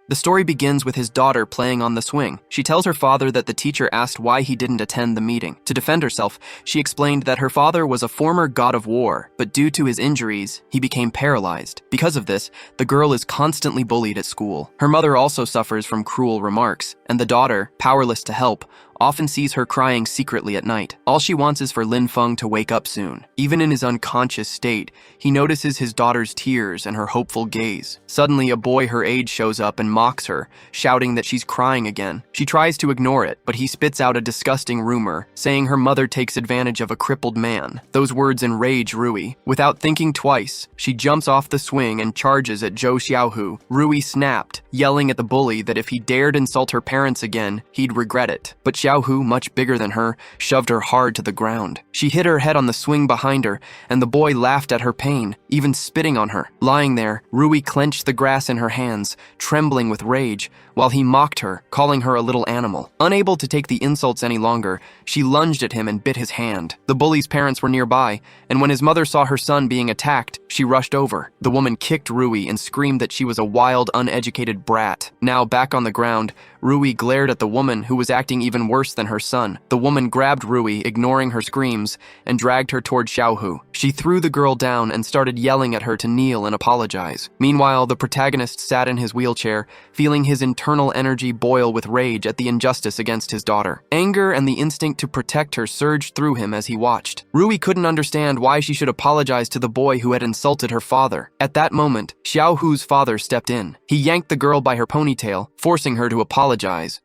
The story begins with his daughter playing on the swing. She tells her father that the teacher asked why he didn't attend the meeting. To defend herself, she explained that her father was a former god of war, but due to his injuries, he became paralyzed. Because of this, the girl is constantly bullied at school. Her mother also suffers from cruel remarks, and the daughter, powerless to help, often sees her crying secretly at night. All she wants is for Linfung to wake up soon. Even in his unconscious state, he notices his daughter's tears and her hopeful gaze. Suddenly, a boy her age shows up and mocks her, shouting that she's crying again. She tries to ignore it, but he spits out a disgusting rumor, saying her mother takes advantage of a crippled man. Those words enrage Ruie. Without thinking twice, she jumps off the swing and charges at Zhou Xiaohu. Ruie snapped, yelling at the bully that if he dared insult her parents again, he'd regret it. But Xiaohu, much bigger than her, shoved her hard to the ground. She hit her head on the swing behind her, and the boy laughed at her pain, even spitting on her. Lying there, Ruie clenched the grass in her hands, trembling with rage, while he mocked her, calling her a little animal. Unable to take the insults any longer, she lunged at him and bit his hand. The bully's parents were nearby, and when his mother saw her son being attacked, she rushed over. The woman kicked Ruie and screamed that she was a wild, uneducated brat. Now back on the ground, Ruie glared at the woman, who was acting even worse than her son. The woman grabbed Ruie, ignoring her screams, and dragged her toward Xiaohu. She threw the girl down and started yelling at her to kneel and apologize. Meanwhile, the protagonist sat in his wheelchair, feeling his internal energy boil with rage at the injustice against his daughter. Anger and the instinct to protect her surged through him as he watched. Ruie couldn't understand why she should apologize to the boy who had insulted her father. At that moment, Xiaohu's father stepped in. He yanked the girl by her ponytail, forcing her to apologize.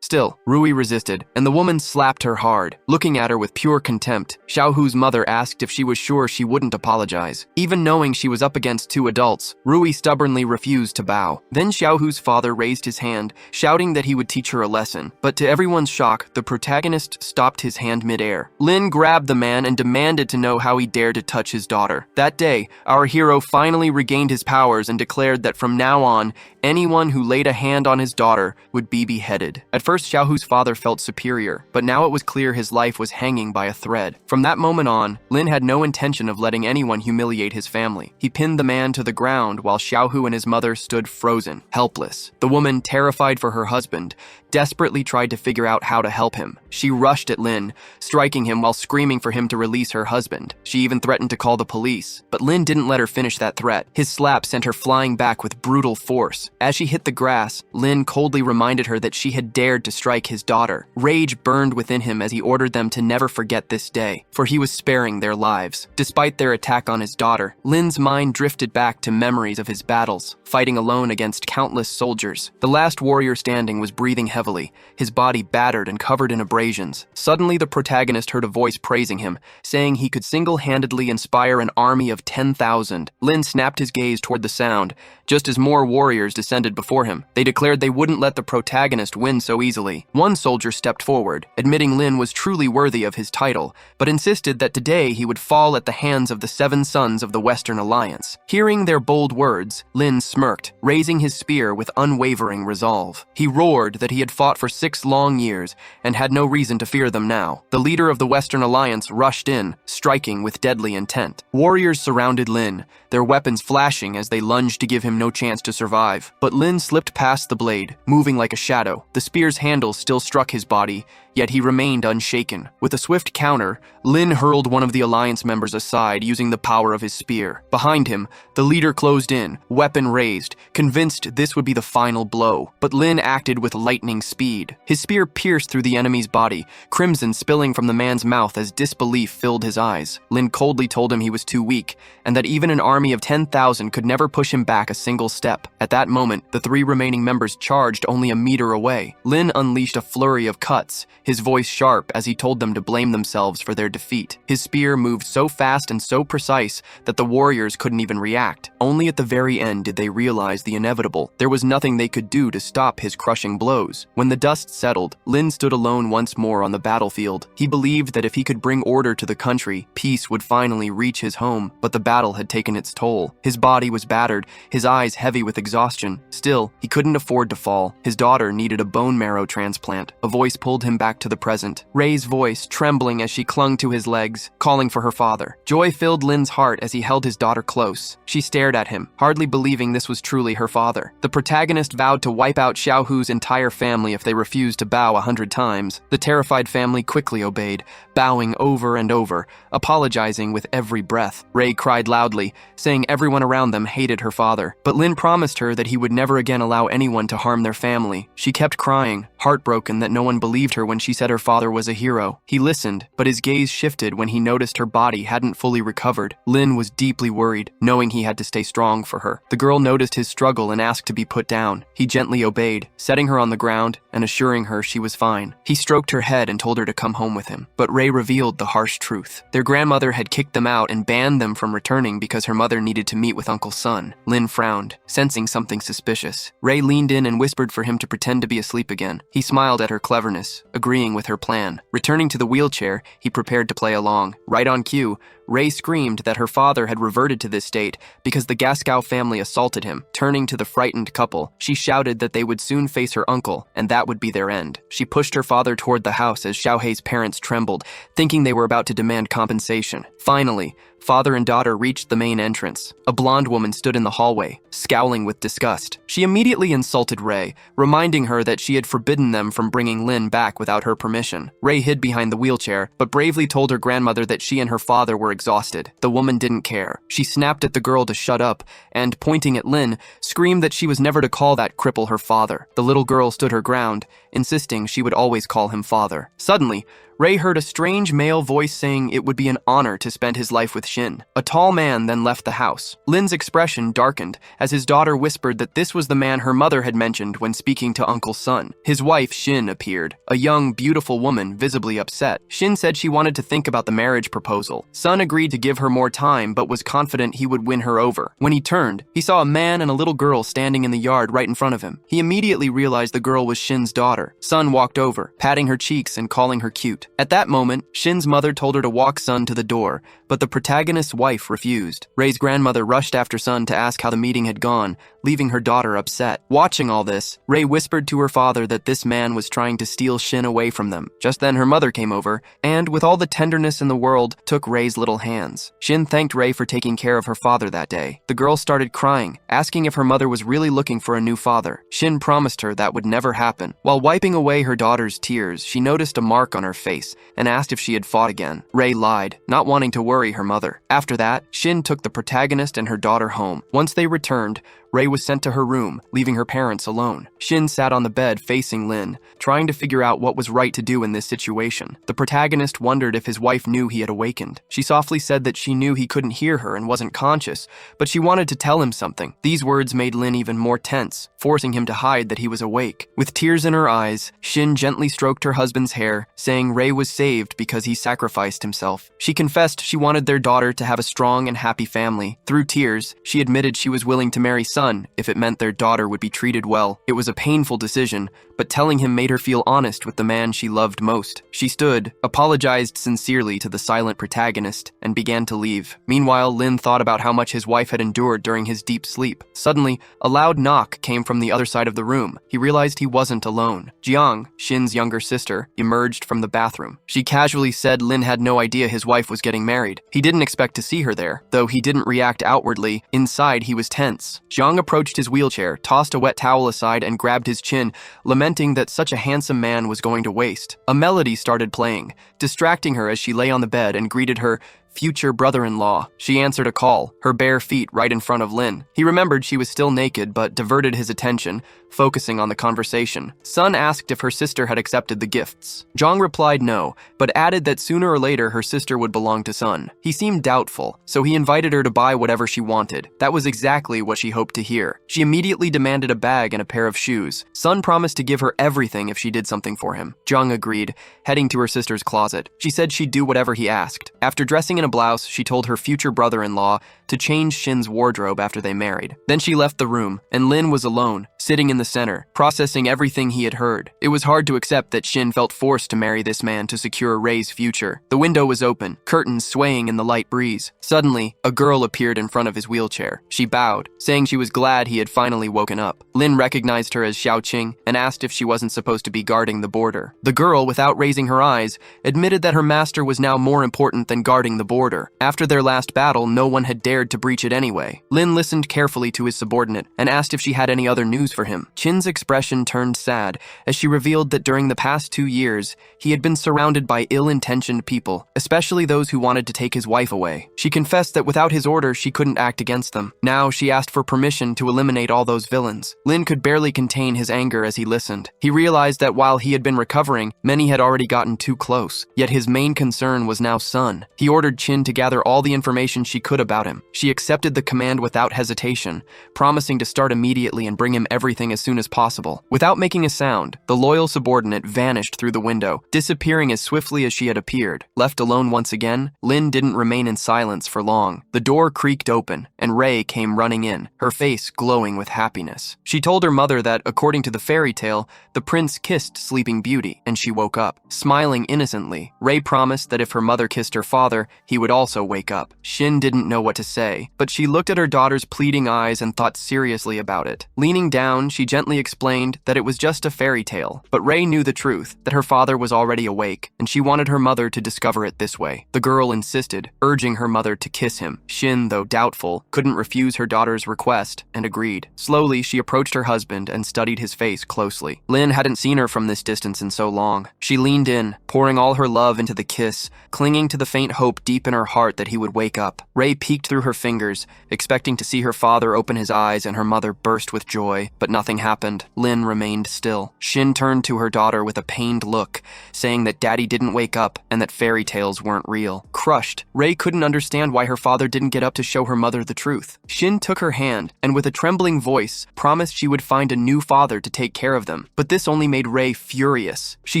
Still, Ruie resisted, and the woman slapped her hard. Looking at her with pure contempt, Xiaohu's mother asked if she was sure she wouldn't apologize. Even knowing she was up against two adults, Ruie stubbornly refused to bow. Then Xiaohu's father raised his hand, shouting that he would teach her a lesson. But to everyone's shock, the protagonist stopped his hand midair. Lin grabbed the man and demanded to know how he dared to touch his daughter. That day, our hero finally regained his powers and declared that from now on, anyone who laid a hand on his daughter would be beheaded. At first, Xiaohu's father felt superior, but now it was clear his life was hanging by a thread. From that moment on, Lin had no intention of letting anyone humiliate his family. He pinned the man to the ground while Xiaohu and his mother stood frozen, helpless. The woman, terrified for her husband, desperately tried to figure out how to help him. She rushed at Lin, striking him while screaming for him to release her husband. She even threatened to call the police, but Lin didn't let her finish that threat. His slap sent her flying back with brutal force. As she hit the grass, Lin coldly reminded her that she had dared to strike his daughter. Rage burned within him as he ordered them to never forget this day, for he was sparing their lives. Despite their attack on his daughter, Lin's mind drifted back to memories of his battles, fighting alone against countless soldiers. The last warrior standing was breathing heavily, his body battered and covered in abrasions. Suddenly, the protagonist heard a voice praising him, saying he could single-handedly inspire an army of 10,000. Lin snapped his gaze toward the sound, just as more warriors descended before him. They declared they wouldn't let the protagonist win so easily. One soldier stepped forward, admitting Lin was truly worthy of his title, but insisted that today he would fall at the hands of the 7 sons of the Western Alliance. Hearing their bold words, Lin smirked, raising his spear with unwavering resolve. He roared that he had fought for 6 long years and had no reason to fear them now. The leader of the Western Alliance rushed in, striking with deadly intent. Warriors surrounded Lin, their weapons flashing as they lunged to give him no chance to survive. But Lin slipped past the blade, moving like a shadow. The spear's handle still struck his body, yet he remained unshaken. With a swift counter, Lin hurled one of the Alliance members aside using the power of his spear. Behind him, the leader closed in, weapon raised, convinced this would be the final blow. But Lin acted with lightning speed. His spear pierced through the enemy's body, crimson spilling from the man's mouth as disbelief filled his eyes. Lin coldly told him he was too weak, and that even an army of 10,000 could never push him back a single step. At that moment, the 3 remaining members charged only a meter away. Lin unleashed a flurry of cuts, his voice sharp as he told them to blame themselves for their defeat. His spear moved so fast and so precise that the warriors couldn't even react. Only at the very end did they realize the inevitable. There was nothing they could do to stop his crushing blows. When the dust settled, Lin stood alone once more on the battlefield. He believed that if he could bring order to the country, peace would finally reach his home, but the battle had taken its toll. His body was battered, his eyes heavy with exhaustion. Still, he couldn't afford to fall. His daughter needed a bone marrow transplant. A voice pulled him back back to the present, Ray's voice trembling as she clung to his legs, calling for her father. Joy filled Lin's heart as he held his daughter close. She stared at him, hardly believing this was truly her father. The protagonist vowed to wipe out Xiaohu's entire family if they refused to bow 100 times. The terrified family quickly obeyed, bowing over and over, apologizing with every breath. Ray cried loudly, saying everyone around them hated her father. But Lin promised her that he would never again allow anyone to harm their family. She kept crying, heartbroken that no one believed her when she said her father was a hero. He listened, but his gaze shifted when he noticed her body hadn't fully recovered. Lin was deeply worried, knowing he had to stay strong for her. The girl noticed his struggle and asked to be put down. He gently obeyed, setting her on the ground and assuring her she was fine. He stroked her head and told her to come home with him. But Ray revealed the harsh truth. Their grandmother had kicked them out and banned them from returning because her mother needed to meet with Uncle Sun. Lin frowned, sensing something suspicious. Ray leaned in and whispered for him to pretend to be asleep again. He smiled at her cleverness, agreeing with her plan. Returning to the wheelchair, he prepared to play along. Right on cue, Ray screamed that her father had reverted to this state because the Gascow family assaulted him. Turning to the frightened couple, she shouted that they would soon face her uncle, and that would be their end. She pushed her father toward the house as Xiaohei's parents trembled, thinking they were about to demand compensation. Finally, father and daughter reached the main entrance. A blonde woman stood in the hallway, scowling with disgust. She immediately insulted Ray, reminding her that she had forbidden them from bringing Lin back without her permission. Ray hid behind the wheelchair, but bravely told her grandmother that she and her father were exhausted. The woman didn't care. She snapped at the girl to shut up, and, pointing at Lin, screamed that she was never to call that cripple her father. The little girl stood her ground, insisting she would always call him father. Suddenly, Ray heard a strange male voice saying it would be an honor to spend his life with Shinn. A tall man then left the house. Lin's expression darkened as his daughter whispered that this was the man her mother had mentioned when speaking to Uncle Sun. His wife, Shinn, appeared, a young, beautiful woman, visibly upset. Shinn said she wanted to think about the marriage proposal. Sun agreed to give her more time, but was confident he would win her over. When he turned, he saw a man and a little girl standing in the yard right in front of him. He immediately realized the girl was Shinn's daughter. Sun walked over, patting her cheeks and calling her cute. At that moment, Shinn's mother told her to walk Sun to the door, but the protagonist's wife refused. Ray's grandmother rushed after Sun to ask how the meeting had gone, leaving her daughter upset. Watching all this, Ray whispered to her father that this man was trying to steal Shinn away from them. Just then her mother came over, and with all the tenderness in the world, took Ray's little hands. Shinn thanked Ray for taking care of her father that day. The girl started crying, asking if her mother was really looking for a new father. Shinn promised her that would never happen. While wiping away her daughter's tears, she noticed a mark on her face and asked if she had fought again. Ray lied, not wanting to worry her mother. After that, Shinn took the protagonist and her daughter home. Once they returned, Ray was sent to her room, leaving her parents alone. Shinn sat on the bed facing Lin, trying to figure out what was right to do in this situation. The protagonist wondered if his wife knew he had awakened. She softly said that she knew he couldn't hear her and wasn't conscious, but she wanted to tell him something. These words made Lin even more tense, forcing him to hide that he was awake. With tears in her eyes, Shinn gently stroked her husband's hair, saying Ray was saved because he sacrificed himself. She confessed she wanted their daughter to have a strong and happy family. Through tears, she admitted she was willing to marry Sun if it meant their daughter would be treated well. It was a painful decision, but telling him made her feel honest with the man she loved most. She stood, apologized sincerely to the silent protagonist, and began to leave. Meanwhile, Lin thought about how much his wife had endured during his deep sleep. Suddenly, a loud knock came from the other side of the room. He realized he wasn't alone. Jiang, Shinn's younger sister, emerged from the bathroom. She casually said Lin had no idea his wife was getting married. He didn't expect to see her there. Though he didn't react outwardly, inside he was tense. Jiang approached his wheelchair, tossed a wet towel aside, and grabbed his chin, lamenting that such a handsome man was going to waste. A melody started playing, distracting her as she lay on the bed and greeted her future brother-in-law. She answered a call, her bare feet right in front of Lin. He remembered she was still naked, but diverted his attention, focusing on the conversation. Sun asked if her sister had accepted the gifts. Zhang replied no, but added that sooner or later her sister would belong to Sun. He seemed doubtful, so he invited her to buy whatever she wanted. That was exactly what she hoped to hear. She immediately demanded a bag and a pair of shoes. Sun promised to give her everything if she did something for him. Zhang agreed, heading to her sister's closet. She said she'd do whatever he asked. After dressing in a blouse, she told her future brother-in-law to change Shinn's wardrobe after they married. Then she left the room, and Lin was alone, sitting in in the center, processing everything he had heard. It was hard to accept that Shinn felt forced to marry this man to secure Rei's future. The window was open, curtains swaying in the light breeze. Suddenly, a girl appeared in front of his wheelchair. She bowed, saying she was glad he had finally woken up. Lin recognized her as Xiao Qing and asked if she wasn't supposed to be guarding the border. The girl, without raising her eyes, admitted that her master was now more important than guarding the border. After their last battle, no one had dared to breach it anyway. Lin listened carefully to his subordinate and asked if she had any other news for him. Qin's expression turned sad as she revealed that during the past 2 years, he had been surrounded by ill-intentioned people, especially those who wanted to take his wife away. She confessed that without his order, she couldn't act against them. Now she asked for permission to eliminate all those villains. Lin could barely contain his anger as he listened. He realized that while he had been recovering, many had already gotten too close. Yet his main concern was now Sun. He ordered Qin to gather all the information she could about him. She accepted the command without hesitation, promising to start immediately and bring him everything as soon as possible. Without making a sound, the loyal subordinate vanished through the window, disappearing as swiftly as she had appeared. Left alone once again, Lin didn't remain in silence for long. The door creaked open, and Rei came running in, her face glowing with happiness. She told her mother that, according to the fairy tale, the prince kissed Sleeping Beauty, and she woke up. Smiling innocently, Rei promised that if her mother kissed her father, he would also wake up. Shinn didn't know what to say, but she looked at her daughter's pleading eyes and thought seriously about it. Leaning down, she gently explained that it was just a fairy tale, but Rei knew the truth, that her father was already awake, and she wanted her mother to discover it this way. The girl insisted, urging her mother to kiss him. Shinn, though doubtful, couldn't refuse her daughter's request and agreed. Slowly, she approached her husband and studied his face closely. Lin hadn't seen her from this distance in so long. She leaned in, pouring all her love into the kiss, clinging to the faint hope deep in her heart that he would wake up. Rei peeked through her fingers, expecting to see her father open his eyes and her mother burst with joy, but nothing happened. Lin remained still. Shinn turned to her daughter with a pained look, saying that Daddy didn't wake up and that fairy tales weren't real. Crushed, Rei couldn't understand why her father didn't get up to show her mother the truth. Shinn took her hand and with a trembling voice promised she would find a new father to take care of them. But this only made Rei furious. She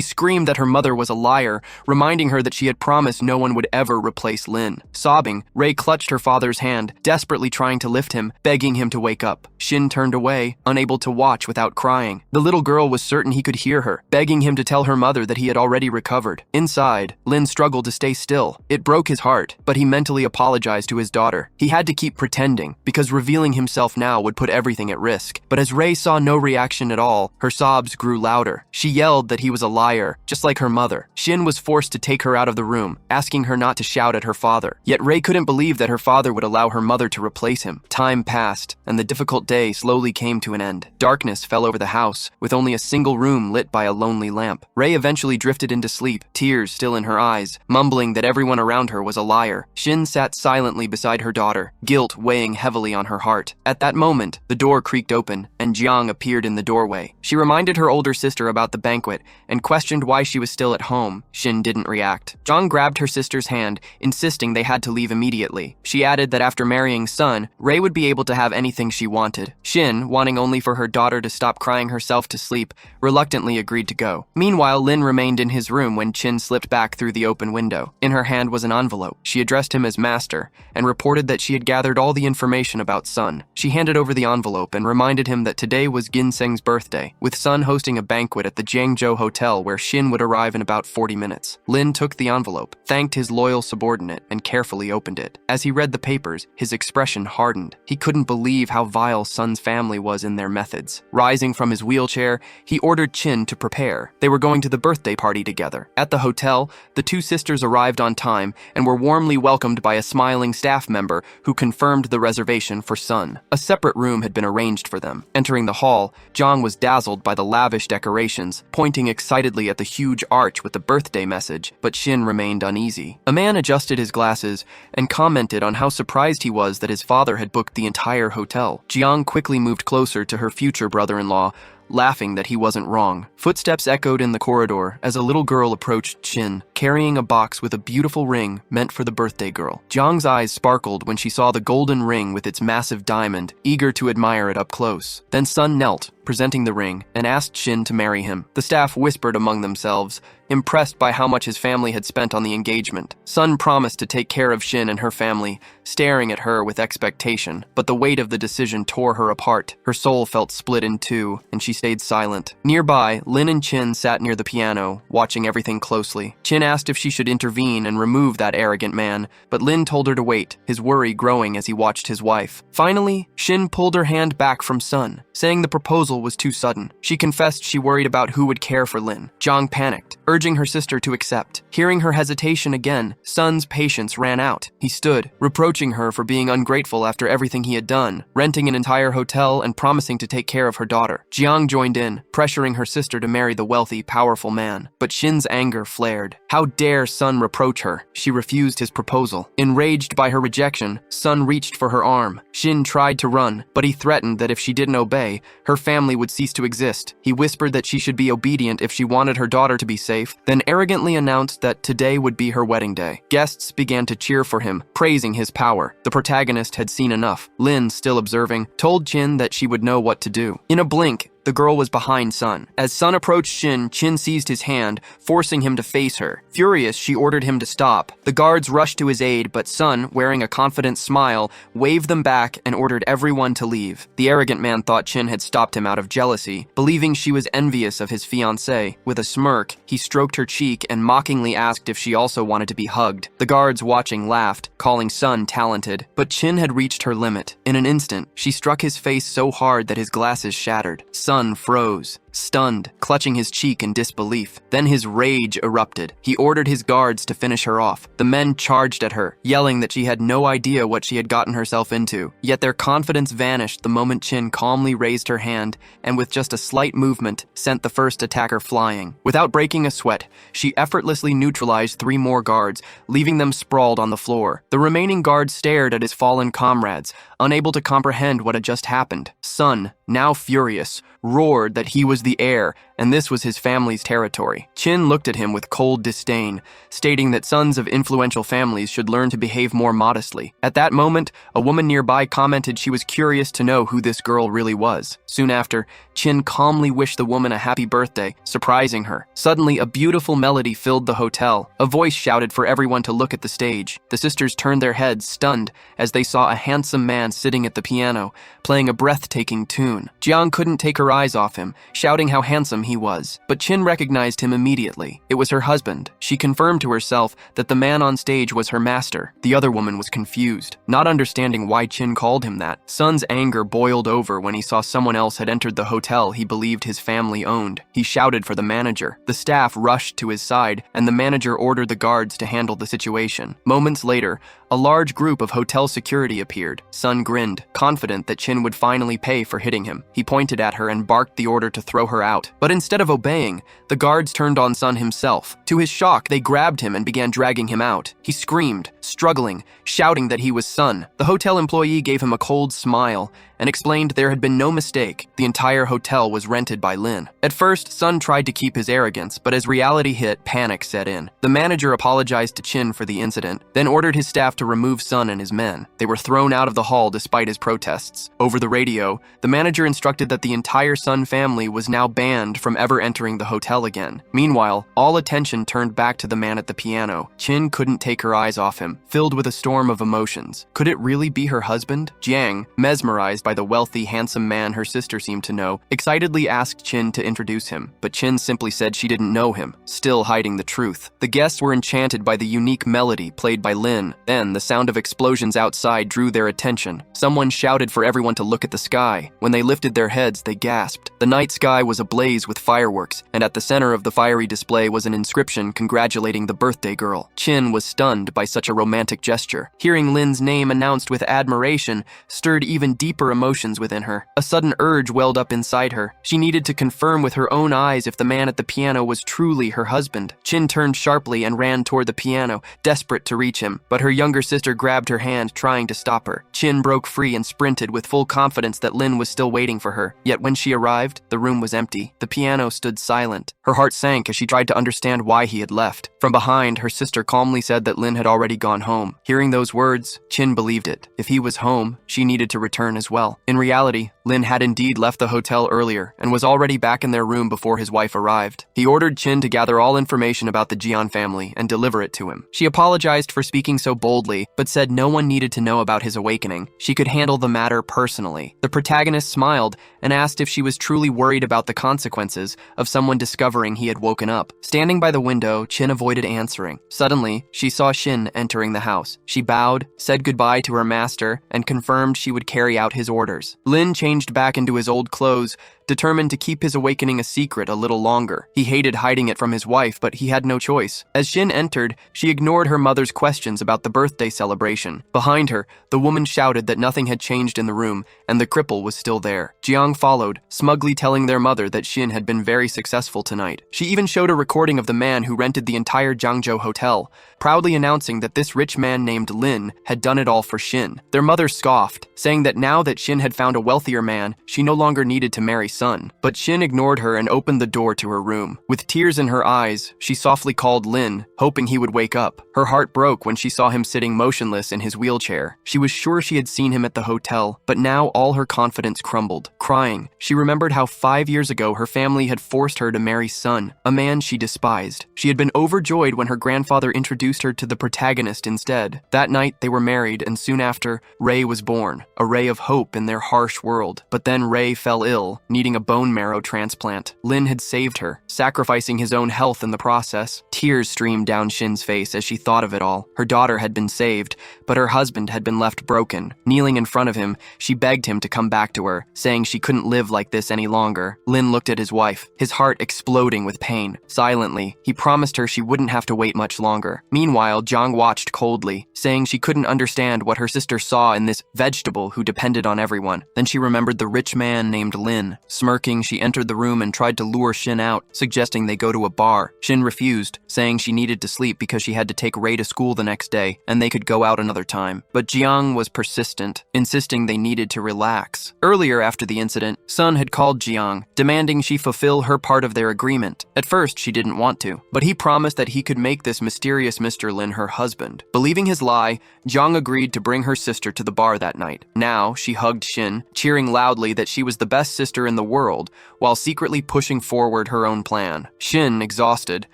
screamed that her mother was a liar, reminding her that she had promised no one would ever replace Lin. Sobbing, Rei clutched her father's hand, desperately trying to lift him, begging him to wake up. Shinn turned away, unable to watch without crying. The little girl was certain he could hear her, begging him to tell her mother that he had already recovered. Inside, Lin struggled to stay still. It broke his heart, but he mentally apologized to his daughter. He had to keep pretending, because revealing himself now would put everything at risk. But as Rei saw no reaction at all, her sobs grew louder. She yelled that he was a liar, just like her mother. Shinn was forced to take her out of the room, asking her not to shout at her father. Yet Rei couldn't believe that her father would allow her mother to replace him. Time passed, and the difficult day slowly came to an end. Darkness fell over the house, with only a single room lit by a lonely lamp. Rei eventually drifted into sleep, tears still in her eyes, mumbling that everyone around her was a liar. Shinn sat silently beside her daughter, guilt weighing heavily on her heart. At that moment, the door creaked open, and Jiang appeared in the doorway. She reminded her older sister about the banquet, and questioned why she was still at home. Shinn didn't react. Jiang grabbed her sister's hand, insisting they had to leave immediately. She added that after marrying Sun, Rei would be able to have anything she wanted. Shinn, wanting only for her daughter to stop crying herself to sleep, reluctantly agreed to go. Meanwhile, Lin remained in his room when Qin slipped back through the open window. In her hand was an envelope. She addressed him as Master, and reported that she had gathered all the information about Sun. She handed over the envelope and reminded him that today was Ginseng's birthday, with Sun hosting a banquet at the Jiangzhou Hotel where Shinn would arrive in about 40 minutes. Lin took the envelope, thanked his loyal subordinate, and carefully opened it. As he read the papers, his expression hardened. He couldn't believe how vile Sun's family was in their methods. Rising from his wheelchair, he ordered Qin to prepare. They were going to the birthday party together. At the hotel, the two sisters arrived on time and were warmly welcomed by a smiling staff member who confirmed the reservation for Sun. A separate room had been arranged for them. Entering the hall, Jiang was dazzled by the lavish decorations, pointing excitedly at the huge arch with the birthday message, but Qin remained uneasy. A man adjusted his glasses and commented on how surprised he was that his father had booked the entire hotel. Jiang quickly moved closer to her future brother-in-law, laughing that he wasn't wrong. Footsteps echoed in the corridor as a little girl approached Shinn, carrying a box with a beautiful ring meant for the birthday girl. Jiang's eyes sparkled when she saw the golden ring with its massive diamond, eager to admire it up close. Then Sun knelt, presenting the ring, and asked Shinn to marry him. The staff whispered among themselves, impressed by how much his family had spent on the engagement. Sun promised to take care of Shinn and her family, staring at her with expectation, but the weight of the decision tore her apart. Her soul felt split in two, and she stayed silent. Nearby, Lin and Qin sat near the piano, watching everything closely. Qin asked if she should intervene and remove that arrogant man, but Lin told her to wait, his worry growing as he watched his wife. Finally, Qin pulled her hand back from Sun, saying the proposal was too sudden. She confessed she worried about who would care for Lin. Jiang panicked, urging her sister to accept. Hearing her hesitation again, Sun's patience ran out. He stood, reproaching her for being ungrateful after everything he had done, renting an entire hotel and promising to take care of her daughter. Jiang joined in, pressuring her sister to marry the wealthy, powerful man. But Shin's anger flared. How dare Sun reproach her? She refused his proposal. Enraged by her rejection, Sun reached for her arm. Shin tried to run, but he threatened that if she didn't obey, her family would cease to exist. He whispered that she should be obedient if she wanted her daughter to be safe, then arrogantly announced that today would be her wedding day. Guests began to cheer for him, praising his power. The protagonist had seen enough. Lin, still observing, told Qin that she would know what to do. In a blink, the girl was behind Sun. As Sun approached Shin, Qin seized his hand, forcing him to face her. Furious, she ordered him to stop. The guards rushed to his aid, but Sun, wearing a confident smile, waved them back and ordered everyone to leave. The arrogant man thought Qin had stopped him out of jealousy, believing she was envious of his fiancée. With a smirk, he stroked her cheek and mockingly asked if she also wanted to be hugged. The guards watching laughed, calling Sun talented, but Qin had reached her limit. In an instant, she struck his face so hard that his glasses shattered. Sun froze, stunned, clutching his cheek in disbelief. Then his rage erupted. He ordered his guards to finish her off. The men charged at her, yelling that she had no idea what she had gotten herself into. Yet their confidence vanished the moment Qin calmly raised her hand and with just a slight movement sent the first attacker flying. Without breaking a sweat, she effortlessly neutralized 3 more guards, leaving them sprawled on the floor. The remaining guards stared at his fallen comrades, unable to comprehend what had just happened. Sun, now furious, roared that he was the heir, and this was his family's territory. Qin looked at him with cold disdain, stating that sons of influential families should learn to behave more modestly. At that moment, a woman nearby commented she was curious to know who this girl really was. Soon after, Qin calmly wished the woman a happy birthday, surprising her. Suddenly, a beautiful melody filled the hotel. A voice shouted for everyone to look at the stage. The sisters turned their heads, stunned, as they saw a handsome man sitting at the piano, playing a breathtaking tune. Jiang couldn't take her eyes off him, shouting how handsome he was. But Qin recognized him immediately. It was her husband. She confirmed to herself that the man on stage was her master. The other woman was confused, not understanding why Qin called him that. Sun's anger boiled over when he saw someone else had entered the hotel he believed his family owned. He shouted for the manager. The staff rushed to his side, and the manager ordered the guards to handle the situation. Moments later, a large group of hotel security appeared. Sun grinned, confident that Qin would finally pay for hitting him. He pointed at her and barked the order to throw her out. But instead of obeying, the guards turned on Sun himself. To his shock, they grabbed him and began dragging him out. He screamed, struggling, shouting that he was Sun. The hotel employee gave him a cold smile and explained there had been no mistake. The entire hotel was rented by Lin. At first, Sun tried to keep his arrogance, but as reality hit, panic set in. The manager apologized to Qin for the incident, then ordered his staff to remove Sun and his men. They were thrown out of the hall despite his protests. Over the radio, the manager instructed that the entire Sun family was now banned from ever entering the hotel again. Meanwhile, all attention turned back to the man at the piano. Qin couldn't take her eyes off him, filled with a storm of emotions. Could it really be her husband? Jiang, mesmerized by the wealthy, handsome man her sister seemed to know, excitedly asked Qin to introduce him, but Qin simply said she didn't know him, still hiding the truth. The guests were enchanted by the unique melody played by Lin. Then, the sound of explosions outside drew their attention. Someone shouted for everyone to look at the sky. When they lifted their heads, they gasped. The night sky was ablaze with fireworks, and at the center of the fiery display was an inscription congratulating the birthday girl. Qin was stunned by such a romantic gesture. Hearing Lin's name announced with admiration stirred even deeper emotions within her. A sudden urge welled up inside her. She needed to confirm with her own eyes if the man at the piano was truly her husband. Qin turned sharply and ran toward the piano, desperate to reach him, but her younger sister grabbed her hand, trying to stop her. Qin broke free and sprinted with full confidence that Lin was still waiting for her. Yet when she she arrived, the room was empty. The piano stood silent. Her heart sank as she tried to understand why he had left. From behind, her sister calmly said that Lin had already gone home. Hearing those words, Chin believed it. If he was home, she needed to return as well. In reality, Lin had indeed left the hotel earlier and was already back in their room before his wife arrived. He ordered Chin to gather all information about the Jian family and deliver it to him. She apologized for speaking so boldly, but said no one needed to know about his awakening. She could handle the matter personally. The protagonist smiled and asked if she was truly worried about the consequences of someone discovering he had woken up. Standing by the window, Chin avoided answering. Suddenly, she saw Shinn entering the house. She bowed, said goodbye to her master, and confirmed she would carry out his orders. Lin changed back into his old clothes, determined to keep his awakening a secret a little longer. He hated hiding it from his wife, but he had no choice. As Shinn entered, she ignored her mother's questions about the birthday celebration. Behind her, the woman shouted that nothing had changed in the room, and the cripple was still there. Jiang followed, smugly telling their mother that Shinn had been very successful tonight. She even showed a recording of the man who rented the entire Jiangzhou hotel, proudly announcing that this rich man named Lin had done it all for Shinn. Their mother scoffed, saying that now that Shinn had found a wealthier man, she no longer needed to marry son. But Shinn ignored her and opened the door to her room. With tears in her eyes, she softly called Lin, hoping he would wake up. Her heart broke when she saw him sitting motionless in his wheelchair. She was sure she had seen him at the hotel, but now all her confidence crumbled. Crying, she remembered how 5 years ago her family had forced her to marry Sun, a man she despised. She had been overjoyed when her grandfather introduced her to the protagonist instead. That night they were married, and soon after, Ray was born, a ray of hope in their harsh world. But then Ray fell ill, needing a bone marrow transplant. Lin had saved her, sacrificing his own health in the process. Tears streamed down Shinn's face as she thought of it all. Her daughter had been saved, but her husband had been left broken. Kneeling in front of him, she begged him to come back to her, saying she couldn't live like this any longer. Lin looked at his wife, his heart exploding with pain. Silently, he promised her she wouldn't have to wait much longer. Meanwhile, Jiang watched coldly, saying she couldn't understand what her sister saw in this vegetable who depended on everyone. Then she remembered the rich man named Lin. Smirking, she entered the room and tried to lure Shinn out, suggesting they go to a bar. Shinn refused, saying she needed to sleep because she had to take Ray to school the next day, and they could go out another time. But Jiang was persistent, insisting they needed to relax. Earlier after the incident, Sun had called Jiang, demanding she fulfill her part of their agreement. At first, she didn't want to, but he promised that he could make this mysterious Mr. Lin her husband. Believing his lie, Jiang agreed to bring her sister to the bar that night. Now, she hugged Shinn, cheering loudly that she was the best sister in the world, while secretly pushing forward her own plan. Shinn, exhausted,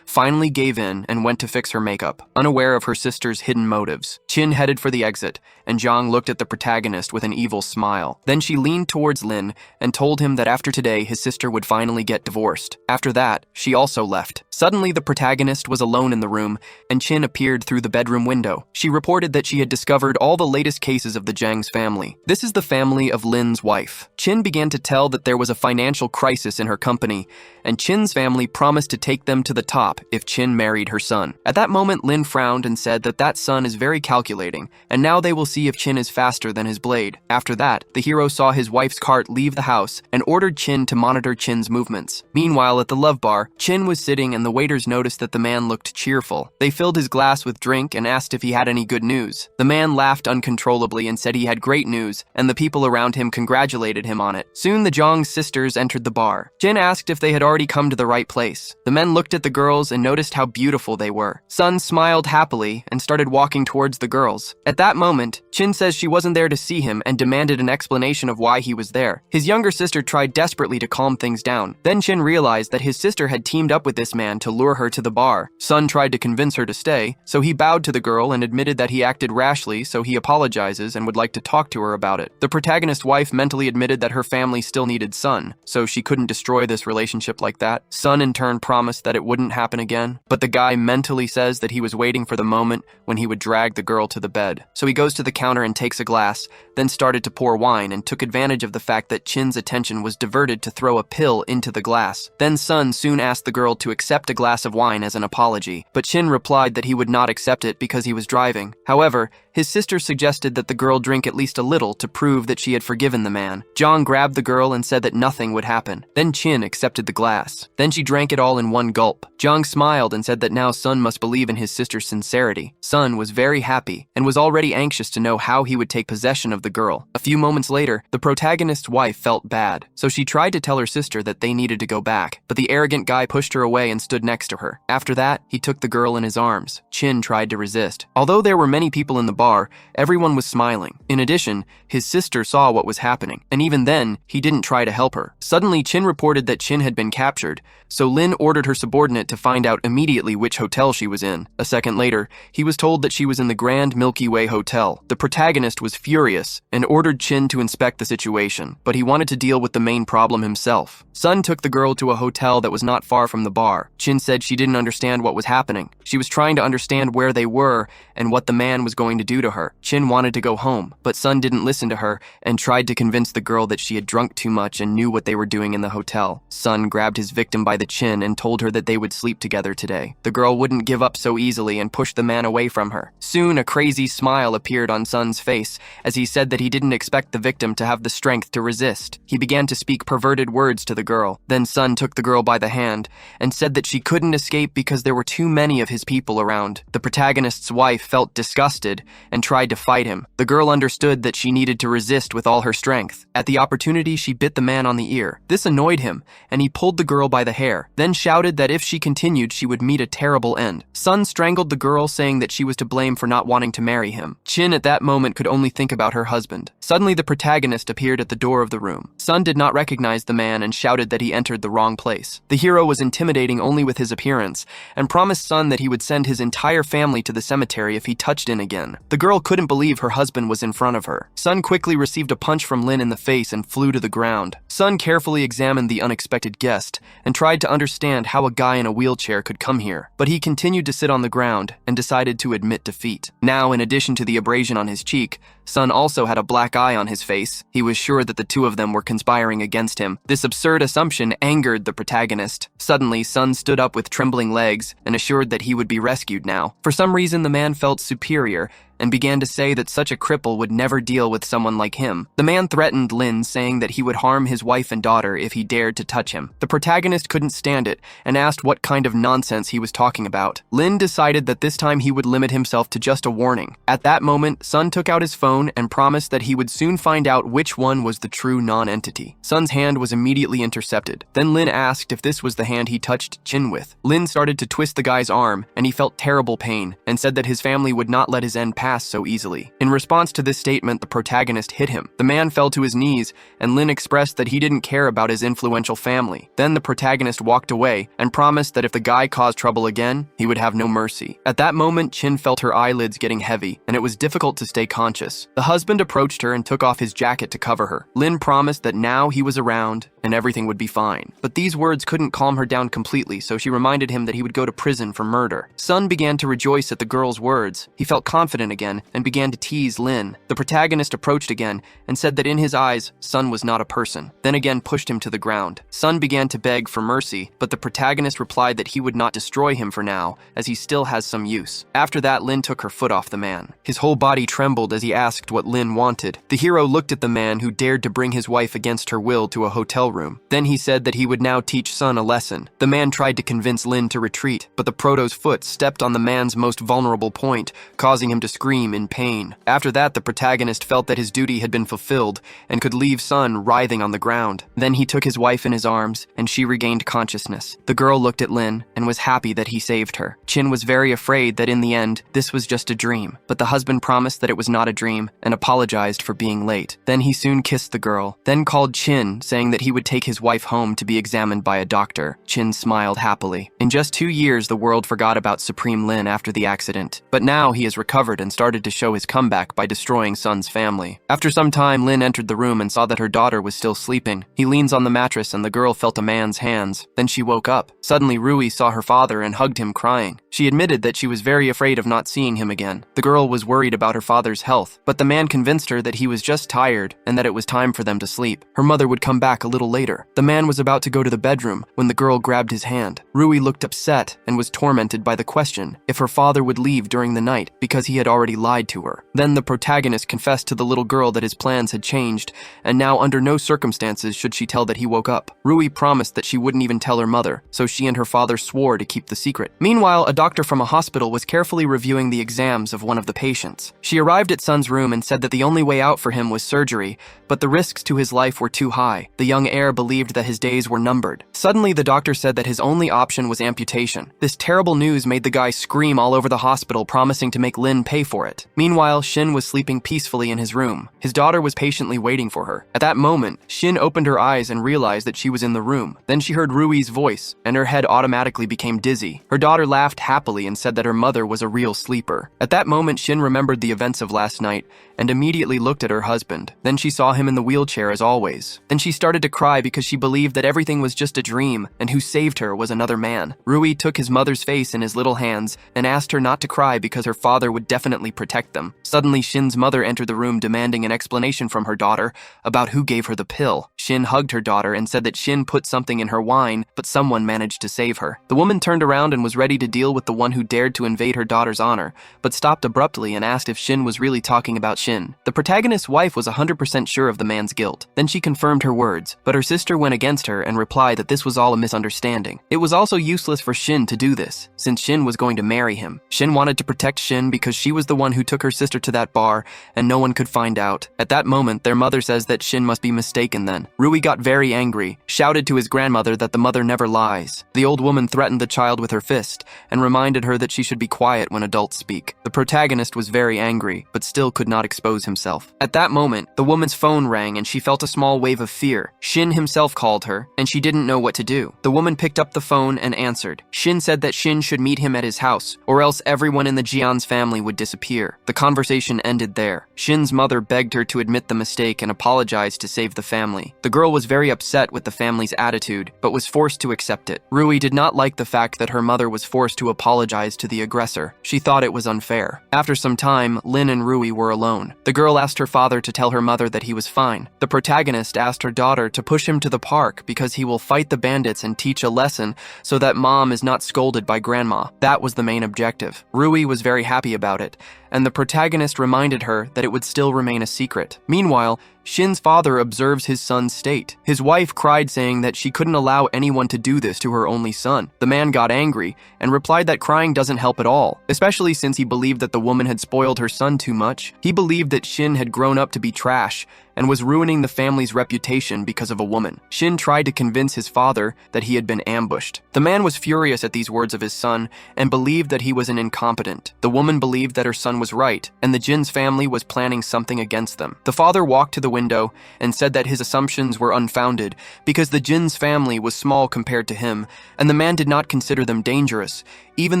finally gave in and went to fix her makeup, unaware of her sister's hidden motives. Chin headed for the exit, and Jiang looked at the protagonist with an evil smile. Then she leaned towards Lin and told him that after today, his sister would finally get divorced. After that, she also left. Suddenly, the protagonist was alone in the room, and Chin appeared through the bedroom window. She reported that she had discovered all the latest cases of the Jiang's family. This is the family of Lin's wife. Chin began to tell that there was a financial crisis in her company, and Chin's family promised to take them to the top if Chin married her son. At that moment, Lin frowned and said that that son is very calculating, and now they will see if Chin is faster than his blade. After that, the hero saw his wife's cart leave the house and ordered Chin to monitor Chin's movements. Meanwhile, at the love bar, Chin was sitting and the waiters noticed that the man looked cheerful. They filled his glass with drink and asked if he had any good news. The man laughed uncontrollably and said he had great news, and the people around him congratulated him on it. Soon the Zhang sisters entered the bar. Chin asked if they had already come to the right place. The men looked at the girls and noticed how beautiful they were. Sun smiled happily and started walking towards the girls. At that moment, Chin says she wasn't there to see him and demanded an explanation of why he was there. His younger sister tried desperately to calm things down. Then Chin realized that his sister had teamed up with this man to lure her to the bar. Sun tried to convince her to stay, so he bowed to the girl and admitted that he acted rashly, so he apologizes and would like to talk to her about it. The protagonist's wife mentally admitted that her family still needed Sun, so she couldn't destroy this relationship like that. Sun in turn promised that it wouldn't happen again, but the guy mentally says that he was waiting for the moment when he would drag the girl to the bed. So he goes to the counter and takes a glass, then started to pour wine and took advantage of the fact that Chin's attention was diverted to throw a pill into the glass. Then Sun soon asked the girl to accept a glass of wine as an apology, but Chin replied that he would not accept it because he was driving. However, His sister suggested that the girl drink at least a little to prove that she had forgiven the man. Jong grabbed the girl and said that nothing would happen. Then Chin accepted the glass. Then she drank it all in one gulp. Jong smiled and said that now Sun must believe in his sister's sincerity. Sun was very happy and was already anxious to know how he would take possession of the girl. A few moments later, the protagonist's wife felt bad, so she tried to tell her sister that they needed to go back, but the arrogant guy pushed her away and stood next to her. After that, he took the girl in his arms. Chin tried to resist. Although there were many people in the bar, everyone was smiling. In addition, his sister saw what was happening, and even then, he didn't try to help her. Suddenly, Chin reported that Chin had been captured, so Lin ordered her subordinate to find out immediately which hotel she was in. A second later, he was told that she was in the Grand Milky Way Hotel. The protagonist was furious and ordered Chin to inspect the situation, but he wanted to deal with the main problem himself. Sun took the girl to a hotel that was not far from the bar. Chin said she didn't understand what was happening. She was trying to understand where they were and what the man was going to do to her. Chin wanted to go home, but Sun didn't listen to her and tried to convince the girl that she had drunk too much and knew what they were doing in the hotel. Sun grabbed his victim by the chin and told her that they would sleep together today. The girl wouldn't give up so easily and pushed the man away from her. Soon, a crazy smile appeared on Sun's face as he said that he didn't expect the victim to have the strength to resist. He began to speak perverted words to the girl. Then Sun took the girl by the hand and said that she couldn't escape because there were too many of his people around. The protagonist's wife felt disgusted and tried to fight him. The girl understood that she needed to resist with all her strength. At the opportunity, she bit the man on the ear. This annoyed him, and he pulled the girl by the hair, then shouted that if she continued, she would meet a terrible end. Sun strangled the girl, saying that she was to blame for not wanting to marry him. Chin at that moment could only think about her husband. Suddenly, the protagonist appeared at the door of the room. Sun did not recognize the man and shouted that he entered the wrong place. The hero was intimidating only with his appearance and promised Sun that he would send his entire family to the cemetery if he touched in again. The girl couldn't believe her husband was in front of her. Sun quickly received a punch from Lin in the face and flew to the ground. Sun carefully examined the unexpected guest and tried to understand how a guy in a wheelchair could come here, but he continued to sit on the ground and decided to admit defeat. Now, in addition to the abrasion on his cheek, Sun also had a black eye on his face. He was sure that the two of them were conspiring against him. This absurd assumption angered the protagonist. Suddenly, Sun stood up with trembling legs and assured that he would be rescued now. For some reason, the man felt superior and began to say that such a cripple would never deal with someone like him. The man threatened Lin, saying that he would harm his wife and daughter if he dared to touch him. The protagonist couldn't stand it and asked what kind of nonsense he was talking about. Lin decided that this time he would limit himself to just a warning. At that moment, Sun took out his phone and promised that he would soon find out which one was the true non-entity. Sun's hand was immediately intercepted. Then Lin asked if this was the hand he touched Chin with. Lin started to twist the guy's arm, and he felt terrible pain and said that his family would not let his end pass so easily. In response to this statement, the protagonist hit him. The man fell to his knees, and Lin expressed that he didn't care about his influential family. Then the protagonist walked away and promised that if the guy caused trouble again, he would have no mercy. At that moment, Chin felt her eyelids getting heavy, and it was difficult to stay conscious. The husband approached her and took off his jacket to cover her. Lin promised that now he was around and everything would be fine. But these words couldn't calm her down completely, so she reminded him that he would go to prison for murder. Sun began to rejoice at the girl's words. He felt confident again and began to tease Lin. The protagonist approached again and said that in his eyes, Sun was not a person, then again pushed him to the ground. Sun began to beg for mercy, but the protagonist replied that he would not destroy him for now, as he still has some use. After that, Lin took her foot off the man. His whole body trembled as he asked what Lin wanted. The hero looked at the man who dared to bring his wife against her will to a hotel room. Then he said that he would now teach Sun a lesson. The man tried to convince Lin to retreat, but the proto's foot stepped on the man's most vulnerable point, causing him to scream in pain. After that, the protagonist felt that his duty had been fulfilled and could leave Sun writhing on the ground. Then he took his wife in his arms, and she regained consciousness. The girl looked at Lin and was happy that he saved her. Chin was very afraid that in the end, this was just a dream, but the husband promised that it was not a dream and apologized for being late. Then he soon kissed the girl, then called Chin, saying that he would take his wife home to be examined by a doctor. Chin smiled happily. In just 2 years, the world forgot about Supreme Lin after the accident, but now he has recovered and started to show his comeback by destroying Sun's family. After some time, Lin entered the room and saw that her daughter was still sleeping. He leans on the mattress and the girl felt a man's hands. Then she woke up. Suddenly, Ruie saw her father and hugged him, crying. She admitted that she was very afraid of not seeing him again. The girl was worried about her father's health, but but the man convinced her that he was just tired and that it was time for them to sleep. Her mother would come back a little later. The man was about to go to the bedroom when the girl grabbed his hand. Ruie looked upset and was tormented by the question if her father would leave during the night because he had already lied to her. Then the protagonist confessed to the little girl that his plans had changed, and now under no circumstances should she tell that he woke up. Ruie promised that she wouldn't even tell her mother, so she and her father swore to keep the secret. Meanwhile, a doctor from a hospital was carefully reviewing the exams of one of the patients. She arrived at Sun's room and said that the only way out for him was surgery, but the risks to his life were too high. The young heir believed that his days were numbered. Suddenly, the doctor said that his only option was amputation. This terrible news made the guy scream all over the hospital, promising to make Lin pay for it. Meanwhile, Shinn was sleeping peacefully in his room. His daughter was patiently waiting for her. At that moment, Shinn opened her eyes and realized that she was in the room. Then she heard Ruie's voice, and her head automatically became dizzy. Her daughter laughed happily and said that her mother was a real sleeper. At that moment, Shinn remembered the events of last night and immediately looked at her husband. Then she saw him in the wheelchair as always. Then she started to cry because she believed that everything was just a dream and who saved her was another man. Ruie took his mother's face in his little hands and asked her not to cry because her father would definitely protect them. Suddenly, Shinn's mother entered the room demanding an explanation from her daughter about who gave her the pill. Shinn hugged her daughter and said that Shinn put something in her wine, but someone managed to save her. The woman turned around and was ready to deal with the one who dared to invade her daughter's honor, but stopped abruptly and asked if Shinn was really talking about Shinn. The protagonist's wife was 100% sure of the man's guilt. Then she confirmed her words, but her sister went against her and replied that this was all a misunderstanding. It was also useless for Shinn to do this, since Shinn was going to marry him. Shinn wanted to protect Shinn because she was the one who took her sister to that bar, and no one could find out. At that moment, their mother says that Shinn must be mistaken then. Ruie got very angry, shouted to his grandmother that the mother never lies. The old woman threatened the child with her fist, and reminded her that she should be quiet when adults speak. The protagonist was very angry, but still could not expose himself. At that moment, the woman's phone rang and she felt a small wave of fear. Shinn himself called her, and she didn't know what to do. The woman picked up the phone and answered. Shinn said that Shinn should meet him at his house, or else everyone in the Jian's family would disappear. The conversation ended there. Shinn's mother begged her to admit the mistake and apologize to save the family. The girl was very upset with the family's attitude, but was forced to accept it. Ruie did not like the fact that her mother was forced to apologize to the aggressor. She thought it was unfair. After some time, Lin and Ruie were alone. The girl asked her father to tell her mother that he was fine. The protagonist asked her daughter to push him to the park because he will fight the bandits and teach a lesson so that mom is not scolded by grandma. That was the main objective. Ruie was very happy about it, and the protagonist reminded her that it would still remain a secret. Meanwhile, Shinn's father observes his son's state. His wife cried, saying that she couldn't allow anyone to do this to her only son. The man got angry and replied that crying doesn't help at all, especially since he believed that the woman had spoiled her son too much. He believed that Shinn had grown up to be trash and was ruining the family's reputation because of a woman. Shinn tried to convince his father that he had been ambushed. The man was furious at these words of his son and believed that he was an incompetent. The woman believed that her son was right, and the Jin's family was planning something against them. The father walked to the window and said that his assumptions were unfounded because the Jin's family was small compared to him, and the man did not consider them dangerous, even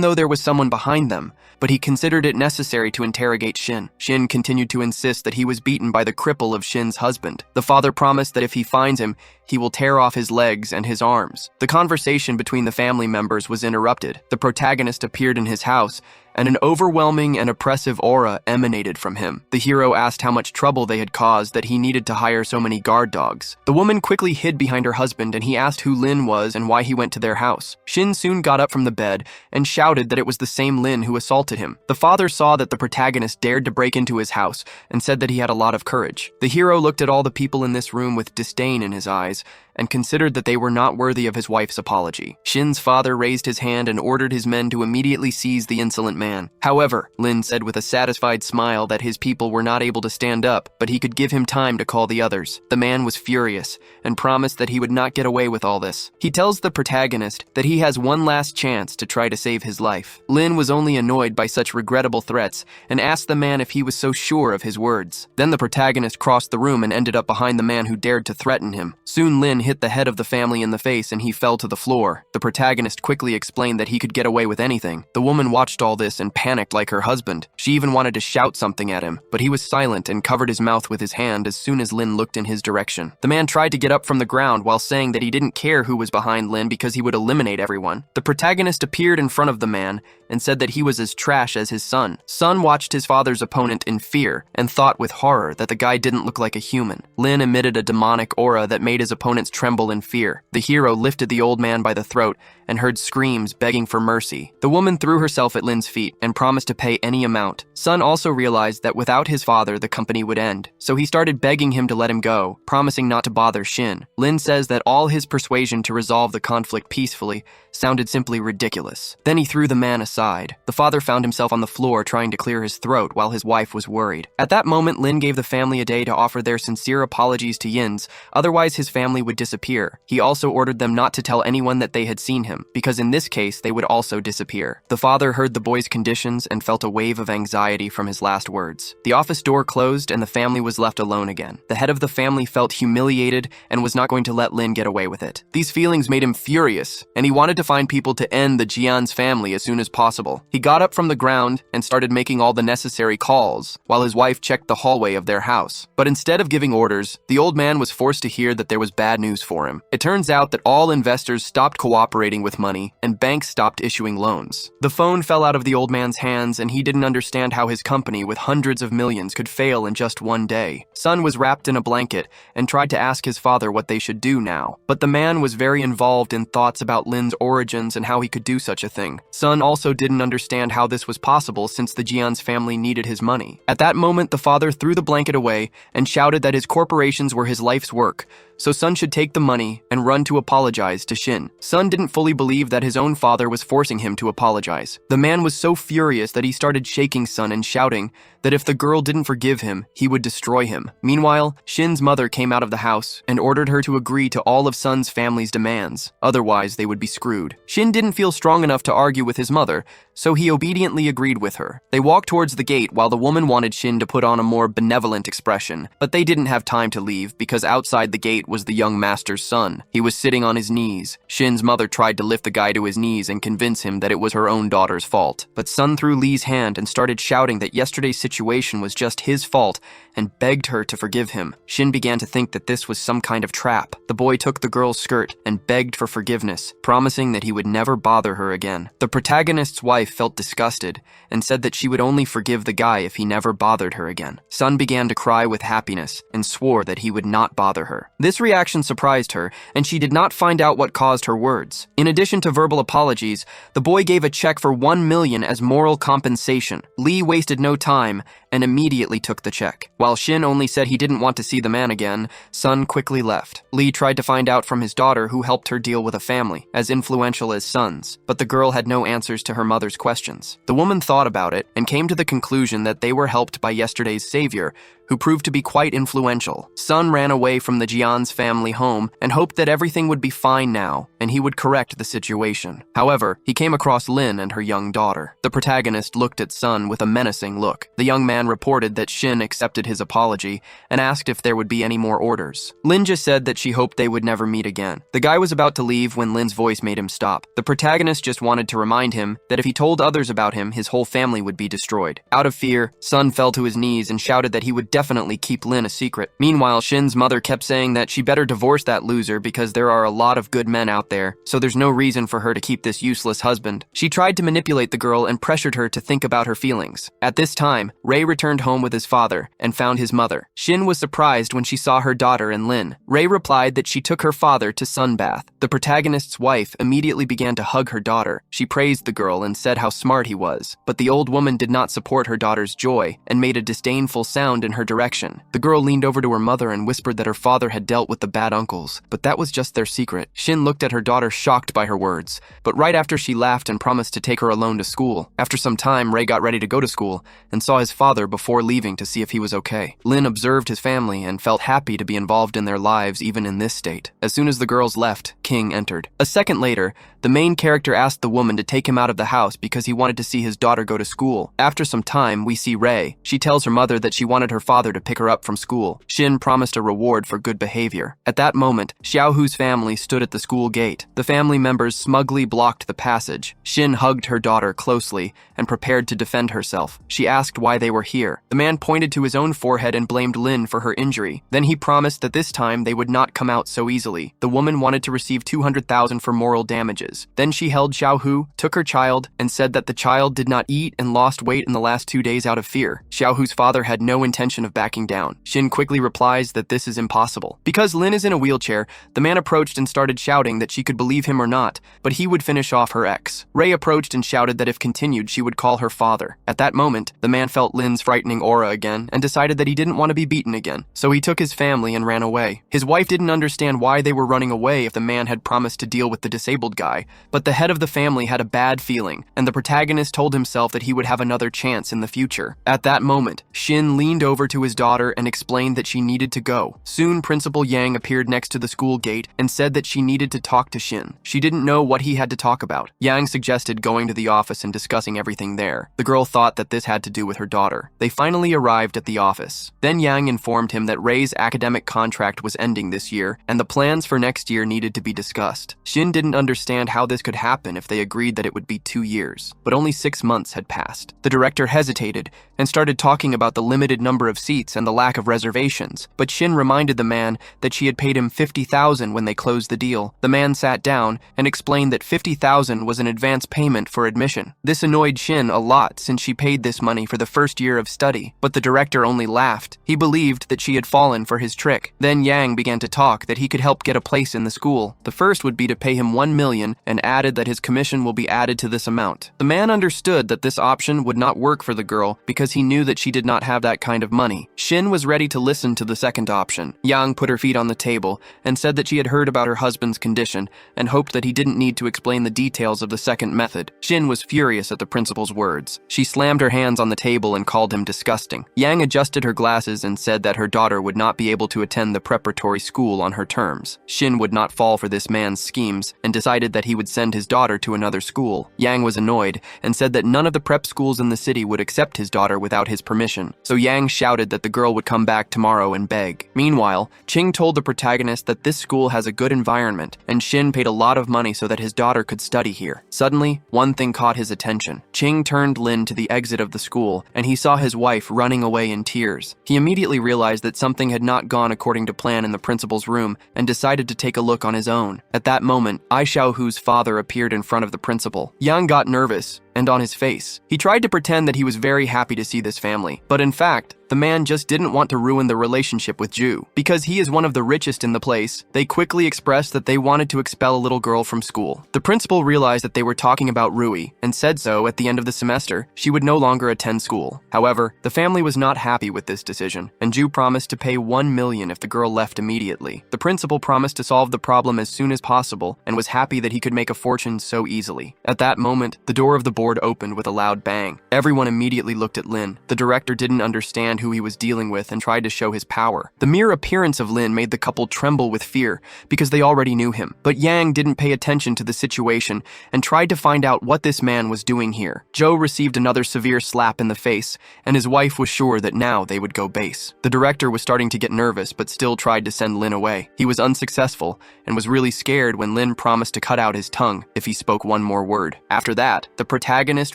though there was someone behind them, but he considered it necessary to interrogate Shinn. Shinn continued to insist that he was beaten by the cripple of Shinn's husband. The father promised that if he finds him, he will tear off his legs and his arms. The conversation between the family members was interrupted. The protagonist appeared in his house, and an overwhelming and oppressive aura emanated from him. The hero asked how much trouble they had caused that he needed to hire so many guard dogs. The woman quickly hid behind her husband, and he asked who Lin was and why he went to their house. Shinn soon got up from the bed and shouted that it was the same Lin who assaulted him. The father saw that the protagonist dared to break into his house and said that he had a lot of courage. The hero looked at all the people in this room with disdain in his eyes and considered that they were not worthy of his wife's apology. Shinn's father raised his hand and ordered his men to immediately seize the insolent man. However, Lin said with a satisfied smile that his people were not able to stand up, but he could give him time to call the others. The man was furious and promised that he would not get away with all this. He tells the protagonist that he has one last chance to try to save his life. Lin was only annoyed by such regrettable threats and asked the man if he was so sure of his words. Then the protagonist crossed the room and ended up behind the man who dared to threaten him. Soon Lin hit the head of the family in the face and he fell to the floor. The protagonist quickly explained that he could get away with anything. The woman watched all this and panicked like her husband. She even wanted to shout something at him, but he was silent and covered his mouth with his hand as soon as Lin looked in his direction. The man tried to get up from the ground while saying that he didn't care who was behind Lin because he would eliminate everyone. The protagonist appeared in front of the man and said that he was as trash as his son. Son watched his father's opponent in fear and thought with horror that the guy didn't look like a human. Lin emitted a demonic aura that made his opponents tremble in fear. The hero lifted the old man by the throat and heard screams begging for mercy. The woman threw herself at Lin's feet and promised to pay any amount. Son also realized that without his father, the company would end, so he started begging him to let him go, promising not to bother Shinn. Lin says that all his persuasion to resolve the conflict peacefully sounded simply ridiculous. Then he threw the man aside. The father found himself on the floor trying to clear his throat while his wife was worried. At that moment, Lin gave the family a day to offer their sincere apologies to Yin's, otherwise his family would disappear. He also ordered them not to tell anyone that they had seen him, because in this case they would also disappear. The father heard the boy's conditions and felt a wave of anxiety from his last words. The office door closed and the family was left alone again. The head of the family felt humiliated and was not going to let Lin get away with it. These feelings made him furious, and he wanted to find people to end the Jian's family as soon as possible. He got up from the ground and started making all the necessary calls, while his wife checked the hallway of their house. But instead of giving orders, the old man was forced to hear that there was bad news for him. It turns out that all investors stopped cooperating with money, and banks stopped issuing loans. The phone fell out of the old man's hands, and he didn't understand how his company with hundreds of millions could fail in just one day. Son was wrapped in a blanket and tried to ask his father what they should do now. But the man was very involved in thoughts about Lin's origins and how he could do such a thing. Son also didn't understand how this was possible since the Jian's family needed his money. At that moment, the father threw the blanket away and shouted that his corporations were his life's work, so Son should take the money and run to apologize to Shinn. Son didn't fully believe that his own father was forcing him to apologize. The man was so furious that he started shaking Son and shouting that if the girl didn't forgive him, he would destroy him. Meanwhile, Shinn's mother came out of the house and ordered her to agree to all of Son's family's demands, otherwise they would be screwed. Shinn didn't feel strong enough to argue with his mother, so he obediently agreed with her. They walked towards the gate while the woman wanted Shinn to put on a more benevolent expression, but they didn't have time to leave because outside the gate was the young master's son. He was sitting on his knees. Shinn's mother tried to lift the guy to his knees and convince him that it was her own daughter's fault. But Son threw Lee's hand and started shouting that yesterday's situation was just his fault and begged her to forgive him. Shinn began to think that this was some kind of trap. The boy took the girl's skirt and begged for forgiveness, promising that he would never bother her again. The protagonist's wife felt disgusted and said that she would only forgive the guy if he never bothered her again. Son began to cry with happiness and swore that he would not bother her. This reaction surprised her, and she did not find out what caused her words. In addition to verbal apologies, the boy gave a check for 1 million as moral compensation. Lee wasted no time and immediately took the check. While Shinn only said he didn't want to see the man again, Son quickly left. Lee tried to find out from his daughter who helped her deal with a family as influential as Son's, but the girl had no answers to her mother's questions. The woman thought about it and came to the conclusion that they were helped by yesterday's savior, who proved to be quite influential. Son ran away from the Jian's family home and hoped that everything would be fine now and he would correct the situation. However, he came across Lin and her young daughter. The protagonist looked at Son with a menacing look. The young man reported that Shinn accepted his apology and asked if there would be any more orders. Lin just said that she hoped they would never meet again. The guy was about to leave when Lin's voice made him stop. The protagonist just wanted to remind him that if he told others about him, his whole family would be destroyed. Out of fear, Son fell to his knees and shouted that he would definitely keep Lin a secret. Meanwhile, Shinn's mother kept saying that she better divorce that loser because there are a lot of good men out there, so there's no reason for her to keep this useless husband. She tried to manipulate the girl and pressured her to think about her feelings. At this time, Ray returned home with his father and found his mother. Shinn was surprised when she saw her daughter and Lin. Ray replied that she took her father to sunbath. The protagonist's wife immediately began to hug her daughter. She praised the girl and said how smart he was, but the old woman did not support her daughter's joy and made a disdainful sound in her direction. The girl leaned over to her mother and whispered that her father had dealt with the bad uncles, but that was just their secret. Shinn looked at her daughter shocked by her words, but right after she laughed and promised to take her alone to school. After some time, Ray got ready to go to school and saw his father before leaving to see if he was okay. Lin observed his family and felt happy to be involved in their lives even in this state. As soon as the girls left, King entered. A second later, the main character asked the woman to take him out of the house because he wanted to see his daughter go to school. After some time, we see Ray. She tells her mother that she wanted her father father to pick her up from school. Shinn promised a reward for good behavior. At that moment, Xiaohu's family stood at the school gate. The family members smugly blocked the passage. Shinn hugged her daughter closely and prepared to defend herself. She asked why they were here. The man pointed to his own forehead and blamed Lin for her injury. Then he promised that this time they would not come out so easily. The woman wanted to receive 200,000 for moral damages. Then she held Xiaohu, took her child, and said that the child did not eat and lost weight in the last 2 days out of fear. Xiaohu's father had no intention of backing down. Shinn quickly replies that this is impossible. Because Lin is in a wheelchair, the man approached and started shouting that she could believe him or not, but he would finish off her ex. Ruie approached and shouted that if continued, she would call her father. At that moment, the man felt Lin's frightening aura again and decided that he didn't want to be beaten again, so he took his family and ran away. His wife didn't understand why they were running away if the man had promised to deal with the disabled guy, but the head of the family had a bad feeling, and the protagonist told himself that he would have another chance in the future. At that moment, Shinn leaned over to his daughter and explained that she needed to go. Soon, Principal Yang appeared next to the school gate and said that she needed to talk to Shinn. She didn't know what he had to talk about. Yang suggested going to the office and discussing everything there. The girl thought that this had to do with her daughter. They finally arrived at the office. Then Yang informed him that Ruie's academic contract was ending this year, and the plans for next year needed to be discussed. Shinn didn't understand how this could happen if they agreed that it would be 2 years, but only 6 months had passed. The director hesitated and started talking about the limited number of seats and the lack of reservations, but Shinn reminded the man that she had paid him 50,000 when they closed the deal. The man sat down and explained that 50,000 was an advance payment for admission. This annoyed Shinn a lot since she paid this money for the first year of study, but the director only laughed. He believed that she had fallen for his trick. Then Yang began to talk that he could help get a place in the school. The first would be to pay him 1 million and added that his commission will be added to this amount. The man understood that this option would not work for the girl because he knew that she did not have that kind of money. Shinn was ready to listen to the second option. Yang put her feet on the table and said that she had heard about her husband's condition and hoped that he didn't need to explain the details of the second method. Shinn was furious at the principal's words. She slammed her hands on the table and called him disgusting. Yang adjusted her glasses and said that her daughter would not be able to attend the preparatory school on her terms. Shinn would not fall for this man's schemes and decided that he would send his daughter to another school. Yang was annoyed and said that none of the prep schools in the city would accept his daughter without his permission, so Yang shouted that the girl would come back tomorrow and beg. Meanwhile, Qing told the protagonist that this school has a good environment, and Shinn paid a lot of money so that his daughter could study here. Suddenly, one thing caught his attention. Qing turned Lin to the exit of the school, and he saw his wife running away in tears. He immediately realized that something had not gone according to plan in the principal's room and decided to take a look on his own. At that moment, Xiaohu's father appeared in front of the principal. Yang got nervous and on his face. He tried to pretend that he was very happy to see this family, but in fact, the man just didn't want to ruin the relationship with Ju. Because he is one of the richest in the place, they quickly expressed that they wanted to expel a little girl from school. The principal realized that they were talking about Ruie and said so at the end of the semester, she would no longer attend school. However, the family was not happy with this decision, and Ju promised to pay 1 million if the girl left immediately. The principal promised to solve the problem as soon as possible and was happy that he could make a fortune so easily. At that moment, the door of the board opened with a loud bang. Everyone immediately looked at Lin. The director didn't understand who he was dealing with and tried to show his power. The mere appearance of Lin made the couple tremble with fear because they already knew him. But Yang didn't pay attention to the situation and tried to find out what this man was doing here. Joe received another severe slap in the face, and his wife was sure that now they would go base. The director was starting to get nervous but still tried to send Lin away. He was unsuccessful and was really scared when Lin promised to cut out his tongue if he spoke one more word. After that, the protagonist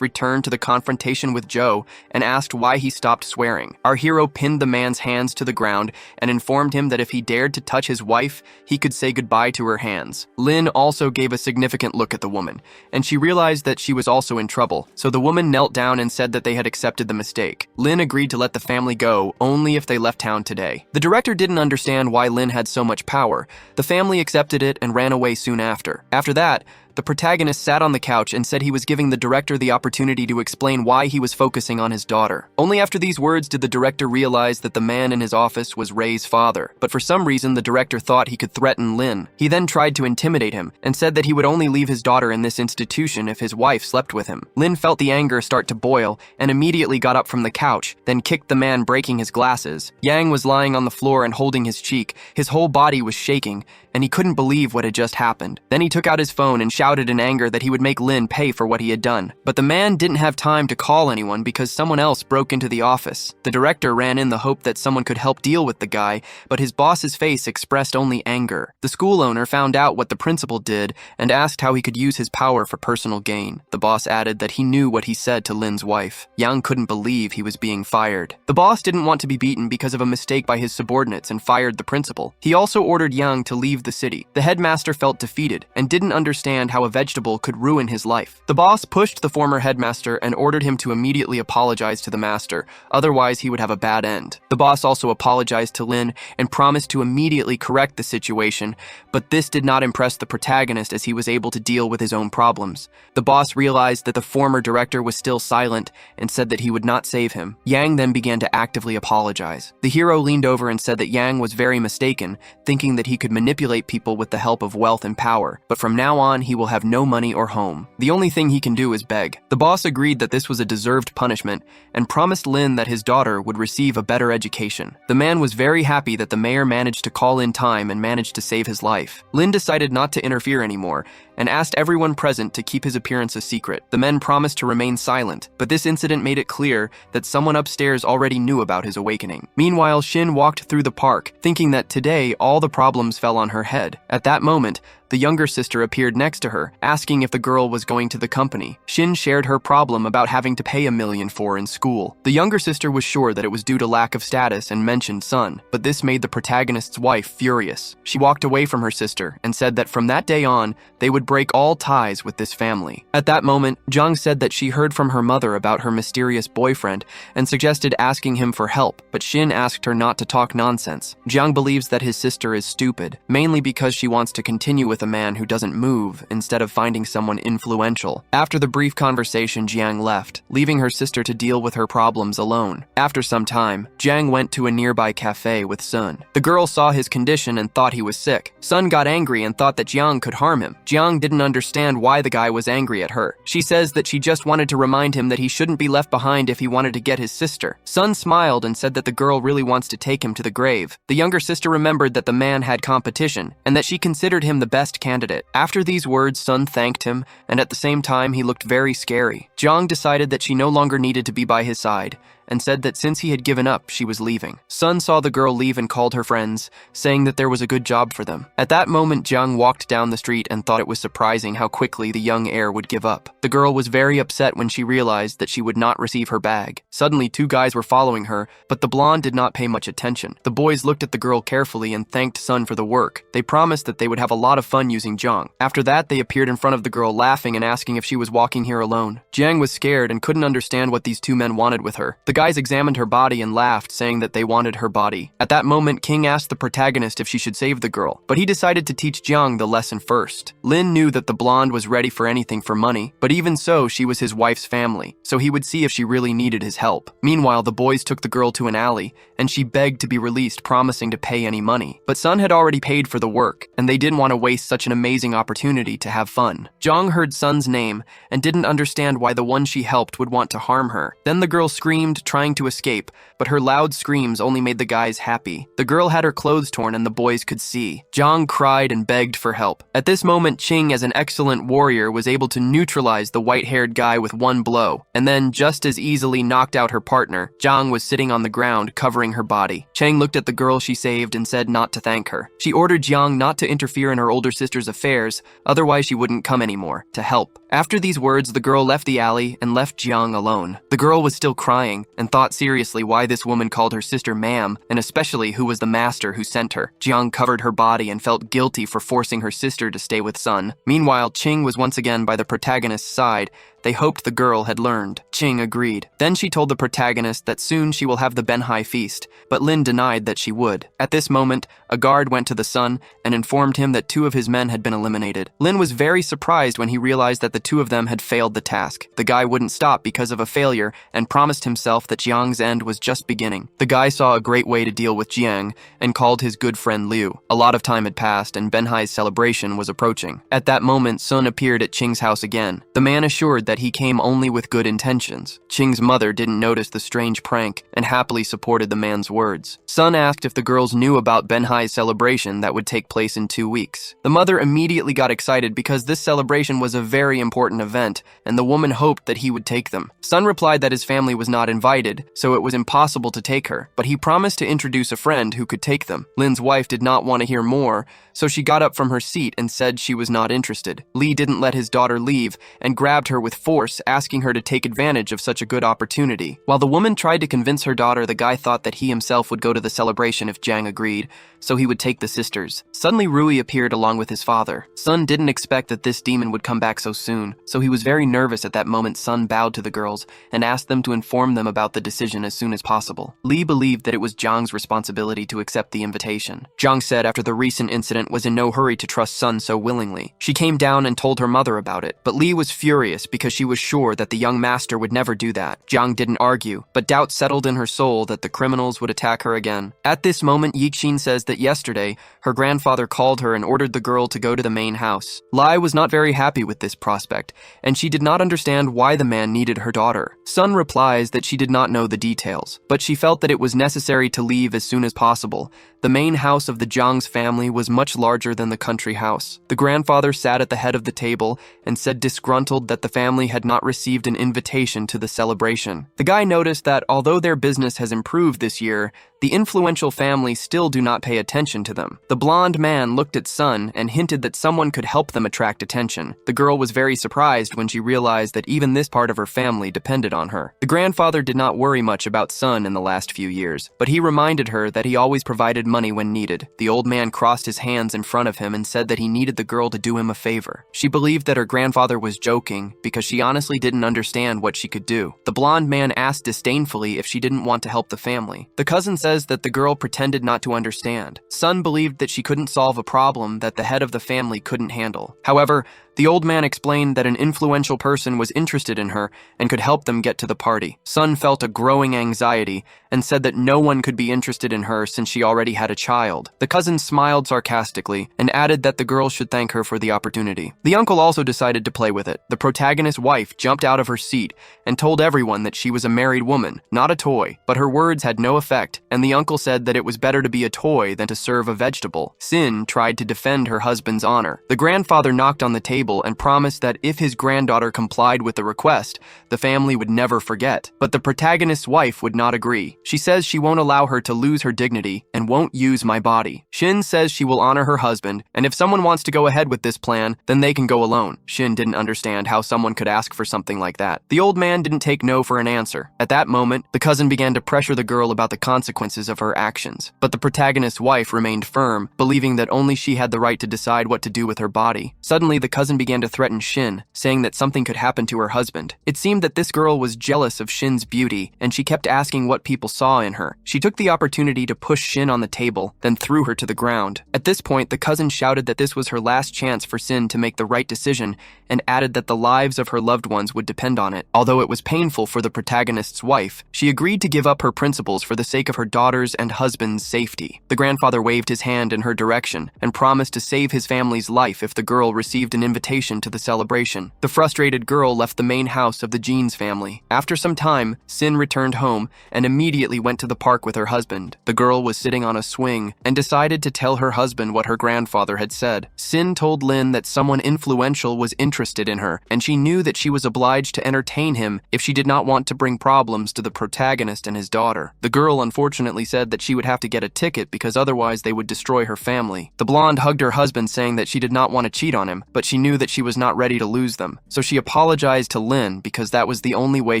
returned to the confrontation with Joe and asked why he stopped swearing. Our hero pinned the man's hands to the ground and informed him that if he dared to touch his wife, he could say goodbye to her hands. Lin also gave a significant look at the woman, and she realized that she was also in trouble, so the woman knelt down and said that they had accepted the mistake. Lin agreed to let the family go only if they left town today. The director didn't understand why Lin had so much power. The family accepted it and ran away soon after. After that, the protagonist sat on the couch and said he was giving the director the opportunity to explain why he was focusing on his daughter. Only after these words did the director realize that the man in his office was Ruie's father, but for some reason the director thought he could threaten Lin. He then tried to intimidate him and said that he would only leave his daughter in this institution if his wife slept with him. Lin felt the anger start to boil and immediately got up from the couch, then kicked the man, breaking his glasses. Yang was lying on the floor and holding his cheek. His whole body was shaking, and he couldn't believe what had just happened. Then he took out his phone and shouted shouted in anger that he would make Lin pay for what he had done. But the man didn't have time to call anyone because someone else broke into the office. The director ran in the hope that someone could help deal with the guy, but his boss's face expressed only anger. The school owner found out what the principal did and asked how he could use his power for personal gain. The boss added that he knew what he said to Lin's wife. Yang couldn't believe he was being fired. The boss didn't want to be beaten because of a mistake by his subordinates and fired the principal. He also ordered Yang to leave the city. The headmaster felt defeated and didn't understand how a vegetable could ruin his life. The boss pushed the former headmaster and ordered him to immediately apologize to the master, otherwise he would have a bad end. The boss also apologized to Lin and promised to immediately correct the situation, but this did not impress the protagonist as he was able to deal with his own problems. The boss realized that the former director was still silent and said that he would not save him. Yang then began to actively apologize. The hero leaned over and said that Yang was very mistaken, thinking that he could manipulate people with the help of wealth and power, but from now on he will have no money or home. The only thing he can do is beg. The boss agreed that this was a deserved punishment and promised Lin that his daughter would receive a better education. The man was very happy that the mayor managed to call in time and managed to save his life. Lin decided not to interfere anymore and asked everyone present to keep his appearance a secret. The men promised to remain silent, but this incident made it clear that someone upstairs already knew about his awakening. Meanwhile, Shinn walked through the park, thinking that today all the problems fell on her head. At that moment, the younger sister appeared next to her, asking if the girl was going to the company. Shinn shared her problem about having to pay $1 million for in school. The younger sister was sure that it was due to lack of status and mentioned son, but this made the protagonist's wife furious. She walked away from her sister and said that from that day on, they would break all ties with this family. At that moment, Jiang said that she heard from her mother about her mysterious boyfriend and suggested asking him for help, but Shinn asked her not to talk nonsense. Jiang believes that his sister is stupid, mainly because she wants to continue with a man who doesn't move instead of finding someone influential. After the brief conversation, Jiang left, leaving her sister to deal with her problems alone. After some time, Jiang went to a nearby cafe with Sun. The girl saw his condition and thought he was sick. Sun got angry and thought that Jiang could harm him. Jiang didn't understand why the guy was angry at her. She says that she just wanted to remind him that he shouldn't be left behind if he wanted to get his sister. Sun smiled and said that the girl really wants to take him to the grave. The younger sister remembered that the man had competition and that she considered him the best candidate. After these words, Sun thanked him, and at the same time he looked very scary. Jiang decided that she no longer needed to be by his side, and said that since he had given up, she was leaving. Sun saw the girl leave and called her friends, saying that there was a good job for them. At that moment, Jiang walked down the street and thought it was surprising how quickly the young heir would give up. The girl was very upset when she realized that she would not receive her bag. Suddenly, 2 guys were following her, but the blonde did not pay much attention. The boys looked at the girl carefully and thanked Sun for the work. They promised that they would have a lot of fun using Jiang. After that, they appeared in front of the girl laughing and asking if she was walking here alone. Jiang was scared and couldn't understand what these 2 men wanted with her. The guys examined her body and laughed, saying that they wanted her body. At that moment, King asked the protagonist if she should save the girl, but he decided to teach Jiang the lesson first. Lin knew that the blonde was ready for anything for money, but even so, she was his wife's family, so he would see if she really needed his help. Meanwhile, the boys took the girl to an alley, and she begged to be released, promising to pay any money. But Sun had already paid for the work, and they didn't want to waste such an amazing opportunity to have fun. Jiang heard Sun's name and didn't understand why the one she helped would want to harm her. Then the girl screamed, trying to escape, but her loud screams only made the guys happy. The girl had her clothes torn and the boys could see. Jiang cried and begged for help. At this moment, Qing, as an excellent warrior, was able to neutralize the white-haired guy with one blow, and then just as easily knocked out her partner. Jiang was sitting on the ground, covering her body. Chang looked at the girl she saved and said not to thank her. She ordered Jiang not to interfere in her older sister's affairs, otherwise she wouldn't come anymore, to help. After these words, the girl left the alley and left Jiang alone. The girl was still crying and thought seriously why this woman called her sister ma'am, and especially who was the master who sent her. Jiang covered her body and felt guilty for forcing her sister to stay with Sun. Meanwhile, Qing was once again by the protagonist's side. They hoped the girl had learned. Qing agreed. Then she told the protagonist that soon she will have the Benhai feast, but Lin denied that she would. At this moment, a guard went to the Sun and informed him that 2 of his men had been eliminated. Lin was very surprised when he realized that the 2 of them had failed the task. The guy wouldn't stop because of a failure and promised himself that Jiang's end was just beginning. The guy saw a great way to deal with Jiang and called his good friend Liu. A lot of time had passed and Benhai's celebration was approaching. At that moment, Sun appeared at Qing's house again. The man assured that he came only with good intentions. Qing's mother didn't notice the strange prank and happily supported the man's words. Sun asked if the girls knew about Benhai's celebration that would take place in 2 weeks. The mother immediately got excited because this celebration was a very important event, and the woman hoped that he would take them. Sun replied that his family was not invited, so it was impossible to take her, but he promised to introduce a friend who could take them. Lin's wife did not want to hear more, so she got up from her seat and said she was not interested. Li didn't let his daughter leave and grabbed her with force, asking her to take advantage of such a good opportunity. While the woman tried to convince her daughter, the guy thought that he himself would go to the celebration if Jiang agreed, so he would take the sisters. Suddenly Ruie appeared along with his father. Sun didn't expect that this demon would come back so soon, so he was very nervous at that moment. Sun bowed to the girls and asked them to inform them about the decision as soon as possible. Li believed that it was Jiang's responsibility to accept the invitation. Jiang said after the recent incident was in no hurry to trust Sun so willingly. She came down and told her mother about it, but Li was furious because she was sure that the young master would never do that. Jiang didn't argue, but doubt settled in her soul that the criminals would attack her again. At this moment, Yixin says that yesterday, her grandfather called her and ordered the girl to go to the main house. Lai was not very happy with this prospect, and she did not understand why the man needed her daughter. Sun replies that she did not know the details, but she felt that it was necessary to leave as soon as possible. The main house of the Jiang's family was much larger than the country house. The grandfather sat at the head of the table and said disgruntled that the family had not received an invitation to the celebration. The guy noticed that although their business has improved this year, the influential family still do not pay attention to them. The blonde man looked at Sun and hinted that someone could help them attract attention. The girl was very surprised when she realized that even this part of her family depended on her. The grandfather did not worry much about Sun in the last few years, but he reminded her that he always provided money when needed. The old man crossed his hands in front of him and said that he needed the girl to do him a favor. She believed that her grandfather was joking because she honestly didn't understand what she could do. The blonde man asked disdainfully if she didn't want to help the family. The cousin says that the girl pretended not to understand. Sun believed that she couldn't solve a problem that the head of the family couldn't handle. However, the old man explained that an influential person was interested in her and could help them get to the party. Sun felt a growing anxiety and said that no one could be interested in her since she already had a child. The cousin smiled sarcastically and added that the girl should thank her for the opportunity. The uncle also decided to play with it. The protagonist's wife jumped out of her seat and told everyone that she was a married woman, not a toy, but her words had no effect, and the uncle said that it was better to be a toy than to serve a vegetable. Shinn tried to defend her husband's honor. The grandfather knocked on the table and promised that if his granddaughter complied with the request, the family would never forget. But the protagonist's wife would not agree. She says she won't allow her to lose her dignity and won't use my body. Shinn says she will honor her husband, and if someone wants to go ahead with this plan, then they can go alone. Shinn didn't understand how someone could ask for something like that. The old man didn't take no for an answer. At that moment, the cousin began to pressure the girl about the consequences of her actions. But the protagonist's wife remained firm, believing that only she had the right to decide what to do with her body. Suddenly, the cousin began to threaten Shinn, saying that something could happen to her husband. It seemed that this girl was jealous of Shinn's beauty, and she kept asking what people saw in her. She took the opportunity to push Shinn on the table, then threw her to the ground. At this point, the cousin shouted that this was her last chance for Shinn to make the right decision, and added that the lives of her loved ones would depend on it. Although it was painful for the protagonist's wife, she agreed to give up her principles for the sake of her daughter's and husband's safety. The grandfather waved his hand in her direction and promised to save his family's life if the girl received an invitation to the celebration. The frustrated girl left the main house of the Jeans family. After some time, Shinn returned home and immediately went to the park with her husband. The girl was sitting on a swing and decided to tell her husband what her grandfather had said. Shinn told Lin that someone influential was interested in her, and she knew that she was obliged to entertain him if she did not want to bring problems to the protagonist and his daughter. The girl unfortunately said that she would have to get a ticket because otherwise they would destroy her family. The blonde hugged her husband, saying that she did not want to cheat on him, but she knew that she was not ready to lose them. So she apologized to Lin because that was the only way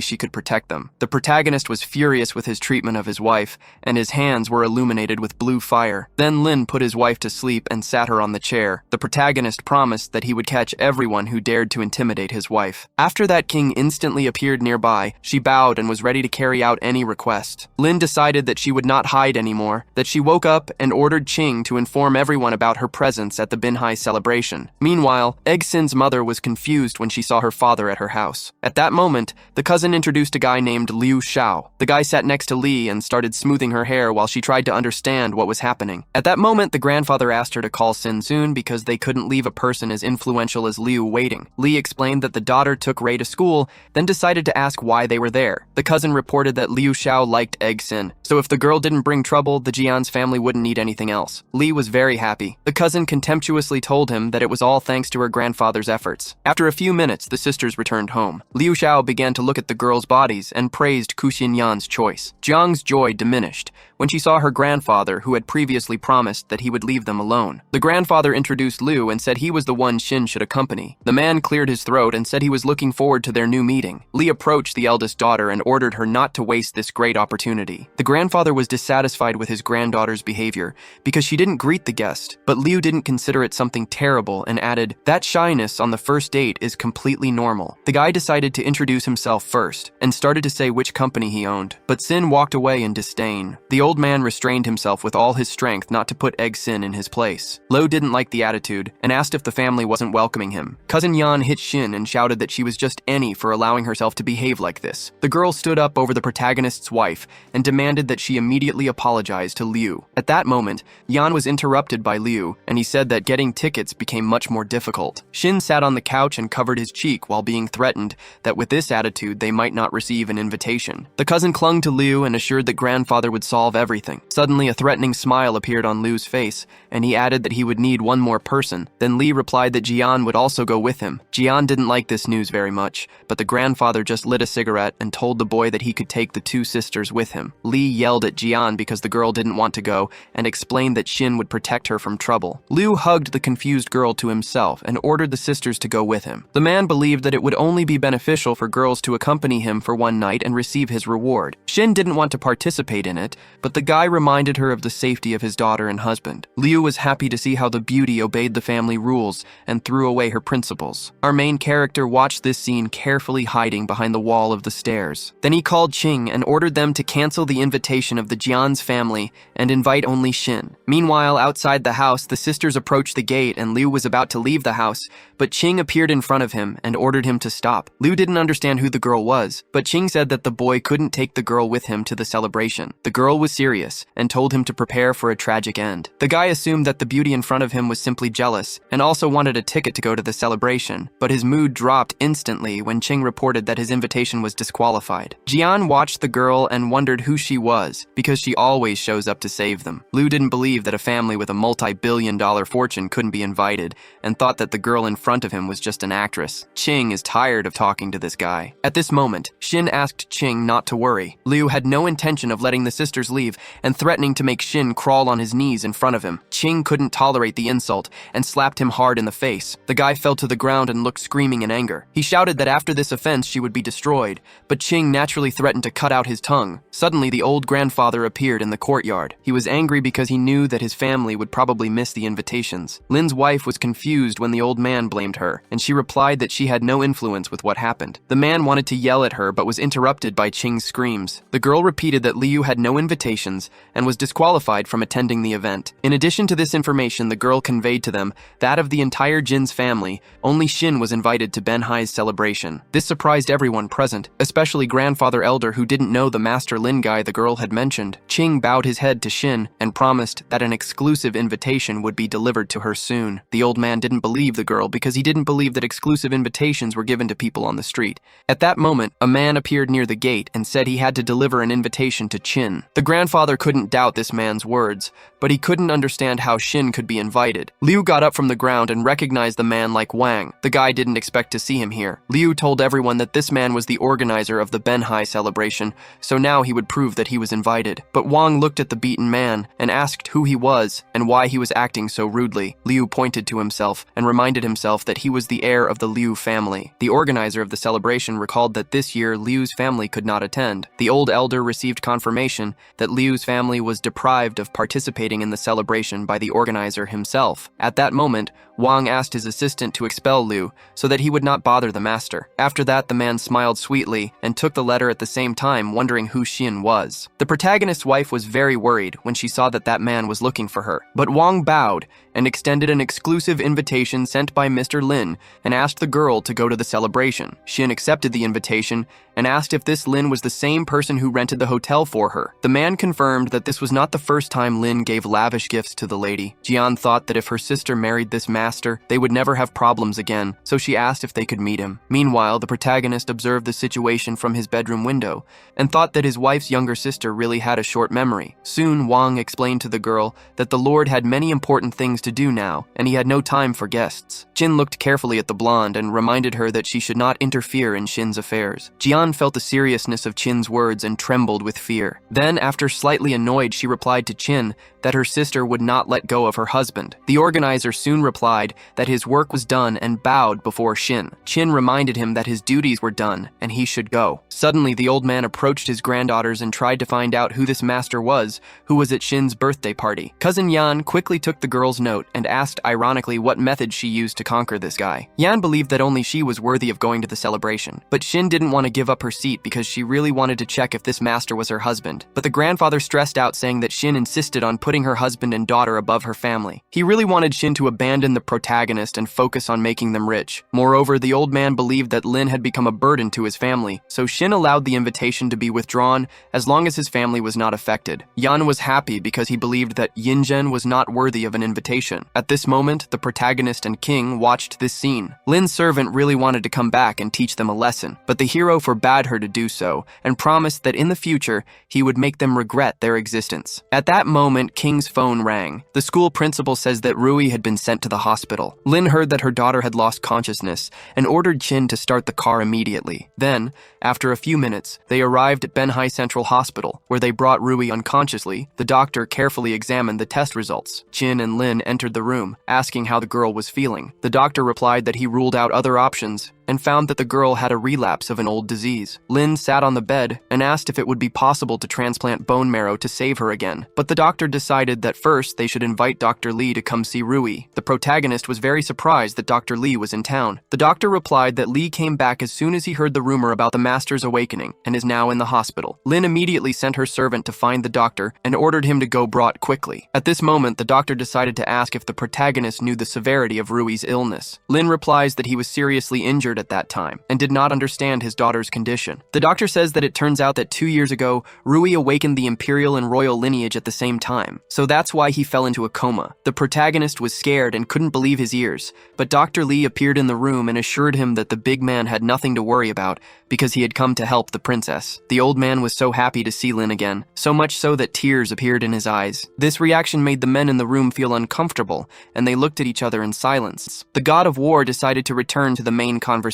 she could protect them. The protagonist was furious with his treatment of his wife, and his hands were illuminated with blue fire. Then Lin put his wife to sleep and sat her on the chair. The protagonist promised that he would catch everyone who dared to intimidate his wife. After that king instantly appeared nearby, she bowed and was ready to carry out any request. Lin decided that she would not hide anymore, that she woke up and ordered Qing to inform everyone about her presence at the Binhai celebration. Meanwhile, Egg-Sin's mother was confused when she saw her father at her house. At that moment, the cousin introduced a guy named Liu Xiao. The guy sat next to Li and started smoothing her hair while she tried to understand what was happening. At that moment, the grandfather asked her to call Sin soon because they couldn't leave a person as influential as Liu waiting. shocking. Lee explained that the daughter took Ray to school, then decided to ask why they were there. The cousin reported that Liu Xiao liked egg Sin, so if the girl didn't bring trouble, the Jian's family wouldn't need anything else. Lee was very happy. The cousin contemptuously told him that it was all thanks to her grandfather's efforts. After a few minutes, the sisters returned home. Liu Xiao began to look at the girls' bodies and praised Ku Xinyan's choice. Jiang's joy diminished when she saw her grandfather, who had previously promised that he would leave them alone. The grandfather introduced Liu and said he was the one Shinn should accompany. The man cleared his throat and said he was looking forward to their new meeting. Lee approached the eldest daughter and ordered her not to waste this great opportunity. The grandfather was dissatisfied with his granddaughter's behavior because she didn't greet the guest, but Liu didn't consider it something terrible and added, "That shyness on the first date is completely normal." The guy decided to introduce himself first and started to say which company he owned, but Sin walked away in disdain. The old man restrained himself with all his strength not to put Egg Sin in his place. Lo didn't like the attitude and asked if the family wasn't welcoming him. Cousin Yan hit Shinn and shouted that she was just Annie for allowing herself to behave like this. The girl stood up over the protagonist's wife and demanded that she immediately apologize to Liu. At that moment, Yan was interrupted by Liu, and he said that getting tickets became much more difficult. Shinn sat on the couch and covered his cheek while being threatened that with this attitude they might not receive an invitation. The cousin clung to Liu and assured that grandfather would solve everything. Suddenly, a threatening smile appeared on Liu's face, and he added that he would need one more person. Then Li replied that Jian would also go with him. Jian didn't like this news very much, but the grandfather just lit a cigarette and told the boy that he could take the two sisters with him. Li yelled at Jian because the girl didn't want to go and explained that Shinn would protect her from trouble. Liu hugged the confused girl to himself and ordered the sisters to go with him. The man believed that it would only be beneficial for girls to accompany him for one night and receive his reward. Shinn didn't want to participate in it, but the guy reminded her of the safety of his daughter and husband. Liu was happy to see how the beauty obeyed the family rules and threw away her principles. Our main character watched this scene carefully hiding behind the wall of the stairs. Then he called Qing and ordered them to cancel the invitation of the Jian's family and invite only Shinn. Meanwhile, outside the house, the sisters approached the gate and Liu was about to leave the house, but Qing appeared in front of him and ordered him to stop. Liu didn't understand who the girl was, but Qing said that the boy couldn't take the girl with him to the celebration. The girl was serious and told him to prepare for a tragic end. The guy assumed that the beauty in front of him was simply jealous and also wanted a ticket to go to the celebration, but his mood dropped instantly when Qing reported that his invitation was disqualified. Jian watched the girl and wondered who she was because she always shows up to save them. Liu didn't believe that a family with a multi-billion-dollar fortune couldn't be invited and thought that the girl in front of him was just an actress. Qing is tired of talking to this guy. At this moment, Shinn asked Qing not to worry. Liu had no intention of letting the sisters leave and threatening to make Shinn crawl on his knees in front of him. Qing couldn't tolerate the insult and slapped him hard in the face. The guy fell to the ground and looked screaming in anger. He shouted that after this offense she would be destroyed, but Qing naturally threatened to cut out his tongue. Suddenly, the old grandfather appeared in the courtyard. He was angry because he knew that his family would probably miss the invitations. Lin's wife was confused when the old man blamed her, and she replied that she had no influence with what happened. The man wanted to yell at her but was interrupted by Qing's screams. The girl repeated that Liu had no invitations and was disqualified from attending the event. In addition to this information, the girl conveyed to them that of the entire Jin's family, only Shinn was invited to Benhai's celebration. This surprised everyone present, especially Grandfather Elder, who didn't know the Master Lin guy the girl had mentioned. Qing bowed his head to Shinn and promised that an exclusive invitation would be delivered to her soon. The old man didn't believe the girl because he didn't believe that exclusive invitations were given to people on the street. At that moment, a man appeared near the gate and said he had to deliver an invitation to Qin. The grandfather couldn't doubt this man's words, but he couldn't understand how Shinn could be invited. Liu got up from the ground and recognized the man like Wang. The guy didn't expect to see him here. Liu told everyone that this man was the organizer of the Benhai celebration, so now he would prove that he was invited. But Wang looked at the beaten man and asked who he was and why he was acting so rudely. Liu pointed to himself and reminded himself that he was the heir of the Liu family. The organizer of the celebration recalled that this year Liu's family could not attend. The old elder received confirmation that Liu's family was deprived of participating in the celebration by the organizer himself. At that moment, Wang asked his assistant to expel Liu so that he would not bother the master. After that, the man smiled sweetly and took the letter at the same time, wondering who Shinn was. The protagonist's wife was very worried when she saw that that man was looking for her, but Wang bowed and extended an exclusive invitation sent by Mr. Lin and asked the girl to go to the celebration. Shinn accepted the invitation and asked if this Lin was the same person who rented the hotel for her. The man confirmed that this was not the first time Lin gave lavish gifts to the lady. Jian thought that if her sister married this master, they would never have problems again, so she asked if they could meet him. Meanwhile, the protagonist observed the situation from his bedroom window and thought that his wife's younger sister really had a short memory. Soon, Wang explained to the girl that the Lord had many important things to do now, and he had no time for guests. Jin looked carefully at the blonde and reminded her that she should not interfere in Shinn's affairs. Jian felt the seriousness of Qin's words and trembled with fear. Then, after slightly annoyed, she replied to Qin that her sister would not let go of her husband. The organizer soon replied that his work was done and bowed before Shinn. Qin reminded him that his duties were done and he should go. Suddenly, the old man approached his granddaughters and tried to find out who this master was who was at Shinn's birthday party. Cousin Yan quickly took the girl's note and asked ironically what method she used to conquer this guy. Yan believed that only she was worthy of going to the celebration, but Shinn didn't want to give up her seat because she really wanted to check if this master was her husband. But the grandfather stressed out, saying that Shinn insisted on putting her husband and daughter above her family. He really wanted Shinn to abandon the protagonist and focus on making them rich. Moreover, the old man believed that Lin had become a burden to his family, so Shinn allowed the invitation to be withdrawn as long as his family was not affected. Yan was happy because he believed that Yinzhen was not worthy of an invitation. At this moment, the protagonist and king watched this scene. Lin's servant really wanted to come back and teach them a lesson, but the hero forbade her to do so and promised that in the future he would make them regret their existence. At that moment, King's phone rang. The school principal says that Ruie had been sent to the hospital. Lin heard that her daughter had lost consciousness and ordered Qin to start the car immediately. Then, after a few minutes, they arrived at Benhai Central Hospital, where they brought Ruie unconsciously. The doctor carefully examined the test results. Qin and Lin entered the room, asking how the girl was feeling. The doctor replied that he ruled out other options and found that the girl had a relapse of an old disease. Lin sat on the bed and asked if it would be possible to transplant bone marrow to save her again. But the doctor decided that first they should invite Dr. Li to come see Ruie. The protagonist was very surprised that Dr. Li was in town. The doctor replied that Li came back as soon as he heard the rumor about the master's awakening and is now in the hospital. Lin immediately sent her servant to find the doctor and ordered him to go brought quickly. At this moment, the doctor decided to ask if the protagonist knew the severity of Ruie's illness. Lin replies that he was seriously injured at that time and did not understand his daughter's condition. The doctor says that it turns out that 2 years ago, Ruie awakened the imperial and royal lineage at the same time, so that's why he fell into a coma. The protagonist was scared and couldn't believe his ears, but Dr. Li appeared in the room and assured him that the big man had nothing to worry about because he had come to help the princess. The old man was so happy to see Lin again, so much so that tears appeared in his eyes. This reaction made the men in the room feel uncomfortable, and they looked at each other in silence. The god of war decided to return to the main conversation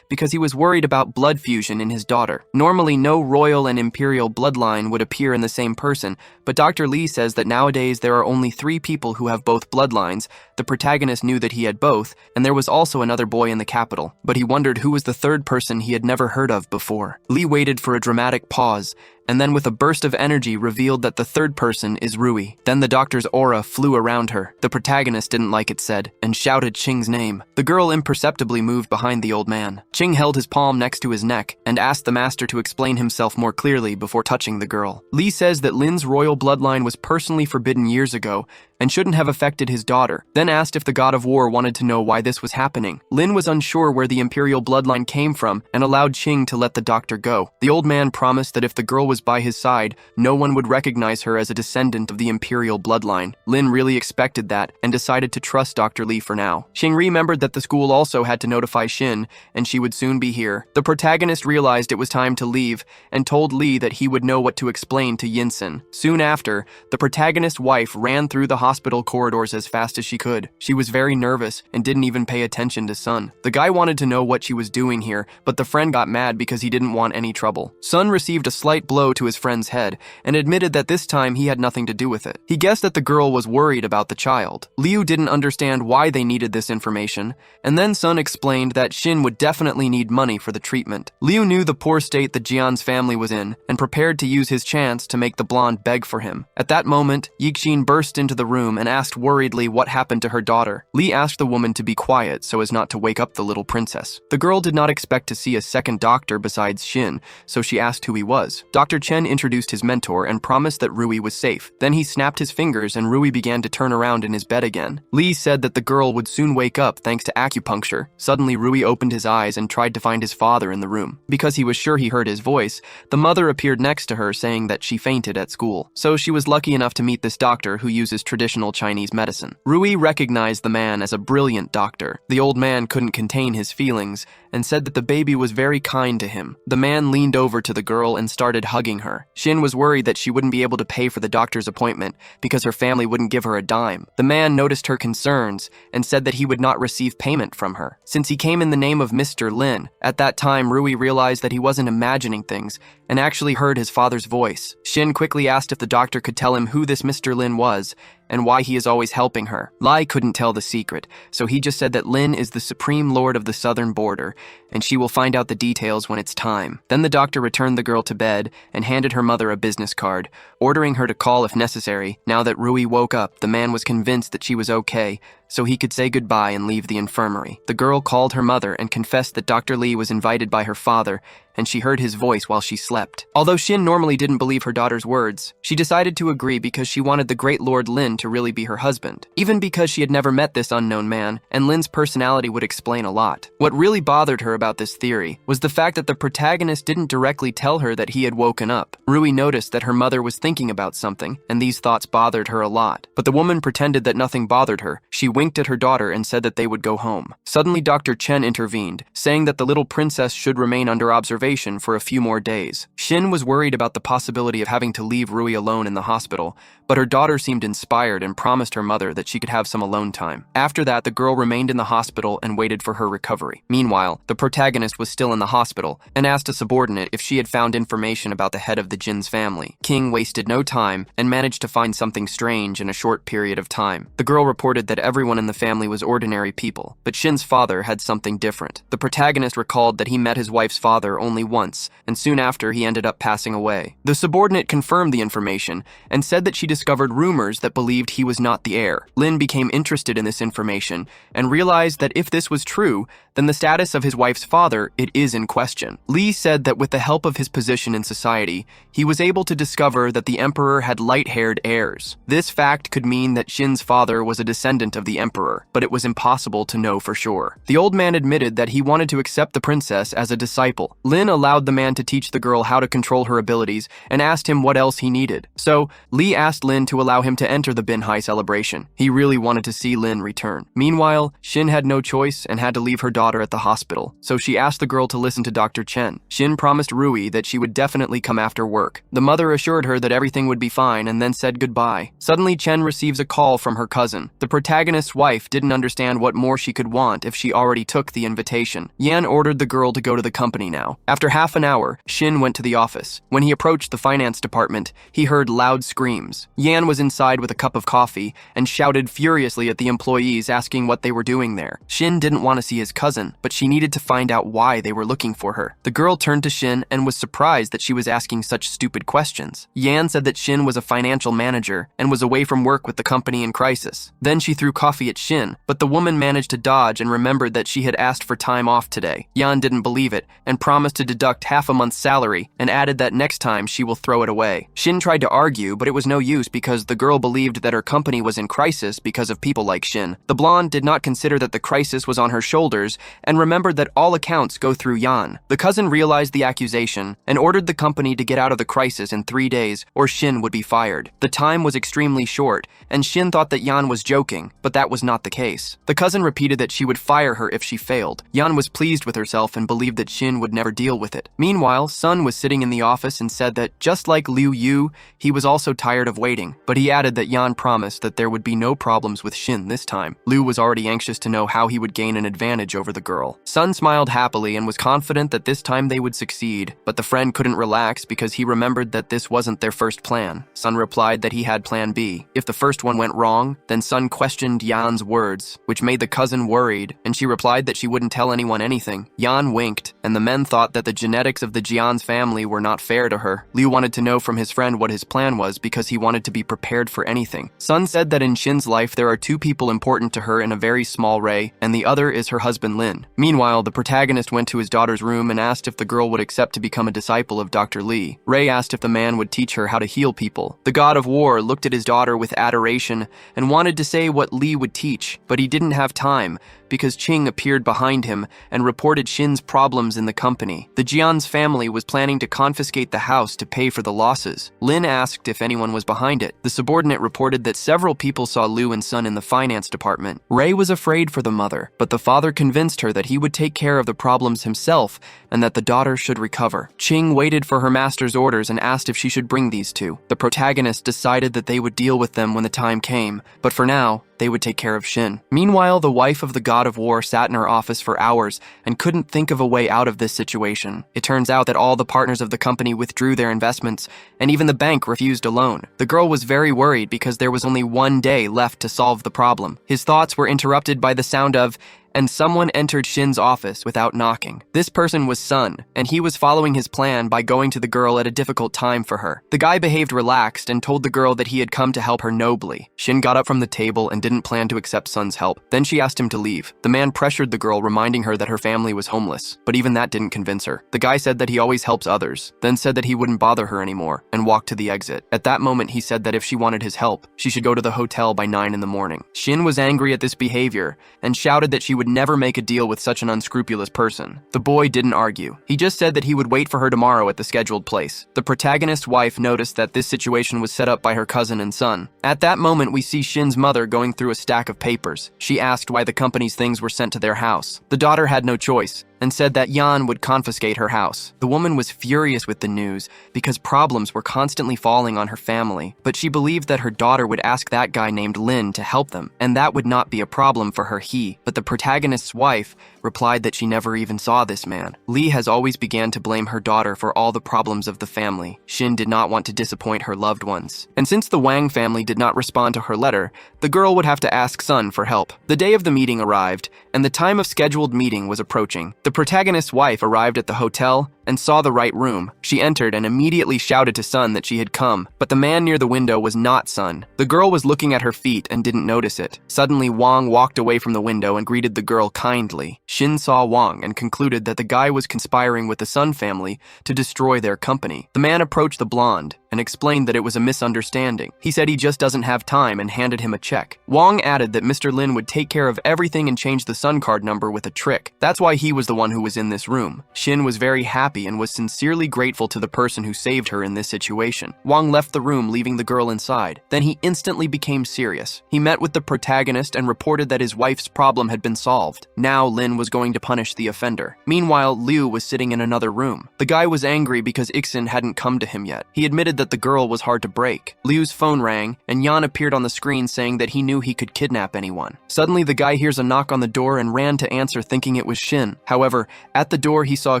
because he was worried about blood fusion in his daughter. Normally, no royal and imperial bloodline would appear in the same person, but Dr. Li says that nowadays there are only 3 people who have both bloodlines. The protagonist knew that he had both, and there was also another boy in the capital, but he wondered who was the third person he had never heard of before. Li waited for a dramatic pause, and then with a burst of energy revealed that the third person is Ruie. Then the doctor's aura flew around her. The protagonist didn't like it said, and shouted Qing's name. The girl imperceptibly moved behind the old man. Qing held his palm next to his neck, and asked the master to explain himself more clearly before touching the girl. Li says that Lin's royal bloodline was personally forbidden years ago, and shouldn't have affected his daughter, then asked if the god of war wanted to know why this was happening. Lin was unsure where the imperial bloodline came from, and allowed Qing to let the doctor go. The old man promised that if the girl was by his side, no one would recognize her as a descendant of the imperial bloodline. Lin really expected that, and decided to trust Dr. Li for now. Qing remembered that the school also had to notify Shinn, and she would soon be here. The protagonist realized it was time to leave, and told Li that he would know what to explain to Yinsen. Soon after, the protagonist's wife ran through the hospital corridors as fast as she could. She was very nervous and didn't even pay attention to Sun. The guy wanted to know what she was doing here, but the friend got mad because he didn't want any trouble. Sun received a slight blow to his friend's head and admitted that this time he had nothing to do with it. He guessed that the girl was worried about the child. Liu didn't understand why they needed this information, and then Sun explained that Shinn would definitely need money for the treatment. Liu knew the poor state that Jian's family was in and prepared to use his chance to make the blonde beg for him. At that moment, Yixin burst into the room room and asked worriedly what happened to her daughter. Lee asked the woman to be quiet so as not to wake up the little princess. The girl did not expect to see a second doctor besides Shinn, so she asked who he was. Dr. Chen introduced his mentor and promised that Ruie was safe. Then he snapped his fingers and Ruie began to turn around in his bed again. Lee said that the girl would soon wake up thanks to acupuncture. Suddenly, Ruie opened his eyes and tried to find his father in the room. Because he was sure he heard his voice, the mother appeared next to her saying that she fainted at school. So she was lucky enough to meet this doctor who uses traditional Chinese medicine. Ruie recognized the man as a brilliant doctor. The old man couldn't contain his feelings and said that the baby was very kind to him. The man leaned over to the girl and started hugging her. Shinn was worried that she wouldn't be able to pay for the doctor's appointment because her family wouldn't give her a dime. The man noticed her concerns and said that he would not receive payment from her, since he came in the name of Mr. Lin. At that time, Ruie realized that he wasn't imagining things and actually heard his father's voice. Shinn quickly asked if the doctor could tell him who this Mr. Lin was and why he is always helping her. Lai couldn't tell the secret, so he just said that Lin is the supreme lord of the southern border, and she will find out the details when it's time. Then the doctor returned the girl to bed and handed her mother a business card, ordering her to call if necessary. Now that Ruie woke up, the man was convinced that she was okay, so he could say goodbye and leave the infirmary. The girl called her mother and confessed that Dr. Lee was invited by her father, and she heard his voice while she slept. Although Shinn normally didn't believe her daughter's words, she decided to agree because she wanted the great Lord Lin to really be her husband. Even because she had never met this unknown man, and Lin's personality would explain a lot. What really bothered her about this theory was the fact that the protagonist didn't directly tell her that he had woken up. Ruie noticed that her mother was thinking about something, and these thoughts bothered her a lot. But the woman pretended that nothing bothered her. She winked at her daughter and said that they would go home. Suddenly, Dr. Chen intervened, saying that the little princess should remain under observation for a few more days. Shinn was worried about the possibility of having to leave Ruie alone in the hospital, but her daughter seemed inspired and promised her mother that she could have some alone time. After that, the girl remained in the hospital and waited for her recovery. Meanwhile, the protagonist was still in the hospital and asked a subordinate if she had found information about the head of the Jin's family. King wasted no time and managed to find something strange in a short period of time. The girl reported that everyone in the family was ordinary people, but Shinn's father had something different. The protagonist recalled that he met his wife's father only once, and soon after he ended up passing away. The subordinate confirmed the information and said that she discovered rumors that believed he was not the heir. Lin became interested in this information and realized that if this was true, then the status of his wife's father, it is in question. Lee said that with the help of his position in society, he was able to discover that the emperor had light-haired heirs. This fact could mean that Shinn's father was a descendant of the emperor, but it was impossible to know for sure. The old man admitted that he wanted to accept the princess as a disciple. Lin allowed the man to teach the girl how to control her abilities and asked him what else he needed. So, Lee asked Lin to allow him to enter the Binhai celebration. He really wanted to see Lin return. Meanwhile, Shinn had no choice and had to leave her daughter at the hospital, so she asked the girl to listen to Dr. Chen. Shinn promised Ruie that she would definitely come after work. The mother assured her that everything would be fine and then said goodbye. Suddenly, Chen receives a call from her cousin. The protagonist's wife didn't understand what more she could want if she already took the invitation. Yan ordered the girl to go to the company now. After half an hour, Shinn went to the office. When he approached the finance department, he heard loud screams. Yan was inside with a cup of coffee and shouted furiously at the employees asking what they were doing there. Shinn didn't want to see his cousin, but she needed to find out why they were looking for her. The girl turned to Shinn and was surprised that she was asking such stupid questions. Yan said that Shinn was a financial manager and was away from work with the company in crisis. Then she threw coffee at Shinn, but the woman managed to dodge and remembered that she had asked for time off today. Yan didn't believe it and promised to deduct half a month's salary and added that next time she will throw it away. Shinn tried to argue, but it was no use because the girl believed that her company was in crisis because of people like Shinn. The blonde did not consider that the crisis was on her shoulders and remembered that all accounts go through Yan. The cousin realized the accusation and ordered the company to get out of the crisis in 3 days or Shinn would be fired. The time was extremely short and Shinn thought that Yan was joking, but that was not the case. The cousin repeated that she would fire her if she failed. Yan was pleased with herself and believed that Shinn would never deal with it. Meanwhile, Sun was sitting in the office and said that, just like Liu Yu, he was also tired of waiting, but he added that Yan promised that there would be no problems with Shinn this time. Liu was already anxious to know how he would gain an advantage over the girl. Sun smiled happily and was confident that this time they would succeed, but the friend couldn't relax because he remembered that this wasn't their first plan. Sun replied that he had plan B. If the first one went wrong, then Sun questioned Yan's words, which made the cousin worried, and she replied that she wouldn't tell anyone anything. Yan winked, and the men thought that the genetics of the Jian's family were not fair to her. Liu wanted to know from his friend what his plan was because he wanted to be prepared for anything. Sun said that in Shinn's life there are two people important to her in a very small way, and the other is her husband Lin. Meanwhile, the protagonist went to his daughter's room and asked if the girl would accept to become a disciple of Dr. Li. Ray asked if the man would teach her how to heal people. The god of war looked at his daughter with adoration and wanted to say what Li would teach, but he didn't have time because Qing appeared behind him and reported Shinn's problems in the company. The Jian's family was planning to confiscate the house to pay for the losses. Lin asked if anyone was behind it. The subordinate reported that several people saw Liu and Sun in the finance department. Ray was afraid for the mother, but the father convinced her that he would take care of the problems himself and that the daughter should recover. Qing waited for her master's orders and asked if she should bring these two. The protagonist decided that they would deal with them when the time came, but for now, they would take care of Shinn. Meanwhile, the wife of the god of war sat in her office for hours and couldn't think of a way out of this situation. It turns out that all the partners of the company withdrew their investments, and even the bank refused a loan. The girl was very worried because there was only one day left to solve the problem. His thoughts were interrupted by the sound of, and someone entered Shinn's office without knocking. This person was Sun, and he was following his plan by going to the girl at a difficult time for her. The guy behaved relaxed and told the girl that he had come to help her nobly. Shinn got up from the table and didn't plan to accept Sun's help. Then she asked him to leave. The man pressured the girl, reminding her that her family was homeless, but even that didn't convince her. The guy said that he always helps others, then said that he wouldn't bother her anymore, and walked to the exit. At that moment, he said that if she wanted his help, she should go to the hotel by 9 in the morning. Shinn was angry at this behavior and shouted that she would never make a deal with such an unscrupulous person. The boy didn't argue. He just said that he would wait for her tomorrow at the scheduled place. The protagonist's wife noticed that this situation was set up by her cousin and son. At that moment, we see Shinn's mother going through a stack of papers. She asked why the company's things were sent to their house. The daughter had no choice and said that Yan would confiscate her house. The woman was furious with the news because problems were constantly falling on her family, but she believed that her daughter would ask that guy named Lin to help them, and that would not be a problem for her but the protagonist's wife replied that she never even saw this man. Li has always began to blame her daughter for all the problems of the family. Shinn did not want to disappoint her loved ones. And since the Wang family did not respond to her letter, the girl would have to ask Sun for help. The day of the meeting arrived, and the time of scheduled meeting was approaching. The protagonist's wife arrived at the hotel and saw the right room. She entered and immediately shouted to Sun that she had come, but the man near the window was not Sun. The girl was looking at her feet and didn't notice it. Suddenly, Wang walked away from the window and greeted the girl kindly. Shinn saw Wang and concluded that the guy was conspiring with the Sun family to destroy their company. The man approached the blonde and explained that it was a misunderstanding. He said he just doesn't have time and handed him a check. Wang added that Mr. Lin would take care of everything and change the Sun card number with a trick. That's why he was the one who was in this room. Shinn was very happy and was sincerely grateful to the person who saved her in this situation. Wang left the room, leaving the girl inside. Then he instantly became serious. He met with the protagonist and reported that his wife's problem had been solved. Now Lin was going to punish the offender. Meanwhile, Liu was sitting in another room. The guy was angry because Ixin hadn't come to him yet. He admitted that the girl was hard to break. Liu's phone rang, and Yan appeared on the screen saying that he knew he could kidnap anyone. Suddenly, the guy hears a knock on the door and ran to answer thinking it was Shinn. However, at the door he saw a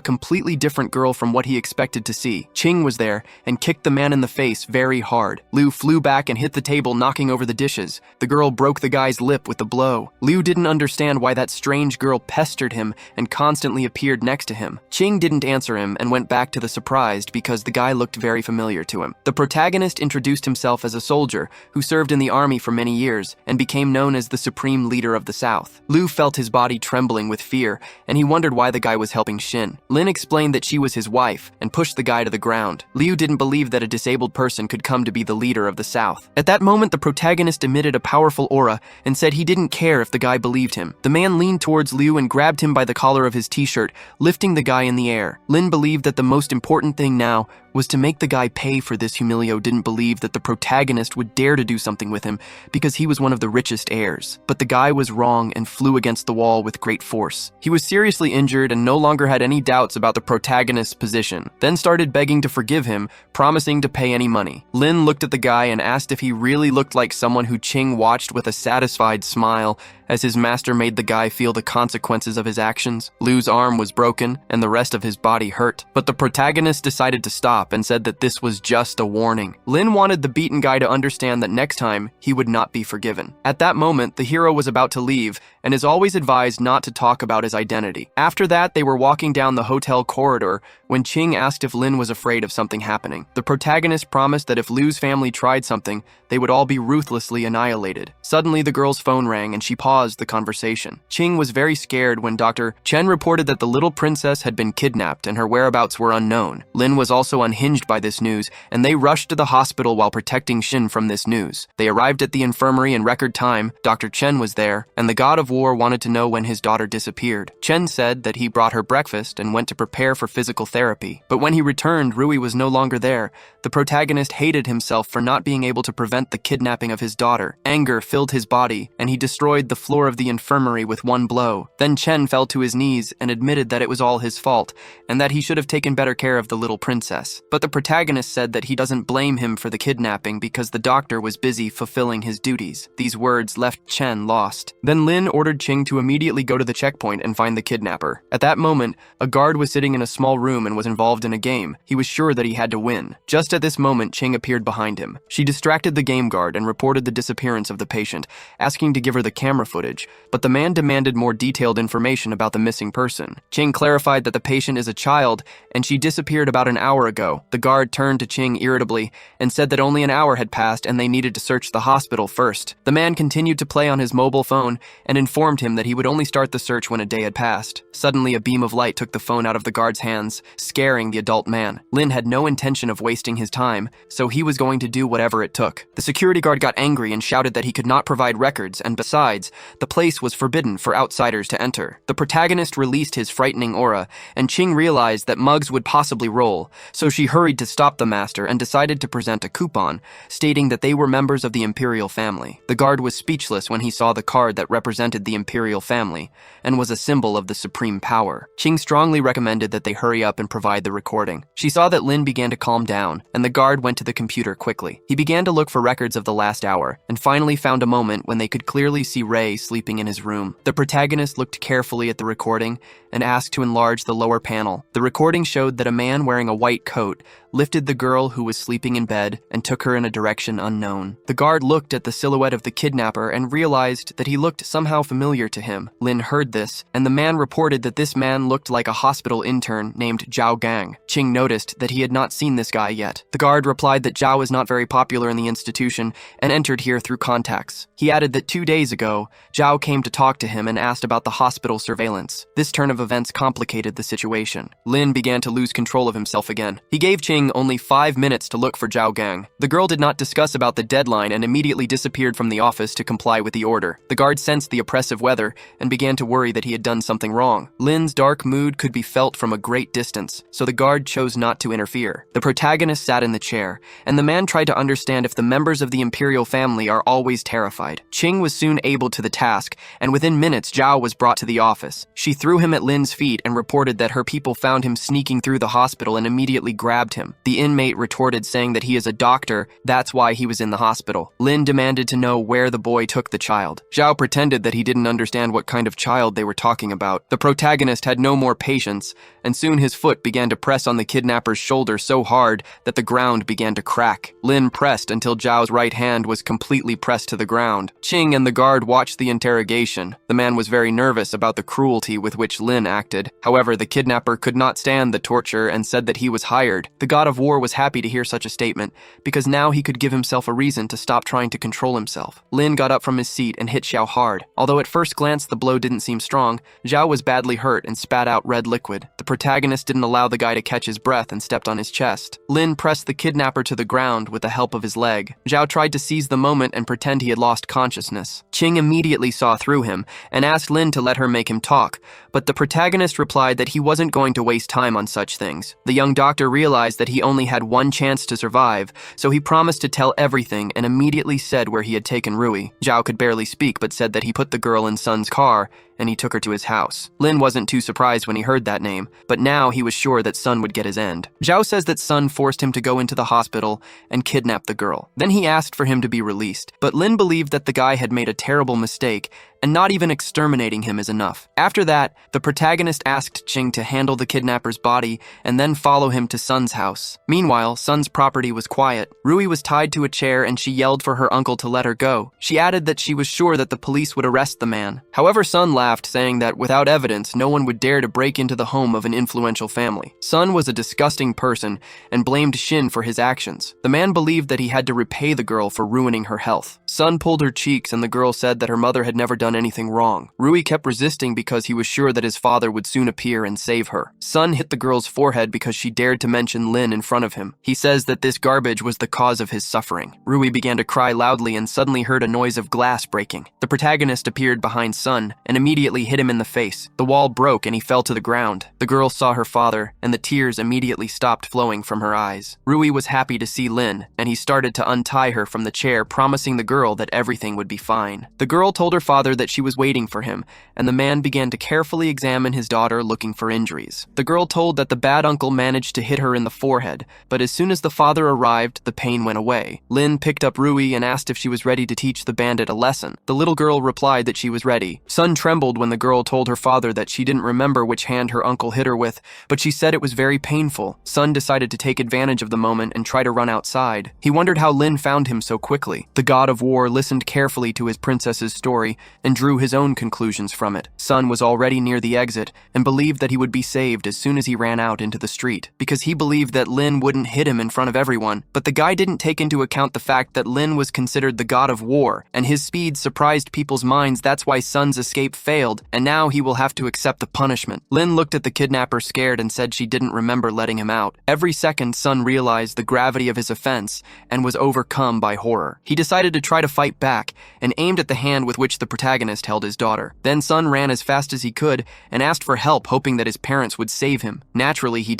completely different girl from what he expected to see. Qing was there and kicked the man in the face very hard. Liu flew back and hit the table, knocking over the dishes. The girl broke the guy's lip with the blow. Liu didn't understand why that strange girl pestered him and constantly appeared next to him. Qing didn't answer him and went back to the surprised because the guy looked very familiar to him. The protagonist introduced himself as a soldier who served in the army for many years and became known as the supreme leader of the South. Liu felt his body trembling with fear, and he wondered why the guy was helping Shinn. Lin explained that she was his wife and pushed the guy to the ground. Liu didn't believe that a disabled person could come to be the leader of the South. At that moment, the protagonist emitted a powerful aura and said he didn't care if the guy believed him. The man leaned towards Liu and grabbed him by the collar of his t-shirt, lifting the guy in the air. Lin believed that the most important thing now was to make the guy pay for this. Humilio didn't believe that the protagonist would dare to do something with him because he was one of the richest heirs. But the guy was wrong and flew against the wall with great force. He was seriously injured and no longer had any doubts about the protagonist's position, then started begging to forgive him, promising to pay any money. Lin looked at the guy and asked if he really looked like someone who Qing watched with a satisfied smile as his master made the guy feel the consequences of his actions. Lu's arm was broken and the rest of his body hurt, but the protagonist decided to stop and said that this was just a warning. Lin wanted the beaten guy to understand that next time he would not be forgiven. At that moment, the hero was about to leave and is always advised not to talk about his identity. After that, they were walking down the hotel corridor when Ching asked if Lin was afraid of something happening. The protagonist promised that if Lu's family tried something, they would all be ruthlessly annihilated. Suddenly, the girl's phone rang and she paused the conversation. Ching was very scared when Dr. Chen reported that the little princess had been kidnapped and her whereabouts were unknown. Lin was also unhinged by this news, and they rushed to the hospital while protecting Shinn from this news. They arrived at the infirmary in record time. Dr. Chen was there, and the god of war wanted to know when his daughter disappeared. Chen said that he brought her breakfast and went to prepare for physical therapy. But when he returned, Ruie was no longer there. The protagonist hated himself for not being able to prevent the kidnapping of his daughter. Anger filled his body, and he destroyed the floor of the infirmary with one blow. Then Chen fell to his knees and admitted that it was all his fault, and that he should have taken better care of the little princess. But the protagonist said that he doesn't blame him for the kidnapping because the doctor was busy fulfilling his duties. These words left Chen lost. Then Lin ordered Ching to immediately go to the checkpoint and find the kidnapper. At that moment, a guard was sitting in a small room and was involved in a game. He was sure that he had to win. Just at this moment, Ching appeared behind him. She distracted the game guard and reported the disappearance of the patient, asking to give her the camera footage, but the man demanded more detailed information about the missing person. Ching clarified that the patient is a child and she disappeared about an hour ago. The guard turned to Ching irritably and said that only an hour had passed and they needed to search the hospital first. The man continued to play on his mobile phone and informed him that he would only start the search when a day had passed. Suddenly, a beam of light took the phone out of the guard's hands, scaring the adult man. Lin had no intention of wasting his time, so he was going to do whatever it took. The security guard got angry and shouted that he could not provide records, and besides, the place was forbidden for outsiders to enter. The protagonist released his frightening aura, and Ching realized that mugs would possibly roll, so she hurried to stop the master and decided to present a coupon, stating that they were members of the imperial family. The guard was speechless when he saw the card that represented the imperial family, and was a symbol of the supreme power. Ching strongly recommended that they hurry up and provide the recording. She saw that Lin began to calm down, and the guard went to the computer quickly. He began to look for records of the last hour, and finally found a moment when they could clearly see Ray sleeping in his room. The protagonist looked carefully at the recording and asked to enlarge the lower panel. The recording showed that a man wearing a white coat lifted the girl who was sleeping in bed and took her in a direction unknown. The guard looked at the silhouette of the kidnapper and realized that he looked somehow familiar to him. Lin heard this, and the man reported that this man looked like a hospital intern named Zhao Gang. Ching noticed that he had not seen this guy yet. The guard replied that Zhao is not very popular in the institution and entered here through contacts. He added that 2 days ago, Zhao came to talk to him and asked about the hospital surveillance. This turn of events complicated the situation. Lin began to lose control of himself again. He gave Ching only 5 minutes to look for Zhao Gang. The girl did not discuss about the deadline and immediately disappeared from the office to comply with the order. The guard sensed the oppressive weather and began to worry that he had done something wrong. Lin's dark mood could be felt from a great distance, so the guard chose not to interfere. The protagonist sat in the chair, and the man tried to understand if the members of the imperial family are always terrified. Ching was soon able to the task, and within minutes Zhao was brought to the office. She threw him at Lin's feet and reported that her people found him sneaking through the hospital and immediately grabbed him. The inmate retorted saying that he is a doctor, that's why he was in the hospital. Lin demanded to know where the boy took the child. Zhao pretended that he didn't understand what kind of child they were talking about. The protagonist had no more patience, and soon his foot began to press on the kidnapper's shoulder so hard that the ground began to crack. Lin pressed until Zhao's right hand was completely pressed to the ground. Ching and the guard watched the interrogation. The man was very nervous about the cruelty with which Lin acted. However, the kidnapper could not stand the torture and said that he was hired. The god of war was happy to hear such a statement, because now he could give himself a reason to stop trying to control himself. Lin got up from his seat and hit Zhao hard. Although at first glance the blow didn't seem strong, Zhao was badly hurt and spat out red liquid. The protagonist didn't allow the guy to catch his breath and stepped on his chest. Lin pressed the kidnapper to the ground with the help of his leg. Zhao tried to seize the moment and pretend he had lost consciousness. Ching immediately saw through him and asked Lin to let her make him talk, but the protagonist replied that he wasn't going to waste time on such things. The young doctor realized that he only had one chance to survive, so he promised to tell everything and immediately said where he had taken Ruie. Zhao could barely speak but said that he put the girl in Sun's car and he took her to his house. Lin wasn't too surprised when he heard that name, but now he was sure that Sun would get his end. Zhao says that Sun forced him to go into the hospital and kidnap the girl. Then he asked for him to be released, but Lin believed that the guy had made a terrible mistake and not even exterminating him is enough. After that, the protagonist asked Ching to handle the kidnapper's body and then follow him to Sun's house. Meanwhile, Sun's property was quiet. Ruie was tied to a chair and she yelled for her uncle to let her go. She added that she was sure that the police would arrest the man. However, Sun laughed, saying that without evidence, no one would dare to break into the home of an influential family. Sun was a disgusting person and blamed Shinn for his actions. The man believed that he had to repay the girl for ruining her health. Sun pulled her cheeks and the girl said that her mother had never done anything wrong. Ruie kept resisting because he was sure that his father would soon appear and save her. Sun hit the girl's forehead because she dared to mention Lin in front of him. He says that this garbage was the cause of his suffering. Ruie began to cry loudly and suddenly heard a noise of glass breaking. The protagonist appeared behind Sun and immediately hit him in the face. The wall broke and he fell to the ground. The girl saw her father and the tears immediately stopped flowing from her eyes. Ruie was happy to see Lin and he started to untie her from the chair, promising the girl that everything would be fine. The girl told her father that she was waiting for him and the man began to carefully examine his daughter, looking for injuries. The girl told that the bad uncle managed to hit her in the forehead, but as soon as the father arrived, the pain went away. Lin picked up Ruie and asked if she was ready to teach the bandit a lesson. The little girl replied that she was ready. Sun trembled when the girl told her father that she didn't remember which hand her uncle hit her with, but she said it was very painful. Sun decided to take advantage of the moment and try to run outside. He wondered how Lin found him so quickly. The god of war listened carefully to his princess's story and drew his own conclusions from it. Sun was already near the exit and believed that he would be saved as soon as he ran out into the street, because he believed that Lin wouldn't hit him in front of everyone. But the guy didn't take into account the fact that Lin was considered the god of war, and his speed surprised people's minds. That's why Sun's escape failed, and now he will have to accept the punishment. Lin looked at the kidnapper scared and said she didn't remember letting him out. Every second, Sun realized the gravity of his offense and was overcome by horror. He decided to try to fight back and aimed at the hand with which the protagonist held his daughter. Then Sun ran as fast as he could and asked for help, hoping that his parents would save him. Naturally, he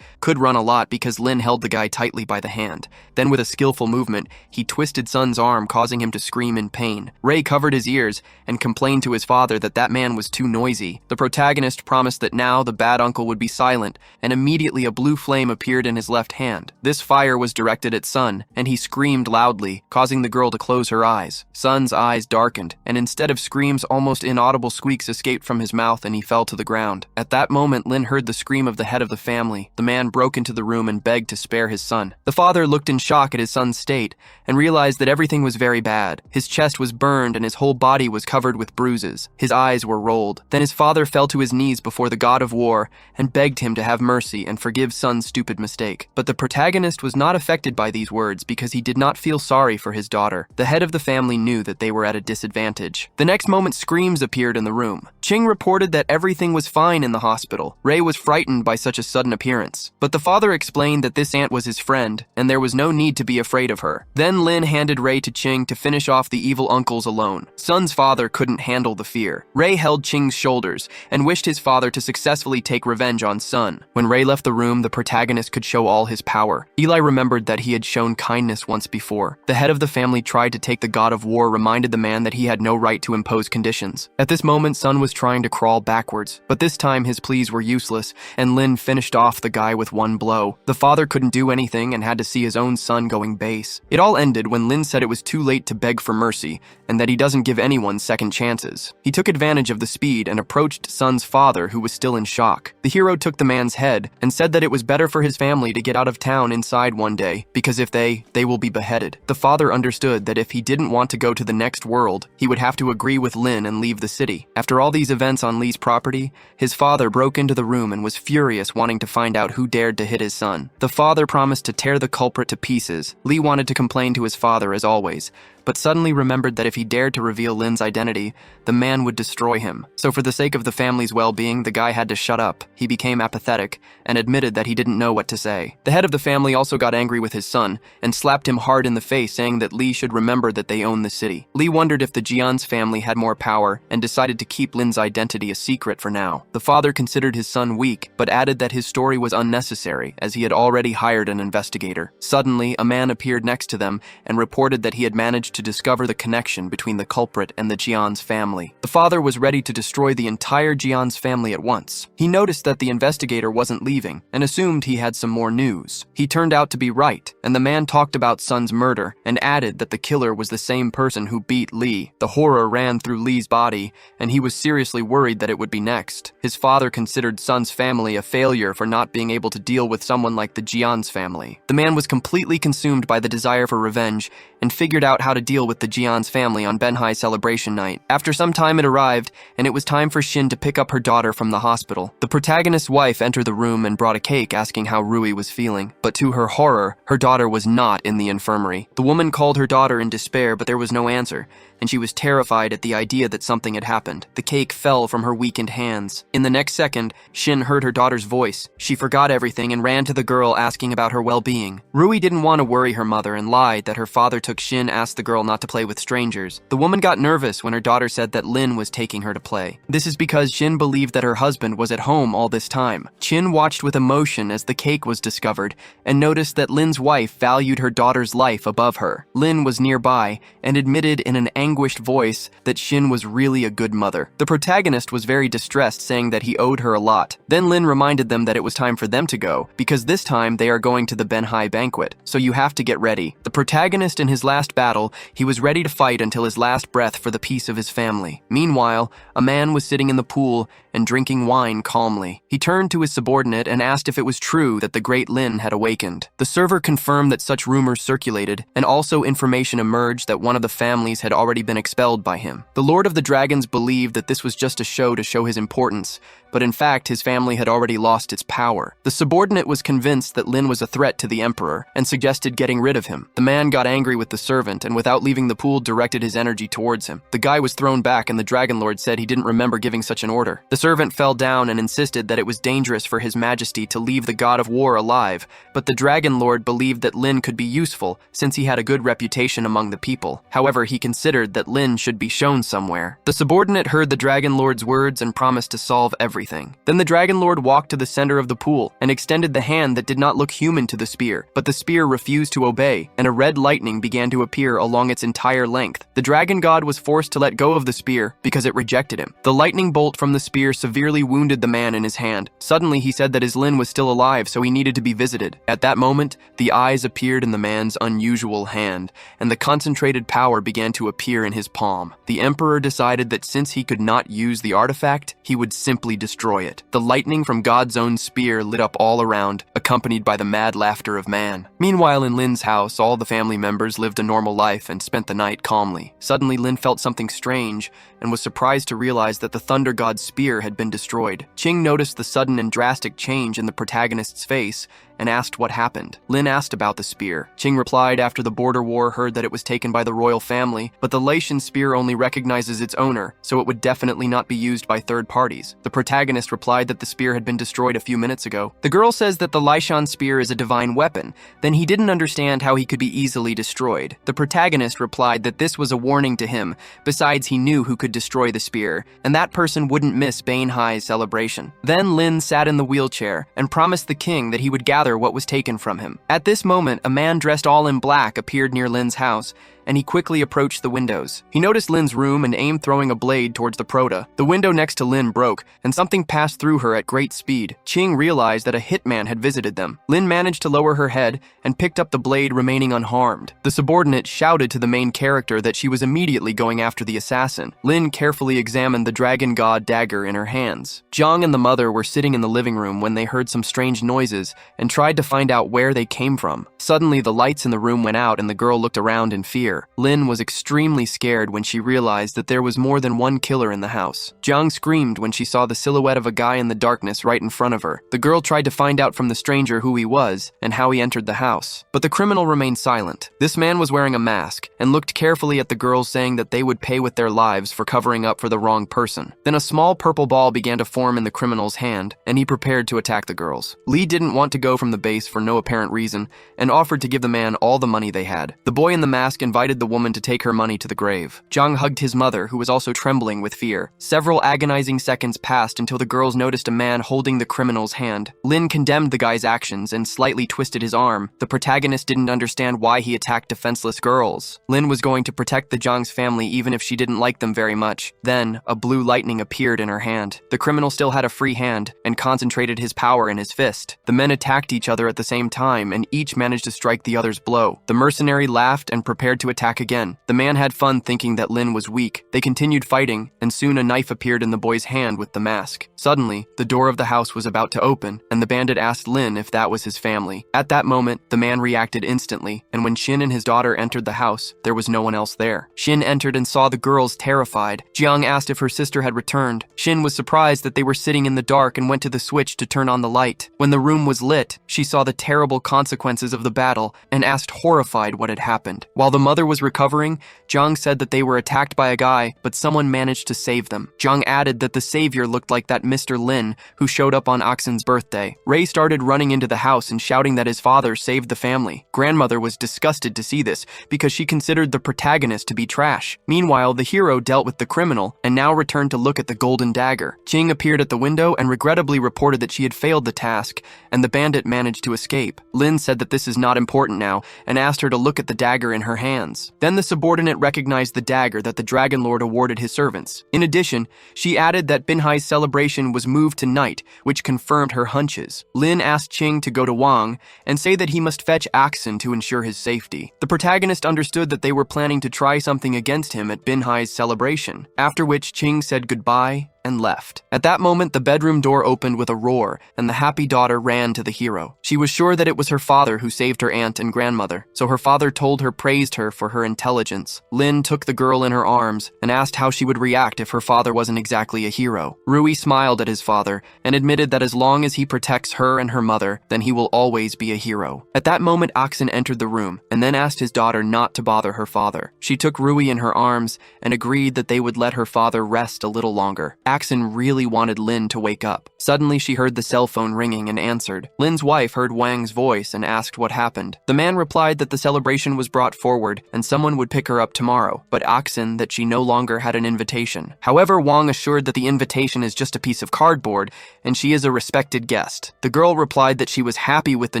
could run a lot because Lin held the guy tightly by the hand. Then with a skillful movement, he twisted Sun's arm, causing him to scream in pain. Ray covered his ears and complained to his father that that man was too noisy. The protagonist promised that now the bad uncle would be silent, and immediately a blue flame appeared in his left hand. This fire was directed at Sun, and he screamed loudly, causing the girl to close her eyes. Sun's eyes darkened, and instead of screams, almost inaudible squeaks escaped from his mouth and he fell to the ground. At that moment, Lin heard the scream of the head of the family. The man broke into the room and begged to spare his son. The father looked in shock at his son's state and realized that everything was very bad. His chest was burned and his whole body was covered with bruises. His eyes were rolled. Then his father fell to his knees before the god of war and begged him to have mercy and forgive Sun's stupid mistake. But the protagonist was not affected by these words because he did not feel sorry for his daughter. The head of the family knew that they were at a disadvantage. The next moment, screams appeared in the room. Ching reported that everything was fine in the hospital. Ray was frightened by such a sudden appearance, but the father explained that this aunt was his friend and there was no need to be afraid of her. Then Lin handed Ray to Ching to finish off the evil uncles alone. Sun's father couldn't handle the fear. Ray held Ching's shoulders and wished his father to successfully take revenge on Sun. When Ray left the room, the protagonist could show all his power. Eli remembered that he had shown kindness once before. The head of the family tried to take the god of war, reminded the man that he had no right to impose conditions. At this moment, Sun was trying to crawl backwards, but this time his pleas were useless, and Lin finished off the guy with one blow. The father couldn't do anything and had to see his own son going base. It all ended when Lin said it was too late to beg for mercy, and that he doesn't give anyone second chances. He took advantage of the speed and approached Sun's father, who was still in shock. The hero took the man's head and said that it was better for his family to get out of town inside one day, because if they will be beheaded. The father understood that if he didn't want to go to the next world, he would have to agree with Lin and leave the city. After all these events on Lee's property, his father broke into the room and was furious, wanting to find out who dared to hit his son. The father promised to tear the culprit to pieces. Lee wanted to complain to his father as always, but suddenly remembered that if he dared to reveal Lin's identity, the man would destroy him. So for the sake of the family's well-being, the guy had to shut up. He became apathetic and admitted that he didn't know what to say. The head of the family also got angry with his son and slapped him hard in the face, saying that Lee should remember that they own the city. Lee wondered if the Jian's family had more power and decided to keep Lin's identity a secret for now. The father considered his son weak, but added that his story was unnecessary as he had already hired an investigator. Suddenly, a man appeared next to them and reported that he had managed to discover the connection between the culprit and the Jian's family. The father was ready to destroy the entire Jian's family at once. He noticed that the investigator wasn't leaving and assumed he had some more news. He turned out to be right, and the man talked about Sun's murder and added that the killer was the same person who beat Lee. The horror ran through Lee's body, and he was seriously worried that it would be next. His father considered Sun's family a failure for not being able to deal with someone like the Jian's family. The man was completely consumed by the desire for revenge and figured out how to deal with the Jian's family on Benhai celebration night. After some time it arrived, and it was time for Shinn to pick up her daughter from the hospital. The protagonist's wife entered the room and brought a cake asking how Ruie was feeling, but to her horror, her daughter was not in the infirmary. The woman called her daughter in despair, but there was no answer, and she was terrified at the idea that something had happened. The cake fell from her weakened hands. In the next second, Shinn heard her daughter's voice. She forgot everything and ran to the girl asking about her well-being. Ruie didn't want to worry her mother and lied that her father took Shinn asked the girl not to play with strangers. The woman got nervous when her daughter said that Lin was taking her to play. This is because Shinn believed that her husband was at home all this time. Shinn watched with emotion as the cake was discovered and noticed that Lin's wife valued her daughter's life above her. Lin was nearby and admitted in an anguished voice that Shinn was really a good mother. The protagonist was very distressed, saying that he owed her a lot. Then Lin reminded them that it was time for them to go, because this time they are going to the Benhai banquet, so you have to get ready. The protagonist in his last battle, he was ready to fight until his last breath for the peace of his family. Meanwhile, a man was sitting in the pool and drinking wine calmly. He turned to his subordinate and asked if it was true that the great Lin had awakened. The server confirmed that such rumors circulated, and also information emerged that one of the families had already been expelled by him. The Lord of the Dragons believed that this was just a show to show his importance, but in fact his family had already lost its power. The subordinate was convinced that Lin was a threat to the emperor and suggested getting rid of him. The man got angry with the servant and without leaving the pool directed his energy towards him. The guy was thrown back and the Dragon Lord said he didn't remember giving such an order. The servant fell down and insisted that it was dangerous for his majesty to leave the god of war alive, but the Dragon Lord believed that Lin could be useful since he had a good reputation among the people. However, he considered that Lin should be shown somewhere. The subordinate heard the Dragon Lord's words and promised to solve everything. Then the Dragon Lord walked to the center of the pool and extended the hand that did not look human to the spear, but the spear refused to obey, and a red lightning began to appear along its entire length. The dragon god was forced to let go of the spear because it rejected him. The lightning bolt from the spear severely wounded the man in his hand. Suddenly he said that his Lin was still alive, so he needed to be visited. At that moment, the eyes appeared in the man's unusual hand, and the concentrated power began to appear in his palm. The emperor decided that since he could not use the artifact, he would simply destroy it. The lightning from God's own spear lit up all around, accompanied by the mad laughter of man. Meanwhile, in Lin's house, all the family members lived a normal life and spent the night calmly. Suddenly, Lin felt something strange and was surprised to realize that the thunder god's spear had been destroyed. Qing noticed the sudden and drastic change in the protagonist's face and asked what happened. Lin asked about the spear. Qing replied after the border war heard that it was taken by the royal family, but the Laishan spear only recognizes its owner, so it would definitely not be used by third parties. The protagonist replied that the spear had been destroyed a few minutes ago. The girl says that the Laishan spear is a divine weapon, then he didn't understand how he could be easily destroyed. The protagonist replied that this was a warning to him, besides he knew who could destroy the spear, and that person wouldn't miss Banhai's celebration. Then Lin sat in the wheelchair and promised the king that he would gather what was taken from him. At this moment, a man dressed all in black appeared near Lin's house, and he quickly approached the windows. He noticed Lin's room and aimed throwing a blade towards the Prota. The window next to Lin broke, and something passed through her at great speed. Qing realized that a hitman had visited them. Lin managed to lower her head and picked up the blade, remaining unharmed. The subordinate shouted to the main character that she was immediately going after the assassin. Lin carefully examined the dragon god dagger in her hands. Zhang and the mother were sitting in the living room when they heard some strange noises and tried to find out where they came from. Suddenly, the lights in the room went out and the girl looked around in fear. Lin was extremely scared when she realized that there was more than one killer in the house. Zhang screamed when she saw the silhouette of a guy in the darkness right in front of her. The girl tried to find out from the stranger who he was and how he entered the house, but the criminal remained silent. This man was wearing a mask and looked carefully at the girls, saying that they would pay with their lives for covering up for the wrong person. Then a small purple ball began to form in the criminal's hand, and he prepared to attack the girls. Li didn't want to go from the base for no apparent reason and offered to give the man all the money they had. The boy in the mask invited invited the woman to take her money to the grave. Jiang hugged his mother, who was also trembling with fear. Several agonizing seconds passed until the girls noticed a man holding the criminal's hand. Lin condemned the guy's actions and slightly twisted his arm. The protagonist didn't understand why he attacked defenseless girls. Lin was going to protect the Jiang's family even if she didn't like them very much. Then, a blue lightning appeared in her hand. The criminal still had a free hand and concentrated his power in his fist. The men attacked each other at the same time and each managed to strike the other's blow. The mercenary laughed and prepared to attack again. The man had fun thinking that Lin was weak. They continued fighting, and soon a knife appeared in the boy's hand with the mask. Suddenly, the door of the house was about to open, and the bandit asked Lin if that was his family. At that moment, the man reacted instantly, and when Shinn and his daughter entered the house, there was no one else there. Shinn entered and saw the girls terrified. Jiang asked if her sister had returned. Shinn was surprised that they were sitting in the dark and went to the switch to turn on the light. When the room was lit, she saw the terrible consequences of the battle and asked horrified what had happened. While the mother was recovering, Jiang said that they were attacked by a guy, but someone managed to save them. Jiang added that the savior looked like that Mr. Lin who showed up on Oxen's birthday. Ray started running into the house and shouting that his father saved the family. Grandmother was disgusted to see this because she considered the protagonist to be trash. Meanwhile, the hero dealt with the criminal and now returned to look at the golden dagger. Qing appeared at the window and regrettably reported that she had failed the task and the bandit managed to escape. Lin said that this is not important now and asked her to look at the dagger in her hands. Then the subordinate recognized the dagger that the Dragon Lord awarded his servants. In addition, she added that Binhai's celebration was moved to night, which confirmed her hunches. Lin asked Qing to go to Wang and say that he must fetch Axen to ensure his safety. The protagonist understood that they were planning to try something against him at Binhai's celebration, after which Qing said goodbye and left. At that moment, the bedroom door opened with a roar, and the happy daughter ran to the hero. She was sure that it was her father who saved her aunt and grandmother, so her father praised her for her intelligence. Lin took the girl in her arms and asked how she would react if her father wasn't exactly a hero. Ruie smiled at his father and admitted that as long as he protects her and her mother, then he will always be a hero. At that moment, Oxen entered the room and then asked his daughter not to bother her father. She took Ruie in her arms and agreed that they would let her father rest a little longer. Axen really wanted Lin to wake up. Suddenly, she heard the cell phone ringing and answered. Lin's wife heard Wang's voice and asked what happened. The man replied that the celebration was brought forward and someone would pick her up tomorrow, but Axen that she no longer had an invitation. However, Wang assured that the invitation is just a piece of cardboard and she is a respected guest. The girl replied that she was happy with the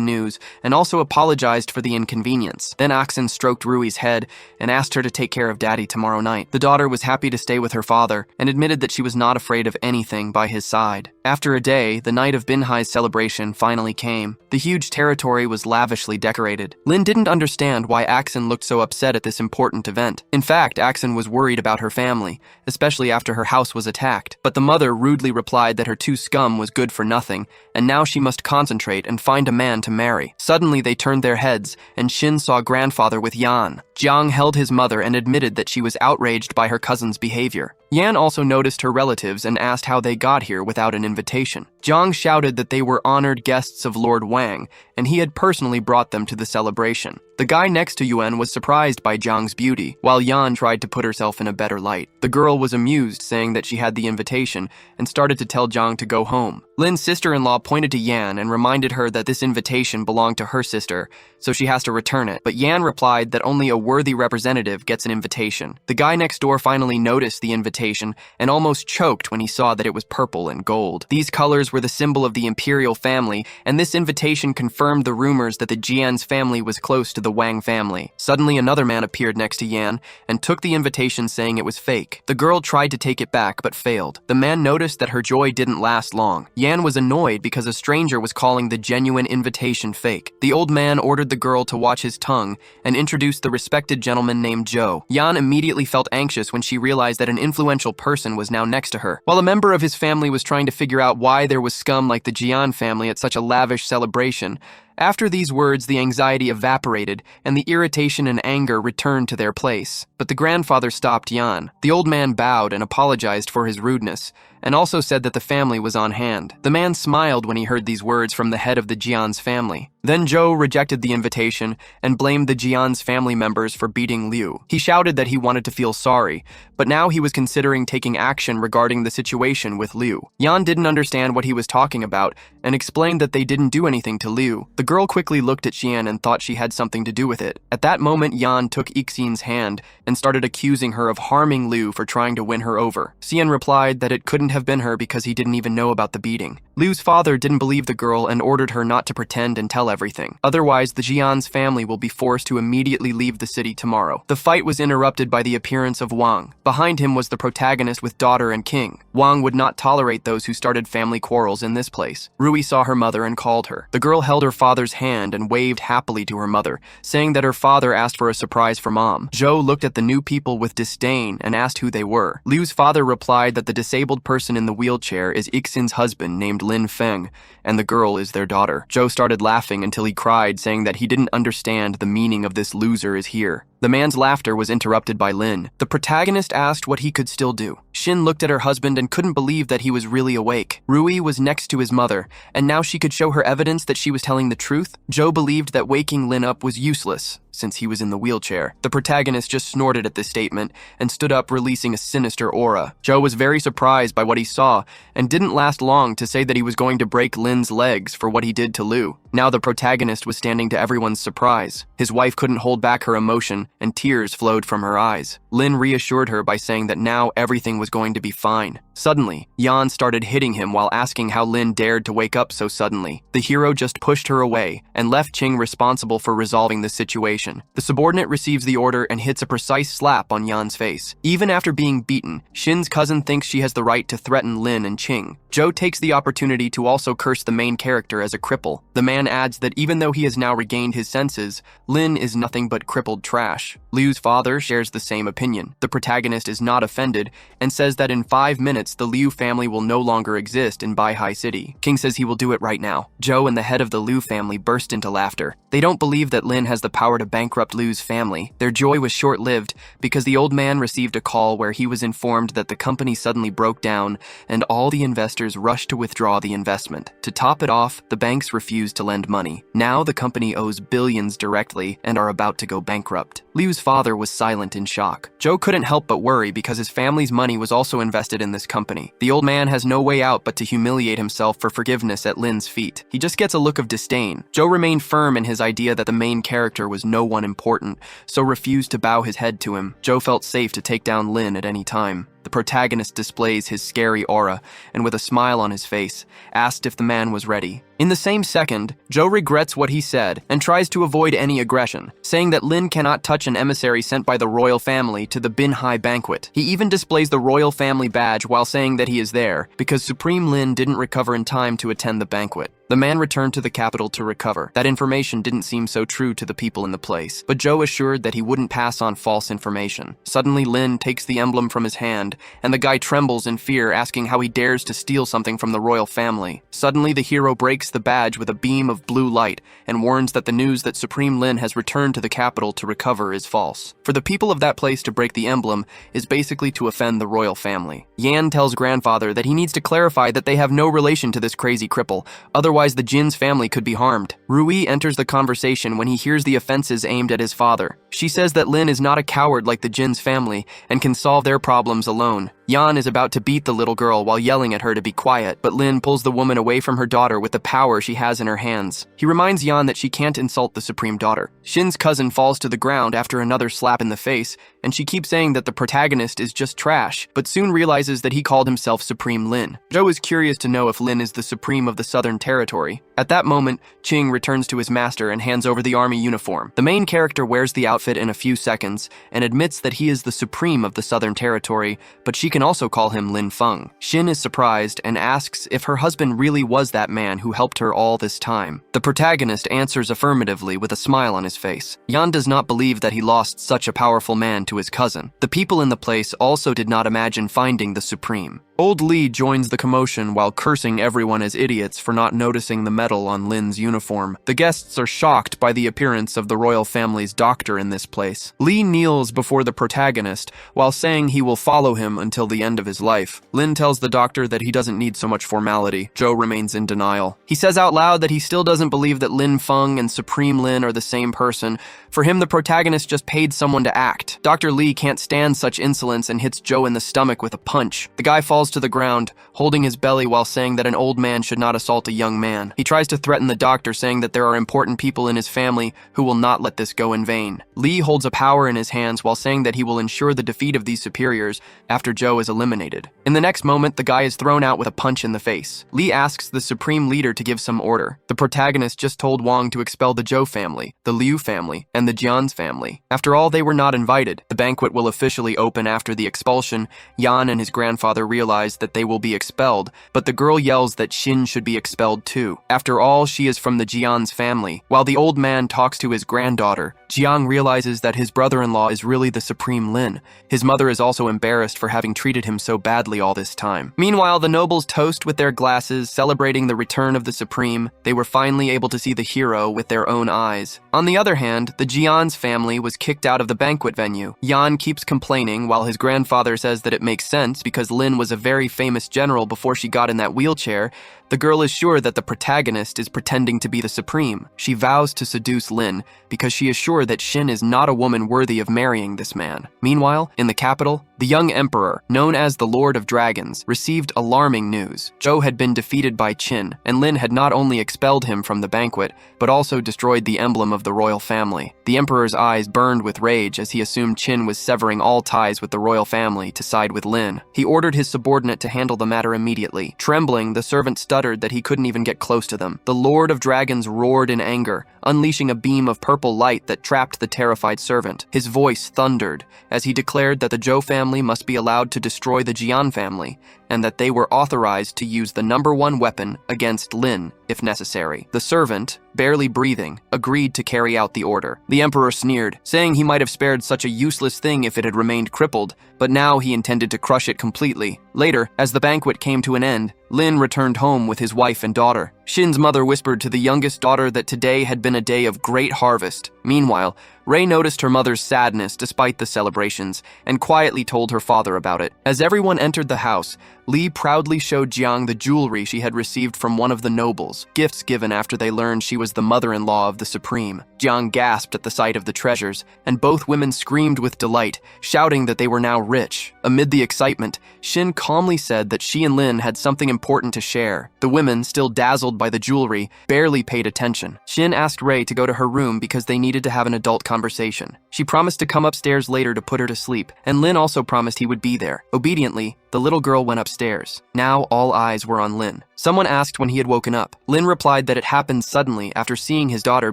news and also apologized for the inconvenience. Then Axen stroked Rui's head and asked her to take care of Daddy tomorrow night. The daughter was happy to stay with her father and admitted that she was not afraid of anything by his side. After a day, the night of Binhai's celebration finally came. The huge territory was lavishly decorated. Lin didn't understand why Axen looked so upset at this important event. In fact, Axen was worried about her family, especially after her house was attacked. But the mother rudely replied that her two scum was good for nothing, and now she must concentrate and find a man to marry. Suddenly, they turned their heads, and Shinn saw grandfather with Yan. Jiang held his mother and admitted that she was outraged by her cousin's behavior. Yan also noticed her relatives and asked how they got here without an invitation. Jiang shouted that they were honored guests of Lord Wang, and he had personally brought them to the celebration. The guy next to Yuan was surprised by Jiang's beauty, while Yan tried to put herself in a better light. The girl was amused, saying that she had the invitation, and started to tell Jiang to go home. Lin's sister-in-law pointed to Yan and reminded her that this invitation belonged to her sister, so she has to return it. But Yan replied that only a worthy representative gets an invitation. The guy next door finally noticed the invitation and almost choked when he saw that it was purple and gold. These colors were the symbol of the imperial family, and this invitation confirmed the rumors that the Jian's family was close to the Wang family. Suddenly, another man appeared next to Yan and took the invitation, saying it was fake. The girl tried to take it back but failed. The man noticed that her joy didn't last long. Yan was annoyed because a stranger was calling the genuine invitation fake. The old man ordered the girl to watch his tongue and introduced the respected gentleman named Zhou. Yan immediately felt anxious when she realized that an influential person was now next to her. While a member of his family was trying to figure out why there was scum like the Jian family at such a lavish celebration, after these words, the anxiety evaporated, and the irritation and anger returned to their place. But the grandfather stopped Yan. The old man bowed and apologized for his rudeness, and also said that the family was on hand. The man smiled when he heard these words from the head of the Jian's family. Then Zhou rejected the invitation and blamed the Jian's family members for beating Liu. He shouted that he wanted to feel sorry, but now he was considering taking action regarding the situation with Liu. Yan didn't understand what he was talking about and explained that they didn't do anything to Liu. The girl quickly looked at Xian and thought she had something to do with it. At that moment, Yan took Ixin's hand and started accusing her of harming Liu for trying to win her over. Xian replied that it couldn't have been her because he didn't even know about the beating. Liu's father didn't believe the girl and ordered her not to pretend and tell everything. Otherwise, the Jian's family will be forced to immediately leave the city tomorrow. The fight was interrupted by the appearance of Wang. Behind him was the protagonist with daughter and king. Wang would not tolerate those who started family quarrels in this place. Ruie saw her mother and called her. The girl held her father's hand and waved happily to her mother, saying that her father asked for a surprise for mom. Zhou looked at the new people with disdain and asked who they were. Liu's father replied that the disabled person in the wheelchair is Ixin's husband named Linfung, and the girl is their daughter. Zhou started laughing until he cried, saying that he didn't understand the meaning of this loser is here. The man's laughter was interrupted by Lin. The protagonist asked what he could still do. Shinn looked at her husband and couldn't believe that he was really awake. Ruie was next to his mother, and now she could show her evidence that she was telling the truth. Zhou believed that waking Lin up was useless, since he was in the wheelchair. The protagonist just snorted at this statement and stood up, releasing a sinister aura. Zhou was very surprised by what he saw and didn't last long to say that he was going to break Lin's legs for what he did to Liu. Now the protagonist was standing to everyone's surprise. His wife couldn't hold back her emotion, and tears flowed from her eyes. Lin reassured her by saying that now everything was going to be fine. Suddenly, Yan started hitting him while asking how Lin dared to wake up so suddenly. The hero just pushed her away and left Qing responsible for resolving the situation. The subordinate receives the order and hits a precise slap on Yan's face. Even after being beaten, Shin's cousin thinks she has the right to threaten Lin and Qing. Zhou takes the opportunity to also curse the main character as a cripple. The man adds that even though he has now regained his senses, Lin is nothing but crippled trash. Liu's father shares the same opinion. The protagonist is not offended and says that in 5 minutes the Liu family will no longer exist in Baihai City. King says he will do it right now. Zhou and the head of the Liu family burst into laughter. They don't believe that Lin has the power to bankrupt Liu's family. Their joy was short-lived because the old man received a call where he was informed that the company suddenly broke down and all the investors rushed to withdraw the investment. To top it off, the banks refused to lend money. Now the company owes billions directly and are about to go bankrupt. Liu's father was silent in shock. Zhou couldn't help but worry because his family's money was also invested in this company. The old man has no way out but to humiliate himself for forgiveness at Lin's feet. He just gets a look of disdain. Zhou remained firm in his idea that the main character was no one important, so refused to bow his head to him. Zhou felt safe to take down Lin at any time. The protagonist displays his scary aura, and with a smile on his face, asked if the man was ready. In the same second, Zhou regrets what he said and tries to avoid any aggression, saying that Lin cannot touch an emissary sent by the royal family to the Binhai Banquet. He even displays the royal family badge while saying that he is there, because Supreme Lin didn't recover in time to attend the banquet. The man returned to the capital to recover. That information didn't seem so true to the people in the place, but Zhou assured that he wouldn't pass on false information. Suddenly, Lin takes the emblem from his hand, and the guy trembles in fear, asking how he dares to steal something from the royal family. Suddenly, the hero breaks the badge with a beam of blue light and warns that the news that Supreme Lin has returned to the capital to recover is false. For the people of that place to break the emblem is basically to offend the royal family. Yan tells grandfather that he needs to clarify that they have no relation to this crazy cripple, otherwise the Jin's family could be harmed. Ruie enters the conversation when he hears the offenses aimed at his father. She says that Lin is not a coward like the Jin's family and can solve their problems alone. Yan is about to beat the little girl while yelling at her to be quiet, but Lin pulls the woman away from her daughter with the power she has in her hands. He reminds Yan that she can't insult the supreme daughter. Shin's cousin falls to the ground after another slap in the face, and she keeps saying that the protagonist is just trash, but soon realizes that he called himself Supreme Lin. Zhou is curious to know if Lin is the supreme of the Southern Territory. At that moment, Qing returns to his master and hands over the army uniform. The main character wears the outfit in a few seconds and admits that he is the supreme of the Southern Territory, but she can also call him Linfung. Shinn is surprised and asks if her husband really was that man who helped her all this time. The protagonist answers affirmatively with a smile on his face. Yan does not believe that he lost such a powerful man to his cousin. The people in the place also did not imagine finding the supreme. Old Li joins the commotion while cursing everyone as idiots for not noticing the medal on Lin's uniform. The guests are shocked by the appearance of the royal family's doctor in this place. Li kneels before the protagonist while saying he will follow him until the end of his life. Lin tells the doctor that he doesn't need so much formality. Zhou remains in denial. He says out loud that he still doesn't believe that Linfung and Supreme Lin are the same person. For him, the protagonist just paid someone to act. Dr. Li can't stand such insolence and hits Zhou in the stomach with a punch. The guy falls to the ground, holding his belly while saying that an old man should not assault a young man. He tries to threaten the doctor, saying that there are important people in his family who will not let this go in vain. Lee holds a power in his hands while saying that he will ensure the defeat of these superiors after Joe is eliminated. In the next moment, the guy is thrown out with a punch in the face. Lee asks the supreme leader to give some order. The protagonist just told Wong to expel the Zhou family, the Liu family, and the Jian's family. After all, they were not invited. The banquet will officially open after the expulsion. Yan and his grandfather realize that they will be expelled, but the girl yells that Shinn should be expelled too. After all, she is from the Jian's family. While the old man talks to his granddaughter, Jiang realizes that his brother-in-law is really the supreme Lin. His mother is also embarrassed for having treated him so badly all this time. Meanwhile, the nobles toast with their glasses, celebrating the return of the supreme. They were finally able to see the hero with their own eyes. On the other hand, the Jian's family was kicked out of the banquet venue. Yan keeps complaining while his grandfather says that it makes sense because Lin was a very famous general before she got in that wheelchair. The girl is sure that the protagonist is pretending to be the supreme. She vows to seduce Lin because she is sure that Shinn is not a woman worthy of marrying this man. Meanwhile, in the capital, the young emperor, known as the Lord of Dragons, received alarming news. Zhou had been defeated by Qin, and Lin had not only expelled him from the banquet, but also destroyed the emblem of the royal family. The emperor's eyes burned with rage as he assumed Qin was severing all ties with the royal family to side with Lin. He ordered his subordinate to handle the matter immediately. Trembling, the servant stuttered that he couldn't even get close to them. The Lord of Dragons roared in anger, unleashing a beam of purple light that trapped the terrified servant. His voice thundered as he declared that the Zhou family must be allowed to destroy the Jian family, and that they were authorized to use the #1 weapon against Lin if necessary. The servant, barely breathing, agreed to carry out the order. The emperor sneered, saying he might have spared such a useless thing if it had remained crippled, but now he intended to crush it completely. Later, as the banquet came to an end, Lin returned home with his wife and daughter. Shin's mother whispered to the youngest daughter that today had been a day of great harvest. Meanwhile, Rei noticed her mother's sadness despite the celebrations and quietly told her father about it. As everyone entered the house, Li proudly showed Jiang the jewelry she had received from one of the nobles, gifts given after they learned she was the mother-in-law of the Supreme. Jiang gasped at the sight of the treasures, and both women screamed with delight, shouting that they were now rich. Amid the excitement, Shin calmly said that she and Lin had something important to share. The women, still dazzled by the jewelry, barely paid attention. Shin asked Rei to go to her room because they needed to have an adult conversation. She promised to come upstairs later to put her to sleep, and Lin also promised he would be there. Obediently, the little girl went upstairs. Now all eyes were on Lin. Someone asked when he had woken up. Lin replied that it happened suddenly after seeing his daughter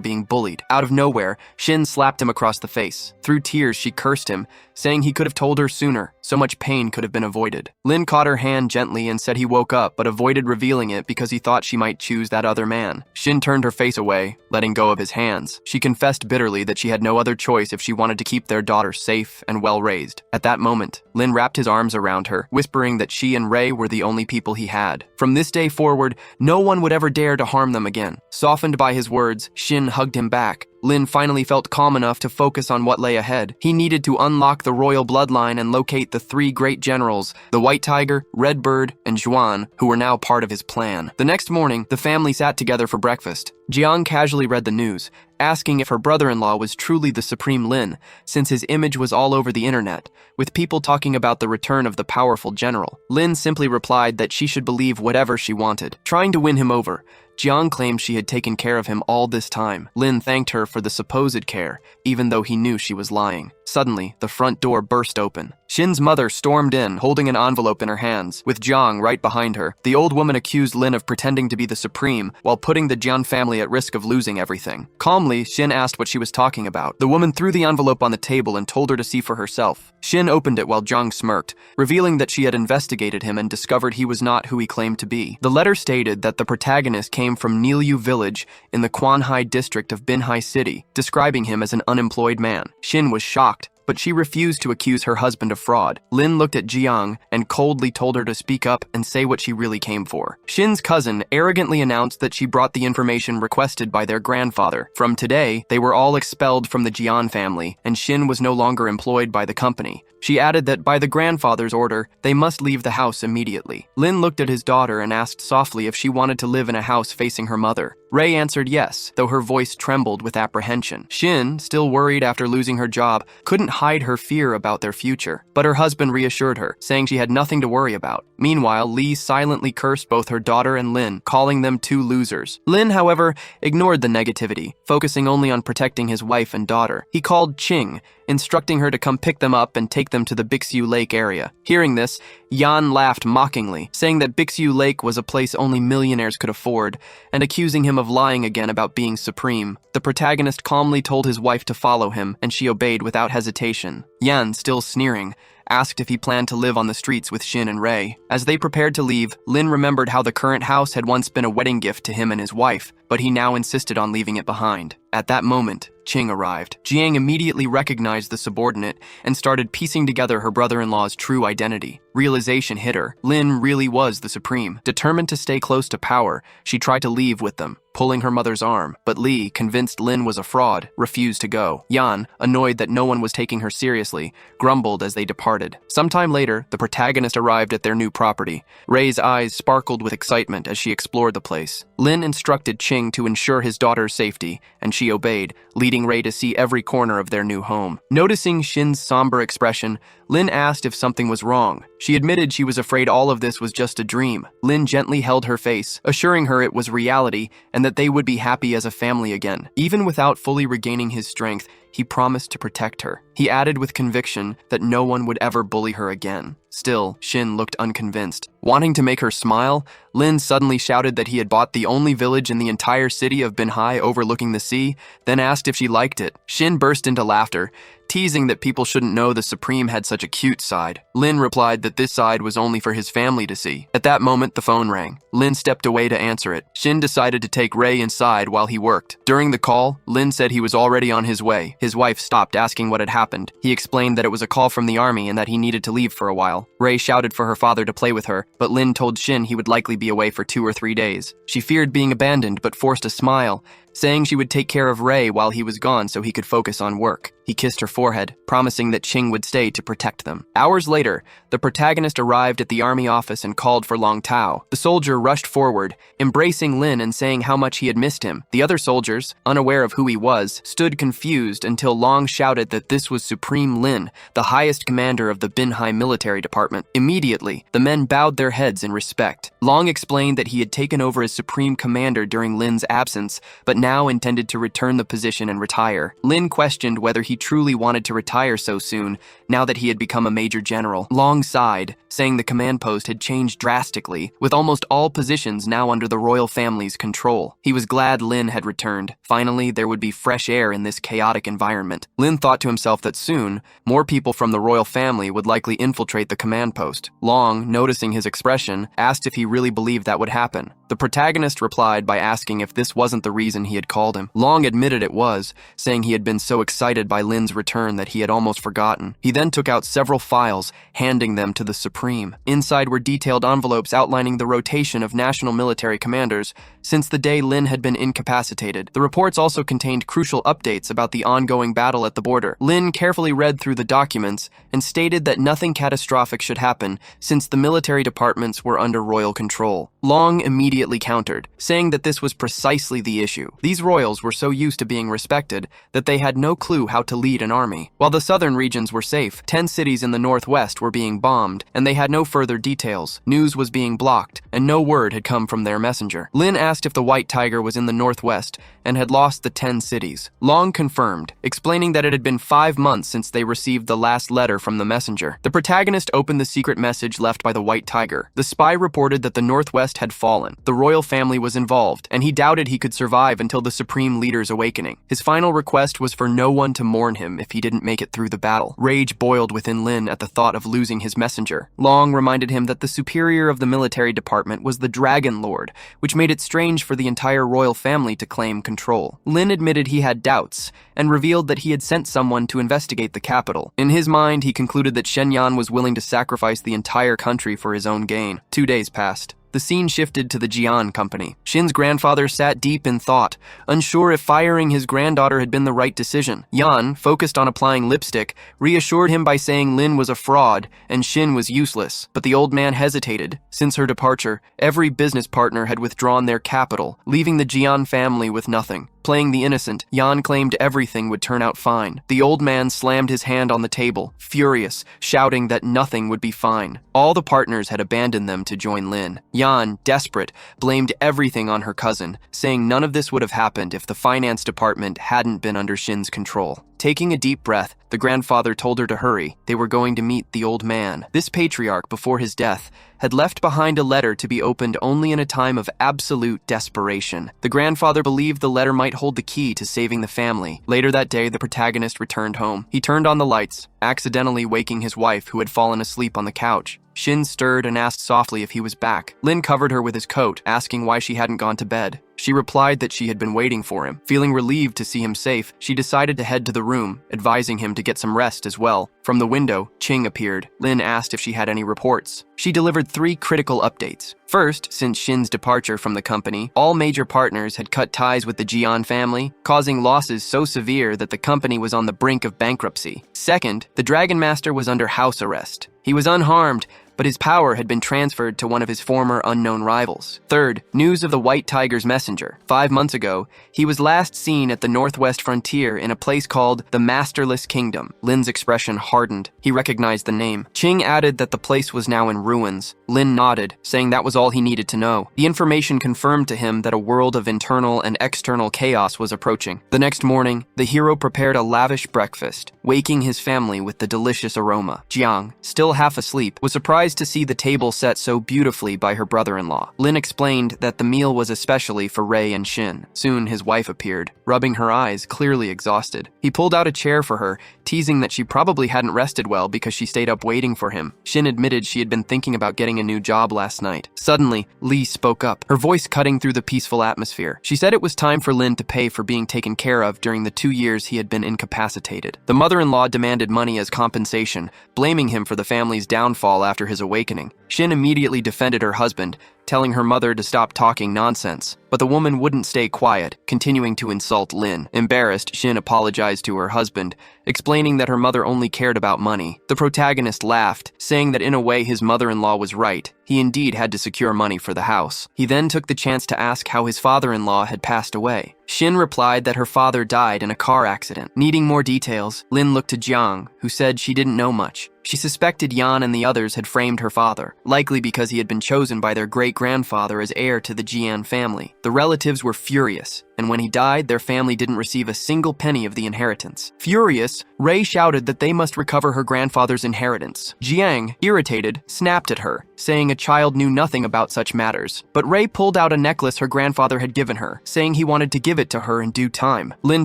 being bullied. Out of nowhere, Shin slapped him across the face. Through tears, she cursed him, saying he could have told her sooner. So much pain could have been avoided. Lin caught her hand gently and said he woke up, but avoided revealing it because he thought she might choose that other man. Shin turned her face away, letting go of his hands. She confessed bitterly that she had no other choice if she wanted to keep their daughter safe and well-raised. At that moment, Lin wrapped his arms around her, whispering that she and Rei were the only people he had. From this day forward, no one would ever dare to harm them again. Softened by his words, Shin hugged him back. Lin finally felt calm enough to focus on what lay ahead. He needed to unlock the royal bloodline and locate the 3 great generals, the White Tiger, Red Bird, and Zhuan, who were now part of his plan. The next morning, the family sat together for breakfast. Jiang casually read the news, asking if her brother-in-law was truly the Supreme Lin, since his image was all over the internet, with people talking about the return of the powerful general. Lin simply replied that she should believe whatever she wanted. Trying to win him over, Jiang claimed she had taken care of him all this time. Lin thanked her for the supposed care, even though he knew she was lying. Suddenly, the front door burst open. Shin's mother stormed in, holding an envelope in her hands, with Jiang right behind her. The old woman accused Lin of pretending to be the Supreme, while putting the Jian family at risk of losing everything. Calmly, Shin asked what she was talking about. The woman threw the envelope on the table and told her to see for herself. Shin opened it while Jiang smirked, revealing that she had investigated him and discovered he was not who he claimed to be. The letter stated that the protagonist came from Nilyu village in the Quanhai district of Binhai City, describing him as an unemployed man. Shin was shocked, but she refused to accuse her husband of fraud. Lin looked at Jiang and coldly told her to speak up and say what she really came for. Shin's cousin arrogantly announced that she brought the information requested by their grandfather. From today, they were all expelled from the Jian family, and Shin was no longer employed by the company. She added that by the grandfather's order, they must leave the house immediately. Lin looked at his daughter and asked softly if she wanted to live in a house facing her mother. Ray answered yes, though her voice trembled with apprehension. Shinn, still worried after losing her job, couldn't hide her fear about their future, but her husband reassured her, saying she had nothing to worry about. Meanwhile, Lee silently cursed both her daughter and Lin, calling them two losers. Lin, however, ignored the negativity, focusing only on protecting his wife and daughter. He called Ching, instructing her to come pick them up and take them to the Bixu Lake area. Hearing this, Yan laughed mockingly, saying that Bixu Lake was a place only millionaires could afford, and accusing him of lying again about being supreme. The protagonist calmly told his wife to follow him, and she obeyed without hesitation. Yan, still sneering, asked if he planned to live on the streets with Shinn and Ray. As they prepared to leave, Lin remembered how the current house had once been a wedding gift to him and his wife, but he now insisted on leaving it behind. At that moment, Ching arrived. Jiang immediately recognized the subordinate and started piecing together her brother-in-law's true identity. Realization hit her. Lin really was the supreme. Determined to stay close to power, she tried to leave with them, pulling her mother's arm, but Li, convinced Lin was a fraud, refused to go. Yan, annoyed that no one was taking her seriously, grumbled as they departed. Sometime later, the protagonist arrived at their new property. Ray's eyes sparkled with excitement as she explored the place. Lin instructed Ching to ensure his daughter's safety, and she obeyed, leading Ray to see every corner of their new home. Noticing Shinn's somber expression, Lin asked if something was wrong. She admitted she was afraid all of this was just a dream. Lin gently held her face, assuring her it was reality and that they would be happy as a family again. Even without fully regaining his strength, he promised to protect her. He added with conviction that no one would ever bully her again. Still, Shinn looked unconvinced. Wanting to make her smile, Lin suddenly shouted that he had bought the only village in the entire city of Binhai overlooking the sea, then asked if she liked it. Shinn burst into laughter, teasing that people shouldn't know the Supreme had such a cute side. Lin replied that this side was only for his family to see. At that moment, the phone rang. Lin stepped away to answer it. Shinn decided to take Ray inside while he worked. During the call, Lin said he was already on his way. His wife stopped asking what had happened. He explained that it was a call from the army and that he needed to leave for a while. Ray shouted for her father to play with her, but Lin told Shinn he would likely be away for 2 or 3 days. She feared being abandoned but forced a smile, saying she would take care of Ray while he was gone so he could focus on work. He kissed her forehead, promising that Ching would stay to protect them. Hours later, the protagonist arrived at the army office and called for Long Tao. The soldier rushed forward, embracing Lin and saying how much he had missed him. The other soldiers, unaware of who he was, stood confused until Long shouted that this was Supreme Lin, the highest commander of the Binhai military department. Immediately, the men bowed their heads in respect. Long explained that he had taken over as supreme commander during Lin's absence, but now intended to return the position and retire. Lin questioned whether he truly wanted to retire so soon, now that he had become a major general. Long sighed, saying the command post had changed drastically, with almost all positions now under the royal family's control. He was glad Lin had returned. Finally, there would be fresh air in this chaotic environment. Lin thought to himself that soon, more people from the royal family would likely infiltrate the command post. Long, noticing his expression, asked if he really believed that would happen. The protagonist replied by asking if this wasn't the reason he had called him. Long admitted it was, saying he had been so excited by Lin's return that he had almost forgotten. He then took out several files, handing them to the Supreme. Inside were detailed envelopes outlining the rotation of national military commanders since the day Lin had been incapacitated. The reports also contained crucial updates about the ongoing battle at the border. Lin carefully read through the documents and stated that nothing catastrophic should happen since the military departments were under royal control. Long immediately countered, saying that this was precisely the issue. These royals were so used to being respected that they had no clue how to lead an army. While the southern regions were safe, 10 cities in the northwest were being bombed, and they had no further details. News was being blocked, and no word had come from their messenger. Lin asked if the White Tiger was in the northwest and had lost the 10 cities. Long confirmed, explaining that it had been 5 months since they received the last letter from the messenger. The protagonist opened the secret message left by the White Tiger. The spy reported that the northwest had fallen. The royal family was involved, and he doubted he could survive until the supreme leader's awakening. His final request was for no one to mourn him if he didn't make it through the battle. Rage boiled within Lin at the thought of losing his messenger. Long reminded him that the superior of the military department was the Dragon Lord, which made it strange for the entire royal family to claim control. Lin admitted he had doubts, and revealed that he had sent someone to investigate the capital. In his mind, he concluded that Shen Yan was willing to sacrifice the entire country for his own gain. 2 days passed. The scene shifted to the Jian company. Shin's grandfather sat deep in thought, unsure if firing his granddaughter had been the right decision. Yan, focused on applying lipstick, reassured him by saying Lin was a fraud and Shin was useless. But the old man hesitated. Since her departure, every business partner had withdrawn their capital, leaving the Jian family with nothing. Playing the innocent, Yan claimed everything would turn out fine. The old man slammed his hand on the table, furious, shouting that nothing would be fine. All the partners had abandoned them to join Lin. Yan, desperate, blamed everything on her cousin, saying none of this would have happened if the finance department hadn't been under Shin's control. Taking a deep breath, the grandfather told her to hurry. They were going to meet the old man. This patriarch, before his death, had left behind a letter to be opened only in a time of absolute desperation. The grandfather believed the letter might hold the key to saving the family. Later that day, the protagonist returned home. He turned on the lights, accidentally waking his wife, who had fallen asleep on the couch. Shin stirred and asked softly if he was back. Lin covered her with his coat, asking why she hadn't gone to bed. She replied that she had been waiting for him. Feeling relieved to see him safe, she decided to head to the room, advising him to get some rest as well. From the window, Ching appeared. Lin asked if she had any reports. She delivered 3 critical updates. First, since Shin's departure from the company, all major partners had cut ties with the Jian family, causing losses so severe that the company was on the brink of bankruptcy. Second, the Dragon Master was under house arrest. He was unharmed, but his power had been transferred to one of his former unknown rivals. Third, news of the White Tiger's messenger. 5 months ago, he was last seen at the northwest frontier in a place called the Masterless Kingdom. Lin's expression hardened. He recognized the name. Ching added that the place was now in ruins. Lin nodded, saying that was all he needed to know. The information confirmed to him that a world of internal and external chaos was approaching. The next morning, the hero prepared a lavish breakfast, waking his family with the delicious aroma. Jiang, still half asleep, was surprised to see the table set so beautifully by her brother-in-law. Lin explained that the meal was especially for Ruie and Shin. Soon his wife appeared, rubbing her eyes, clearly exhausted. He pulled out a chair for her, teasing that she probably hadn't rested well because she stayed up waiting for him. Shin admitted she had been thinking about getting a new job last night. Suddenly, Lee spoke up, her voice cutting through the peaceful atmosphere. She said it was time for Lin to pay for being taken care of during the 2 years he had been incapacitated. The mother-in-law demanded money as compensation, blaming him for the family's downfall after his awakening. Shin immediately defended her husband, telling her mother to stop talking nonsense. But the woman wouldn't stay quiet, continuing to insult Lin. Embarrassed, Shin apologized to her husband, explaining that her mother only cared about money. The protagonist laughed, saying that in a way his mother-in-law was right. He indeed had to secure money for the house. He then took the chance to ask how his father-in-law had passed away. Shin replied that her father died in a car accident. Needing more details, Lin looked to Jiang, who said she didn't know much. She suspected Yan and the others had framed her father, likely because he had been chosen by their great-grandfather as heir to the Jian family. The relatives were furious, and when he died, their family didn't receive a single penny of the inheritance. Furious, Ruie shouted that they must recover her grandfather's inheritance. Jiang, irritated, snapped at her, saying a child knew nothing about such matters. But Ruie pulled out a necklace her grandfather had given her, saying he wanted to give it to her in due time. Lin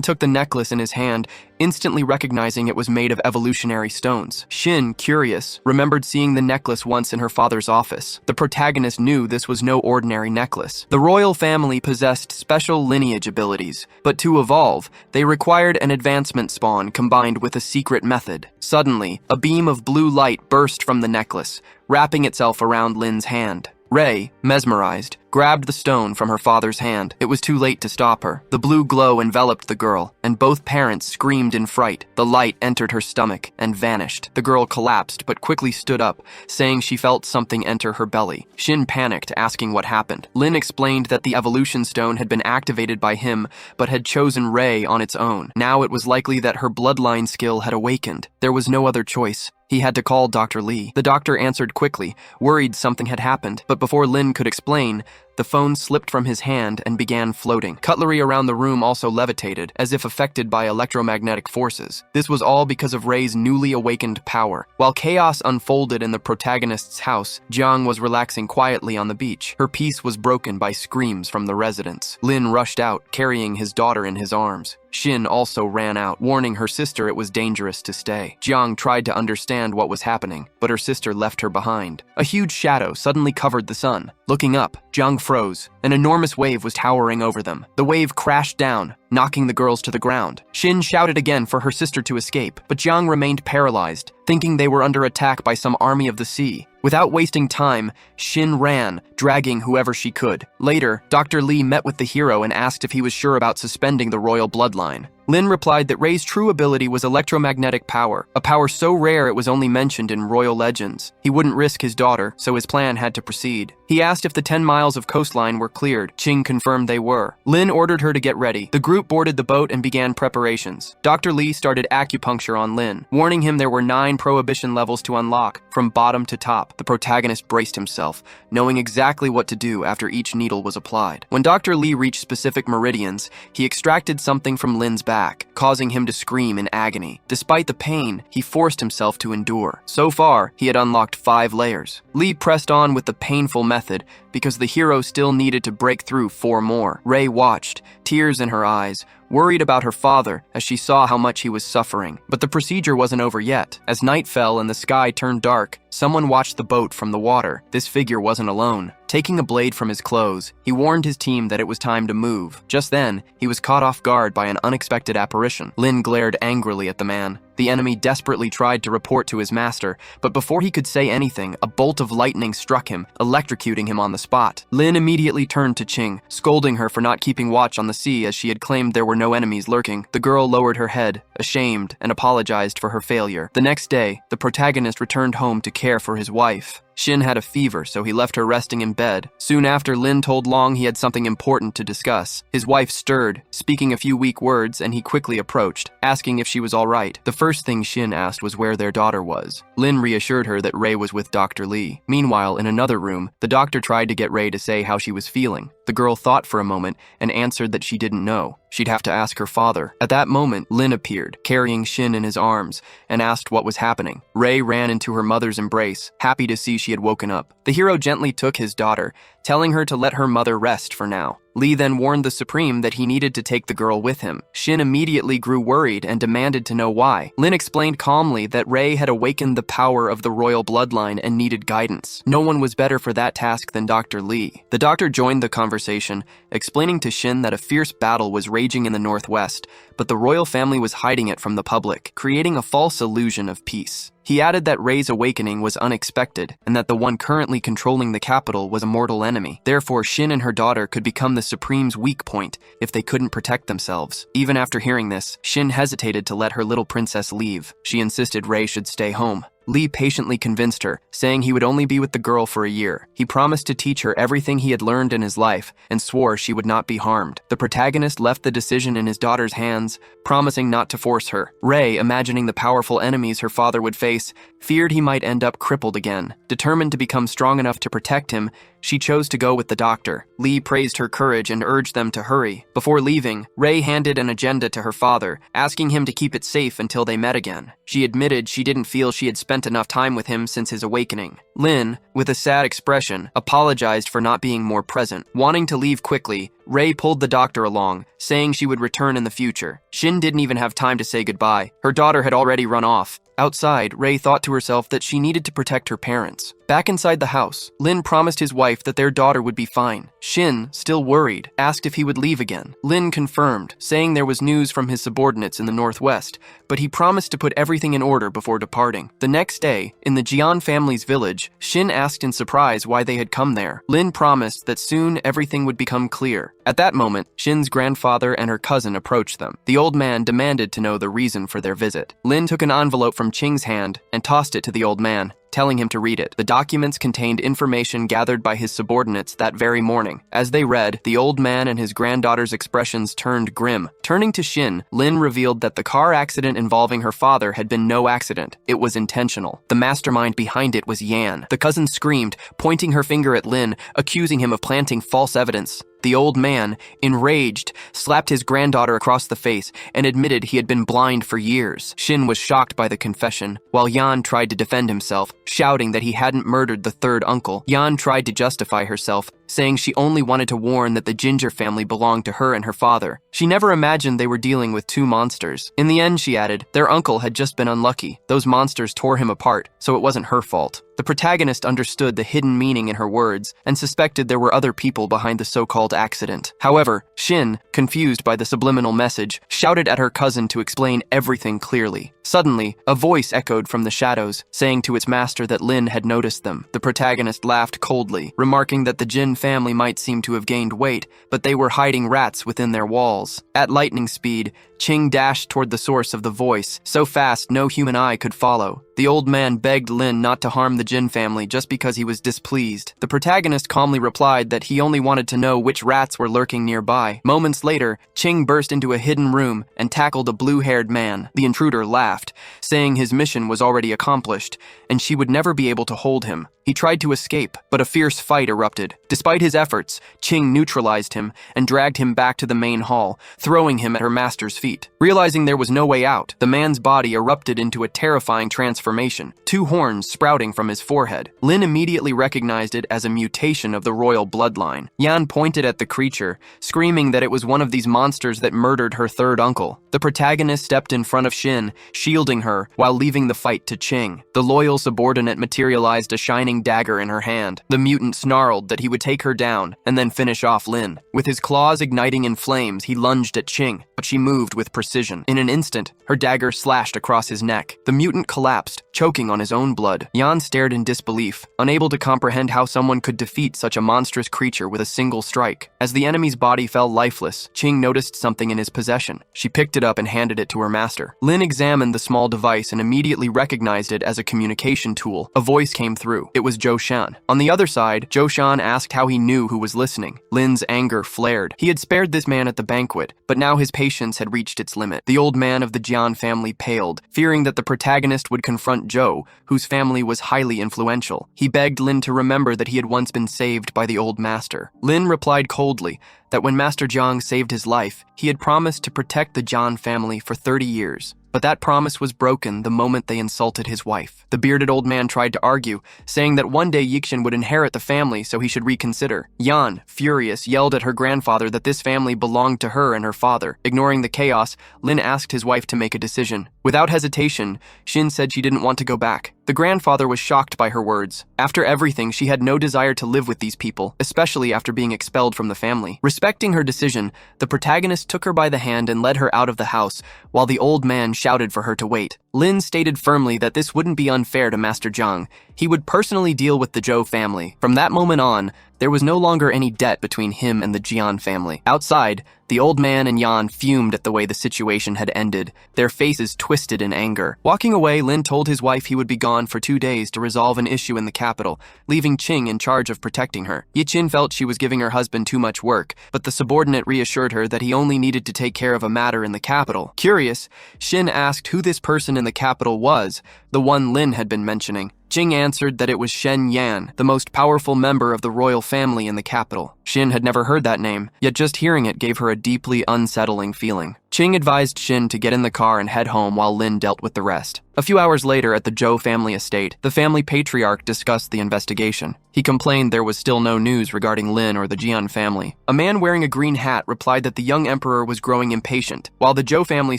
took the necklace in his hand, instantly recognizing it was made of evolutionary stones. Shin, curious, remembered seeing the necklace once in her father's office. The protagonist knew this was no ordinary necklace. The royal family possessed special lineage abilities, but to evolve, they required an advancement spawn combined with a secret method. Suddenly, a beam of blue light burst from the necklace, wrapping itself around Lin's hand. Ruie, mesmerized, grabbed the stone from her father's hand. It was too late to stop her. The blue glow enveloped the girl, and both parents screamed in fright. The light entered her stomach and vanished. The girl collapsed, but quickly stood up, saying she felt something enter her belly. Shin panicked, asking what happened. Lin explained that the evolution stone had been activated by him, but had chosen Ruie on its own. Now it was likely that her bloodline skill had awakened. There was no other choice. He had to call Dr. Lee. The doctor answered quickly, worried something had happened, but before Lin could explain, the phone slipped from his hand and began floating. Cutlery around the room also levitated, as if affected by electromagnetic forces. This was all because of Ruie's newly awakened power. While chaos unfolded in the protagonist's house, Jiang was relaxing quietly on the beach. Her peace was broken by screams from the residents. Lin rushed out, carrying his daughter in his arms. Shin also ran out, warning her sister it was dangerous to stay. Jiang tried to understand what was happening, but her sister left her behind. A huge shadow suddenly covered the sun. Looking up, Jiang froze. An enormous wave was towering over them. The wave crashed down, knocking the girls to the ground. Shinn shouted again for her sister to escape, but Jiang remained paralyzed, thinking they were under attack by some army of the sea. Without wasting time, Shinn ran, dragging whoever she could. Later, Dr. Lee met with the hero and asked if he was sure about suspending the royal bloodline. Lin replied that Rei's true ability was electromagnetic power, a power so rare it was only mentioned in royal legends. He wouldn't risk his daughter, so his plan had to proceed. He asked if the 10 miles of coastline were cleared. Qing confirmed they were. Lin ordered her to get ready. The group boarded the boat and began preparations. Dr. Lee started acupuncture on Lin, warning him there were 9 prohibition levels to unlock, from bottom to top. The protagonist braced himself, knowing exactly what to do after each needle was applied. When Dr. Lee reached specific meridians, he extracted something from Lin's back, causing him to scream in agony. Despite the pain, he forced himself to endure. So far, he had unlocked 5 layers. Lee pressed on with the painful method because the hero still needed to break through 4 more. Rei watched, tears in her eyes, worried about her father as she saw how much he was suffering. But the procedure wasn't over yet. As night fell and the sky turned dark, someone watched the boat from the water. This figure wasn't alone. Taking a blade from his clothes, he warned his team that it was time to move. Just then, he was caught off guard by an unexpected apparition. Lin glared angrily at the man. The enemy desperately tried to report to his master, but before he could say anything, a bolt of lightning struck him, electrocuting him on the spot. Lin immediately turned to Qing, scolding her for not keeping watch on the sea as she had claimed there were no enemies lurking. The girl lowered her head, ashamed, and apologized for her failure. The next day, the protagonist returned home to care for his wife. Shinn had a fever, so he left her resting in bed. Soon after, Lin told Long he had something important to discuss. His wife stirred, speaking a few weak words, and he quickly approached, asking if she was all right. The first thing Shinn asked was where their daughter was. Lin reassured her that Rei was with Dr. Lee. Meanwhile, in another room, the doctor tried to get Rei to say how she was feeling. The girl thought for a moment and answered that she didn't know. She'd have to ask her father. At that moment, Lin appeared, carrying Shinn in his arms, and asked what was happening. Rei ran into her mother's embrace, happy to see she had woken up. The hero gently took his daughter, telling her to let her mother rest for now. Lee then warned the Supreme that he needed to take the girl with him. Shinn immediately grew worried and demanded to know why. Lin explained calmly that Rei had awakened the power of the royal bloodline and needed guidance. No one was better for that task than Dr. Lee. The doctor joined the conversation, explaining to Shinn that a fierce battle was raging in the northwest, but the royal family was hiding it from the public, creating a false illusion of peace. He added that Rei's awakening was unexpected, and that the one currently controlling the capital was a mortal enemy. Therefore, Shinn and her daughter could become the Supreme's weak point if they couldn't protect themselves. Even after hearing this, Shinn hesitated to let her little princess leave. She insisted Rei should stay home. Lee patiently convinced her, saying he would only be with the girl for a year. He promised to teach her everything he had learned in his life and swore she would not be harmed. The protagonist left the decision in his daughter's hands, promising not to force her. Rei, imagining the powerful enemies her father would face, feared he might end up crippled again. Determined to become strong enough to protect him, she chose to go with the doctor. Lee praised her courage and urged them to hurry. Before leaving, Rei handed an agenda to her father, asking him to keep it safe until they met again. She admitted she didn't feel she had spent enough time with him since his awakening. Lin, with a sad expression, apologized for not being more present. Wanting to leave quickly, Rei pulled the doctor along, saying she would return in the future. Shinn didn't even have time to say goodbye. Her daughter had already run off. Outside, Rei thought to herself that she needed to protect her parents. Back inside the house, Lin promised his wife that their daughter would be fine. Shinn, still worried, asked if he would leave again. Lin confirmed, saying there was news from his subordinates in the northwest, but he promised to put everything in order before departing. The next day, in the Jian family's village, Shinn asked in surprise why they had come there. Lin promised that soon everything would become clear. At that moment, Shinn's grandfather and her cousin approached them. The old man demanded to know the reason for their visit. Lin took an envelope from Qing's hand and tossed it to the old man, telling him to read it. The documents contained information gathered by his subordinates that very morning. As they read, the old man and his granddaughter's expressions turned grim. Turning to Shinn, Lin revealed that the car accident involving her father had been no accident. It was intentional. The mastermind behind it was Yan. The cousin screamed, pointing her finger at Lin, accusing him of planting false evidence. The old man, enraged, slapped his granddaughter across the face and admitted he had been blind for years. Shinn was shocked by the confession, while Yan tried to defend himself, shouting that he hadn't murdered the third uncle. Yan tried to justify herself, saying she only wanted to warn that the Ginger family belonged to her and her father. She never imagined they were dealing with two monsters. In the end, she added, their uncle had just been unlucky. Those monsters tore him apart, so it wasn't her fault. The protagonist understood the hidden meaning in her words and suspected there were other people behind the so-called accident. However, Shinn, confused by the subliminal message, shouted at her cousin to explain everything clearly. Suddenly, a voice echoed from the shadows, saying to its master that Lin had noticed them. The protagonist laughed coldly, remarking that the Jin family might seem to have gained weight, but they were hiding rats within their walls. At lightning speed, Ching dashed toward the source of the voice, so fast no human eye could follow. The old man begged Lin not to harm the Jin family just because he was displeased. The protagonist calmly replied that he only wanted to know which rats were lurking nearby. Moments later, Ching burst into a hidden room and tackled a blue-haired man. The intruder laughed, saying his mission was already accomplished, and she would never be able to hold him. He tried to escape, but a fierce fight erupted. Despite his efforts, Ching neutralized him and dragged him back to the main hall, throwing him at her master's feet. Realizing there was no way out, the man's body erupted into a terrifying transformation, two horns sprouting from his forehead. Lin immediately recognized it as a mutation of the royal bloodline. Yan pointed at the creature, screaming that it was one of these monsters that murdered her third uncle. The protagonist stepped in front of Shinn, shielding her while leaving the fight to Ching. The loyal subordinate materialized a shining dagger in her hand. The mutant snarled that he would take her down and then finish off Lin. With his claws igniting in flames, he lunged at Ching, but she moved with precision. In an instant, her dagger slashed across his neck. The mutant collapsed, choking on his own blood. Yan stared in disbelief, unable to comprehend how someone could defeat such a monstrous creature with a single strike. As the enemy's body fell lifeless, Ching noticed something in his possession. She picked it up and handed it to her master. Lin examined the small device and immediately recognized it as a communication tool. A voice came through. It was Zhou Shan. On the other side, Zhou Shan asked how he knew who was listening. Lin's anger flared. He had spared this man at the banquet, but now his patience had reached its limit. The old man of the Jian family paled, fearing that the protagonist would confront Zhou, whose family was highly influential. He begged Lin to remember that he had once been saved by the old master. Lin replied coldly that when Master Jiang saved his life, he had promised to protect the Jian family for 30 years. But that promise was broken the moment they insulted his wife. The bearded old man tried to argue, saying that one day Yixin would inherit the family, so he should reconsider. Yan, furious, yelled at her grandfather that this family belonged to her and her father. Ignoring the chaos, Lin asked his wife to make a decision. Without hesitation, Shinn said she didn't want to go back. The grandfather was shocked by her words. After everything, she had no desire to live with these people, especially after being expelled from the family. Respecting her decision, the protagonist took her by the hand and led her out of the house, while the old man shouted for her to wait. Lin stated firmly that this wouldn't be unfair to Master Jiang. He would personally deal with the Zhou family. From that moment on, there was no longer any debt between him and the Jian family. Outside, the old man and Yan fumed at the way the situation had ended, their faces twisted in anger. Walking away, Lin told his wife he would be gone for 2 days to resolve an issue in the capital, leaving Ching in charge of protecting her. Yichin felt she was giving her husband too much work, but the subordinate reassured her that he only needed to take care of a matter in the capital. Curious, Shinn asked who this person in the capital was, the one Lin had been mentioning. Ching answered that it was Shen Yan, the most powerful member of the royal family in the capital. Shinn had never heard that name, yet just hearing it gave her a deeply unsettling feeling. Ching advised Shinn to get in the car and head home while Lin dealt with the rest. A few hours later at the Zhou family estate, the family patriarch discussed the investigation. He complained there was still no news regarding Lin or the Jian family. A man wearing a green hat replied that the young emperor was growing impatient. While the Zhou family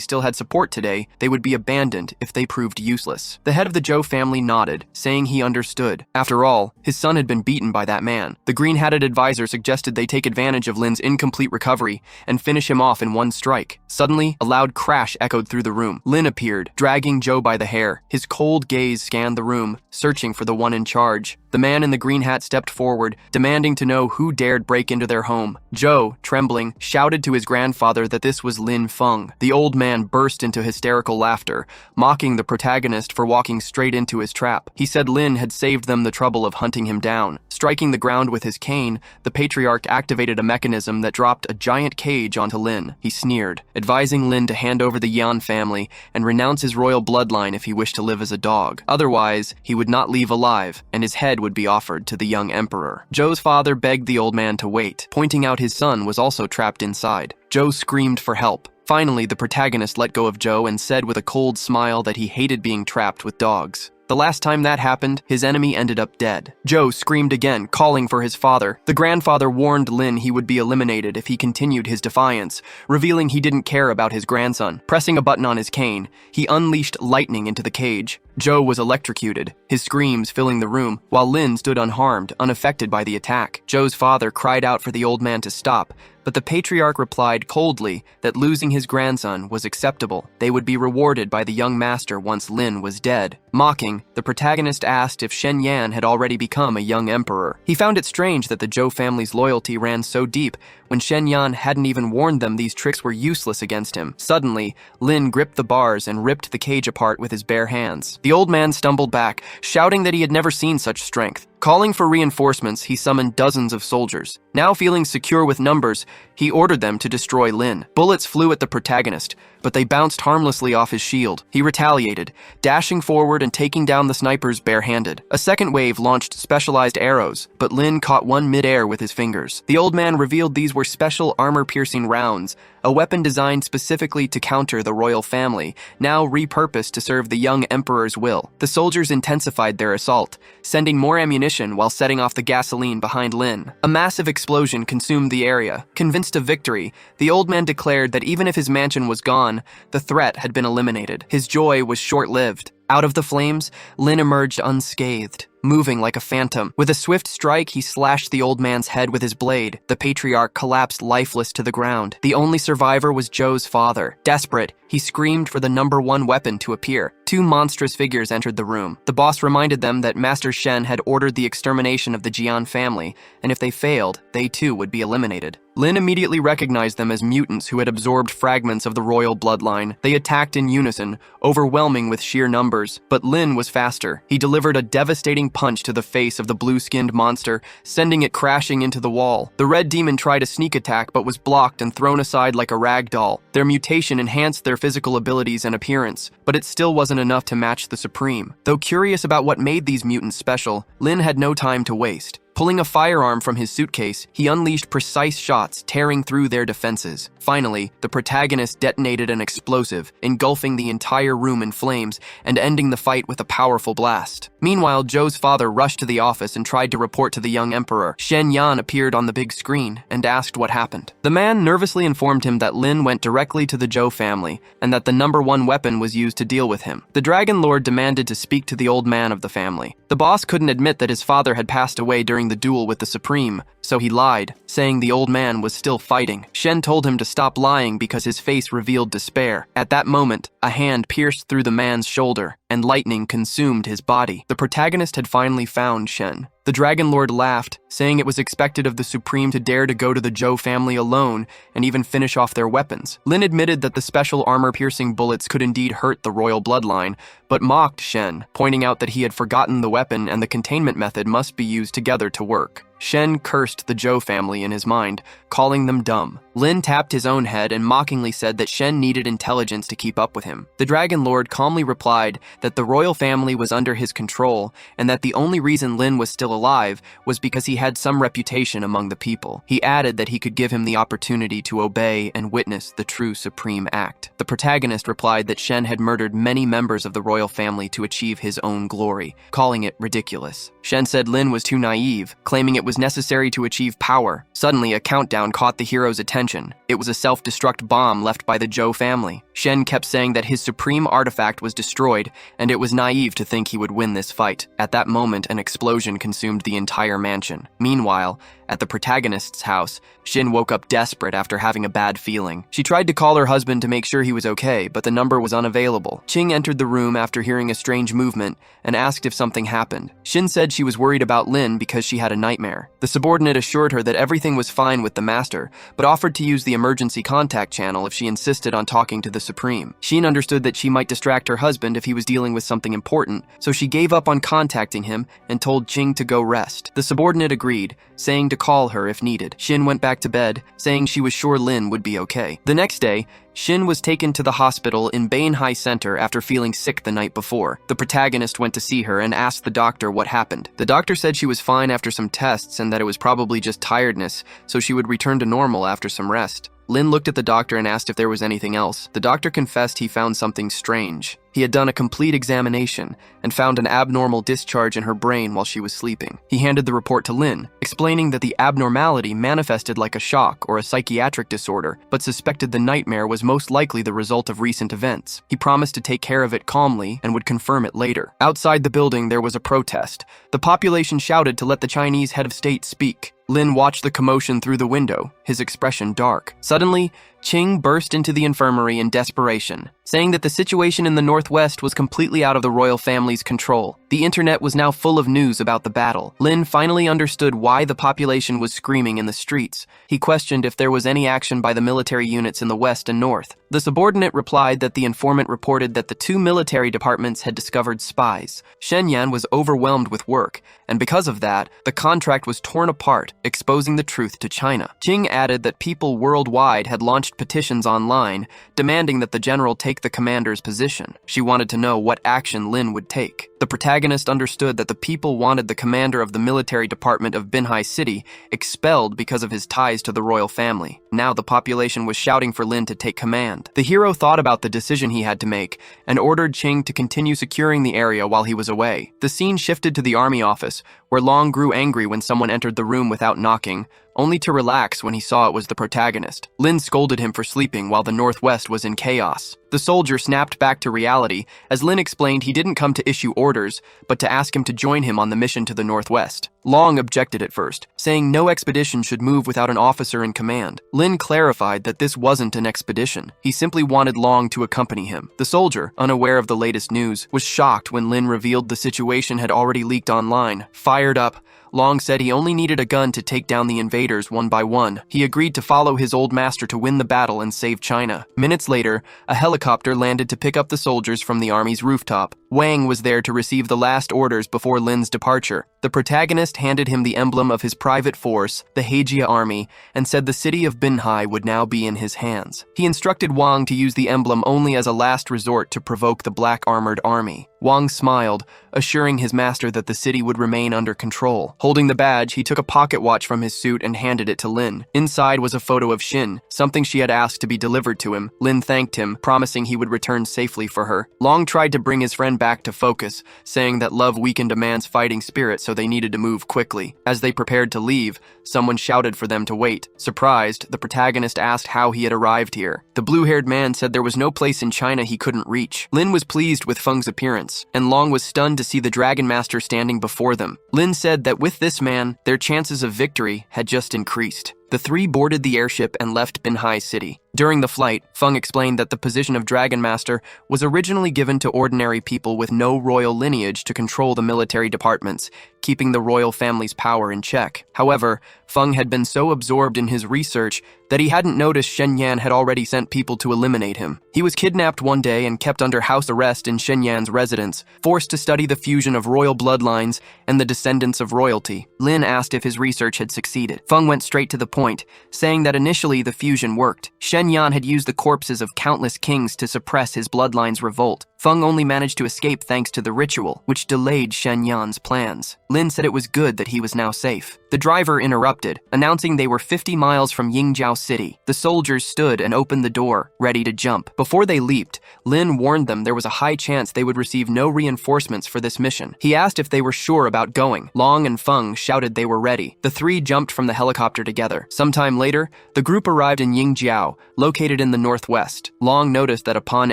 still had support today, they would be abandoned if they proved useless. The head of the Zhou family nodded, saying he understood. After all, his son had been beaten by that man. The green-hatted advisor suggested they take advantage of Lin's incomplete recovery and finish him off in one strike. Suddenly, a loud crash echoed through the room. Lin appeared, dragging Zhou by the hair. His cold gaze scanned the room, searching for the one in charge. The man in the green hat stepped forward, demanding to know who dared break into their home. Zhou, trembling, shouted to his grandfather that this was Linfung. The old man burst into hysterical laughter, mocking the protagonist for walking straight into his trap. He said Lin had saved them the trouble of hunting him down. Striking the ground with his cane, the patriarch activated a mechanism that dropped a giant cage onto Lin. He sneered, advising Lin to hand over the Yan family and renounce his royal bloodline if he wished to live as a dog. Otherwise, he would not leave alive, and his head would be offered to the young emperor. Zhou's father begged the old man to wait, pointing out his son was also trapped inside. Zhou screamed for help. Finally, the protagonist let go of Zhou and said with a cold smile that he hated being trapped with dogs. The last time that happened, his enemy ended up dead. Joe screamed again, calling for his father. The grandfather warned Lin he would be eliminated if he continued his defiance, revealing he didn't care about his grandson. Pressing a button on his cane, he unleashed lightning into the cage. Joe was electrocuted, his screams filling the room, while Lin stood unharmed, unaffected by the attack. Joe's father cried out for the old man to stop, but the patriarch replied coldly that losing his grandson was acceptable. They would be rewarded by the young master once Lin was dead. Mocking, the protagonist asked if Shen Yan had already become a young emperor. He found it strange that the Zhou family's loyalty ran so deep when Shen Yan hadn't even warned them these tricks were useless against him. Suddenly, Lin gripped the bars and ripped the cage apart with his bare hands. The old man stumbled back, shouting that he had never seen such strength. Calling for reinforcements, he summoned dozens of soldiers. Now feeling secure with numbers, he ordered them to destroy Lin. Bullets flew at the protagonist, but they bounced harmlessly off his shield. He retaliated, dashing forward and taking down the snipers barehanded. A second wave launched specialized arrows, but Lin caught one mid-air with his fingers. The old man revealed these were special armor-piercing rounds, a weapon designed specifically to counter the royal family, now repurposed to serve the young emperor's will. The soldiers intensified their assault, sending more ammunition while setting off the gasoline behind Lin. A massive explosion consumed the area. Convinced of victory, the old man declared that even if his mansion was gone, the threat had been eliminated. His joy was short-lived. Out of the flames, Lin emerged unscathed, moving like a phantom. With a swift strike, he slashed the old man's head with his blade. The patriarch collapsed lifeless to the ground. The only survivor was Joe's father. Desperate, he screamed for the number one weapon to appear. Two monstrous figures entered the room. The boss reminded them that Master Shen had ordered the extermination of the Jian family, and if they failed, they too would be eliminated. Lin immediately recognized them as mutants who had absorbed fragments of the royal bloodline. They attacked in unison, overwhelming with sheer numbers. But Lin was faster. He delivered a devastating punch to the face of the blue-skinned monster, sending it crashing into the wall. The red demon tried a sneak attack but was blocked and thrown aside like a rag doll. Their mutation enhanced their physical abilities and appearance, but it still wasn't enough to match the Supreme. Though curious about what made these mutants special, Lin had no time to waste. Pulling a firearm from his suitcase, he unleashed precise shots, tearing through their defenses. Finally, the protagonist detonated an explosive, engulfing the entire room in flames and ending the fight with a powerful blast. Meanwhile, Joe's father rushed to the office and tried to report to the young emperor. Shen Yan appeared on the big screen and asked what happened. The man nervously informed him that Lin went directly to the Zhou family and that the number one weapon was used to deal with him. The Dragon Lord demanded to speak to the old man of the family. The boss couldn't admit that his father had passed away during the duel with the Supreme, so he lied, saying the old man was still fighting. Shen told him to stop lying because his face revealed despair. At that moment, a hand pierced through the man's shoulder, and lightning consumed his body. The protagonist had finally found Shen. The Dragon Lord laughed, saying it was expected of the Supreme to dare to go to the Zhou family alone and even finish off their weapons. Lin admitted that the special armor-piercing bullets could indeed hurt the royal bloodline, but mocked Shen, pointing out that he had forgotten the weapon and the containment method must be used together to work. Shen cursed the Zhou family in his mind, calling them dumb. Lin tapped his own head and mockingly said that Shen needed intelligence to keep up with him. The Dragon Lord calmly replied that the royal family was under his control and that the only reason Lin was still alive was because he had some reputation among the people. He added that he could give him the opportunity to obey and witness the true supreme act. The protagonist replied that Shen had murdered many members of the royal family to achieve his own glory, calling it ridiculous. Shen said Lin was too naive, claiming it was necessary to achieve power. Suddenly, a countdown caught the hero's attention. It was a self-destruct bomb left by the Zhou family. Shen kept saying that his supreme artifact was destroyed, and it was naive to think he would win this fight. At that moment, an explosion consumed the entire mansion. Meanwhile, at the protagonist's house, Shin woke up desperate after having a bad feeling. She tried to call her husband to make sure he was okay, but the number was unavailable. Qing entered the room after hearing a strange movement and asked if something happened. Shin said she was worried about Lin because she had a nightmare. The subordinate assured her that everything was fine with the master, but offered to use the emergency contact channel if she insisted on talking to the Supreme. Shin understood that she might distract her husband if he was dealing with something important, so she gave up on contacting him and told Qing to go rest. The subordinate agreed, saying to call her if needed. Shin went back to bed, saying she was sure Lin would be okay. The next day, Shin was taken to the hospital in Banhai Center after feeling sick the night before. The protagonist went to see her and asked the doctor what happened. The doctor said she was fine after some tests and that it was probably just tiredness, so she would return to normal after some rest. Lin looked at the doctor and asked if there was anything else. The doctor confessed he found something strange. He had done a complete examination and found an abnormal discharge in her brain while she was sleeping. He handed the report to Lin, explaining that the abnormality manifested like a shock or a psychiatric disorder, but suspected the nightmare was most likely the result of recent events. He promised to take care of it calmly and would confirm it later. Outside the building, there was a protest. The population shouted to let the Chinese head of state speak. Lin watched the commotion through the window, his expression dark. Suddenly, Qing burst into the infirmary in desperation, saying that the situation in the northwest was completely out of the royal family's control. The internet was now full of news about the battle. Lin finally understood why the population was screaming in the streets. He questioned if there was any action by the military units in the west and north. The subordinate replied that the informant reported that the two military departments had discovered spies. Shenyang was overwhelmed with work, and because of that, the contract was torn apart, exposing the truth to China. Qing added that people worldwide had launched petitions online, demanding that the general take the commander's position. She wanted to know what action Lin would take. The protagonist understood that the people wanted the commander of the military department of Binhai City expelled because of his ties to the royal family. Now the population was shouting for Lin to take command. The hero thought about the decision he had to make and ordered Qing to continue securing the area while he was away. The scene shifted to the army office, where Long grew angry when someone entered the room without knocking, only to relax when he saw it was the protagonist. Lin scolded him for sleeping while the northwest was in chaos. The soldier snapped back to reality as Lin explained he didn't come to issue orders, but to ask him to join him on the mission to the northwest. Long objected at first, saying no expedition should move without an officer in command. Lin clarified that this wasn't an expedition. He simply wanted Long to accompany him. The soldier, unaware of the latest news, was shocked when Lin revealed the situation had already leaked online. Fired up, Long said he only needed a gun to take down the invaders one by one. He agreed to follow his old master to win the battle and save China. Minutes later, a helicopter landed to pick up the soldiers from the army's rooftop. Wang was there to receive the last orders before Lin's departure. The protagonist handed him the emblem of his private force, the Heijia army, and said the city of Binhai would now be in his hands. He instructed Wang to use the emblem only as a last resort to provoke the black armored army. Wang smiled, assuring his master that the city would remain under control. Holding the badge, he took a pocket watch from his suit and handed it to Lin. Inside was a photo of Shinn, something she had asked to be delivered to him. Lin thanked him, promising he would return safely for her. Long tried to bring his friend back to focus, saying that love weakened a man's fighting spirit, so they needed to move quickly. As they prepared to leave, someone shouted for them to wait. Surprised, the protagonist asked how he had arrived here. The blue-haired man said there was no place in China he couldn't reach. Lin was pleased with Feng's appearance, and Long was stunned to see the Dragon Master standing before them. Lin said that with this man, their chances of victory had just increased. The three boarded the airship and left Binhai City. During the flight, Feng explained that the position of Dragon Master was originally given to ordinary people with no royal lineage to control the military departments, keeping the royal family's power in check. However, Feng had been so absorbed in his research that he hadn't noticed Shenyang had already sent people to eliminate him. He was kidnapped one day and kept under house arrest in Shenyang's residence, forced to study the fusion of royal bloodlines and the descendants of royalty. Lin asked if his research had succeeded. Feng went straight to the point, saying that initially the fusion worked. Shenyang had used the corpses of countless kings to suppress his bloodline's revolt. Feng only managed to escape thanks to the ritual, which delayed Shenyang's plans. Lin said it was good that he was now safe. The driver interrupted, announcing they were 50 miles from Yingjiao City. The soldiers stood and opened the door, ready to jump. Before they leaped, Lin warned them there was a high chance they would receive no reinforcements for this mission. He asked if they were sure about going. Long and Feng shouted they were ready. The three jumped from the helicopter together. Sometime later, the group arrived in Yingjiao, located in the northwest. Long noticed that upon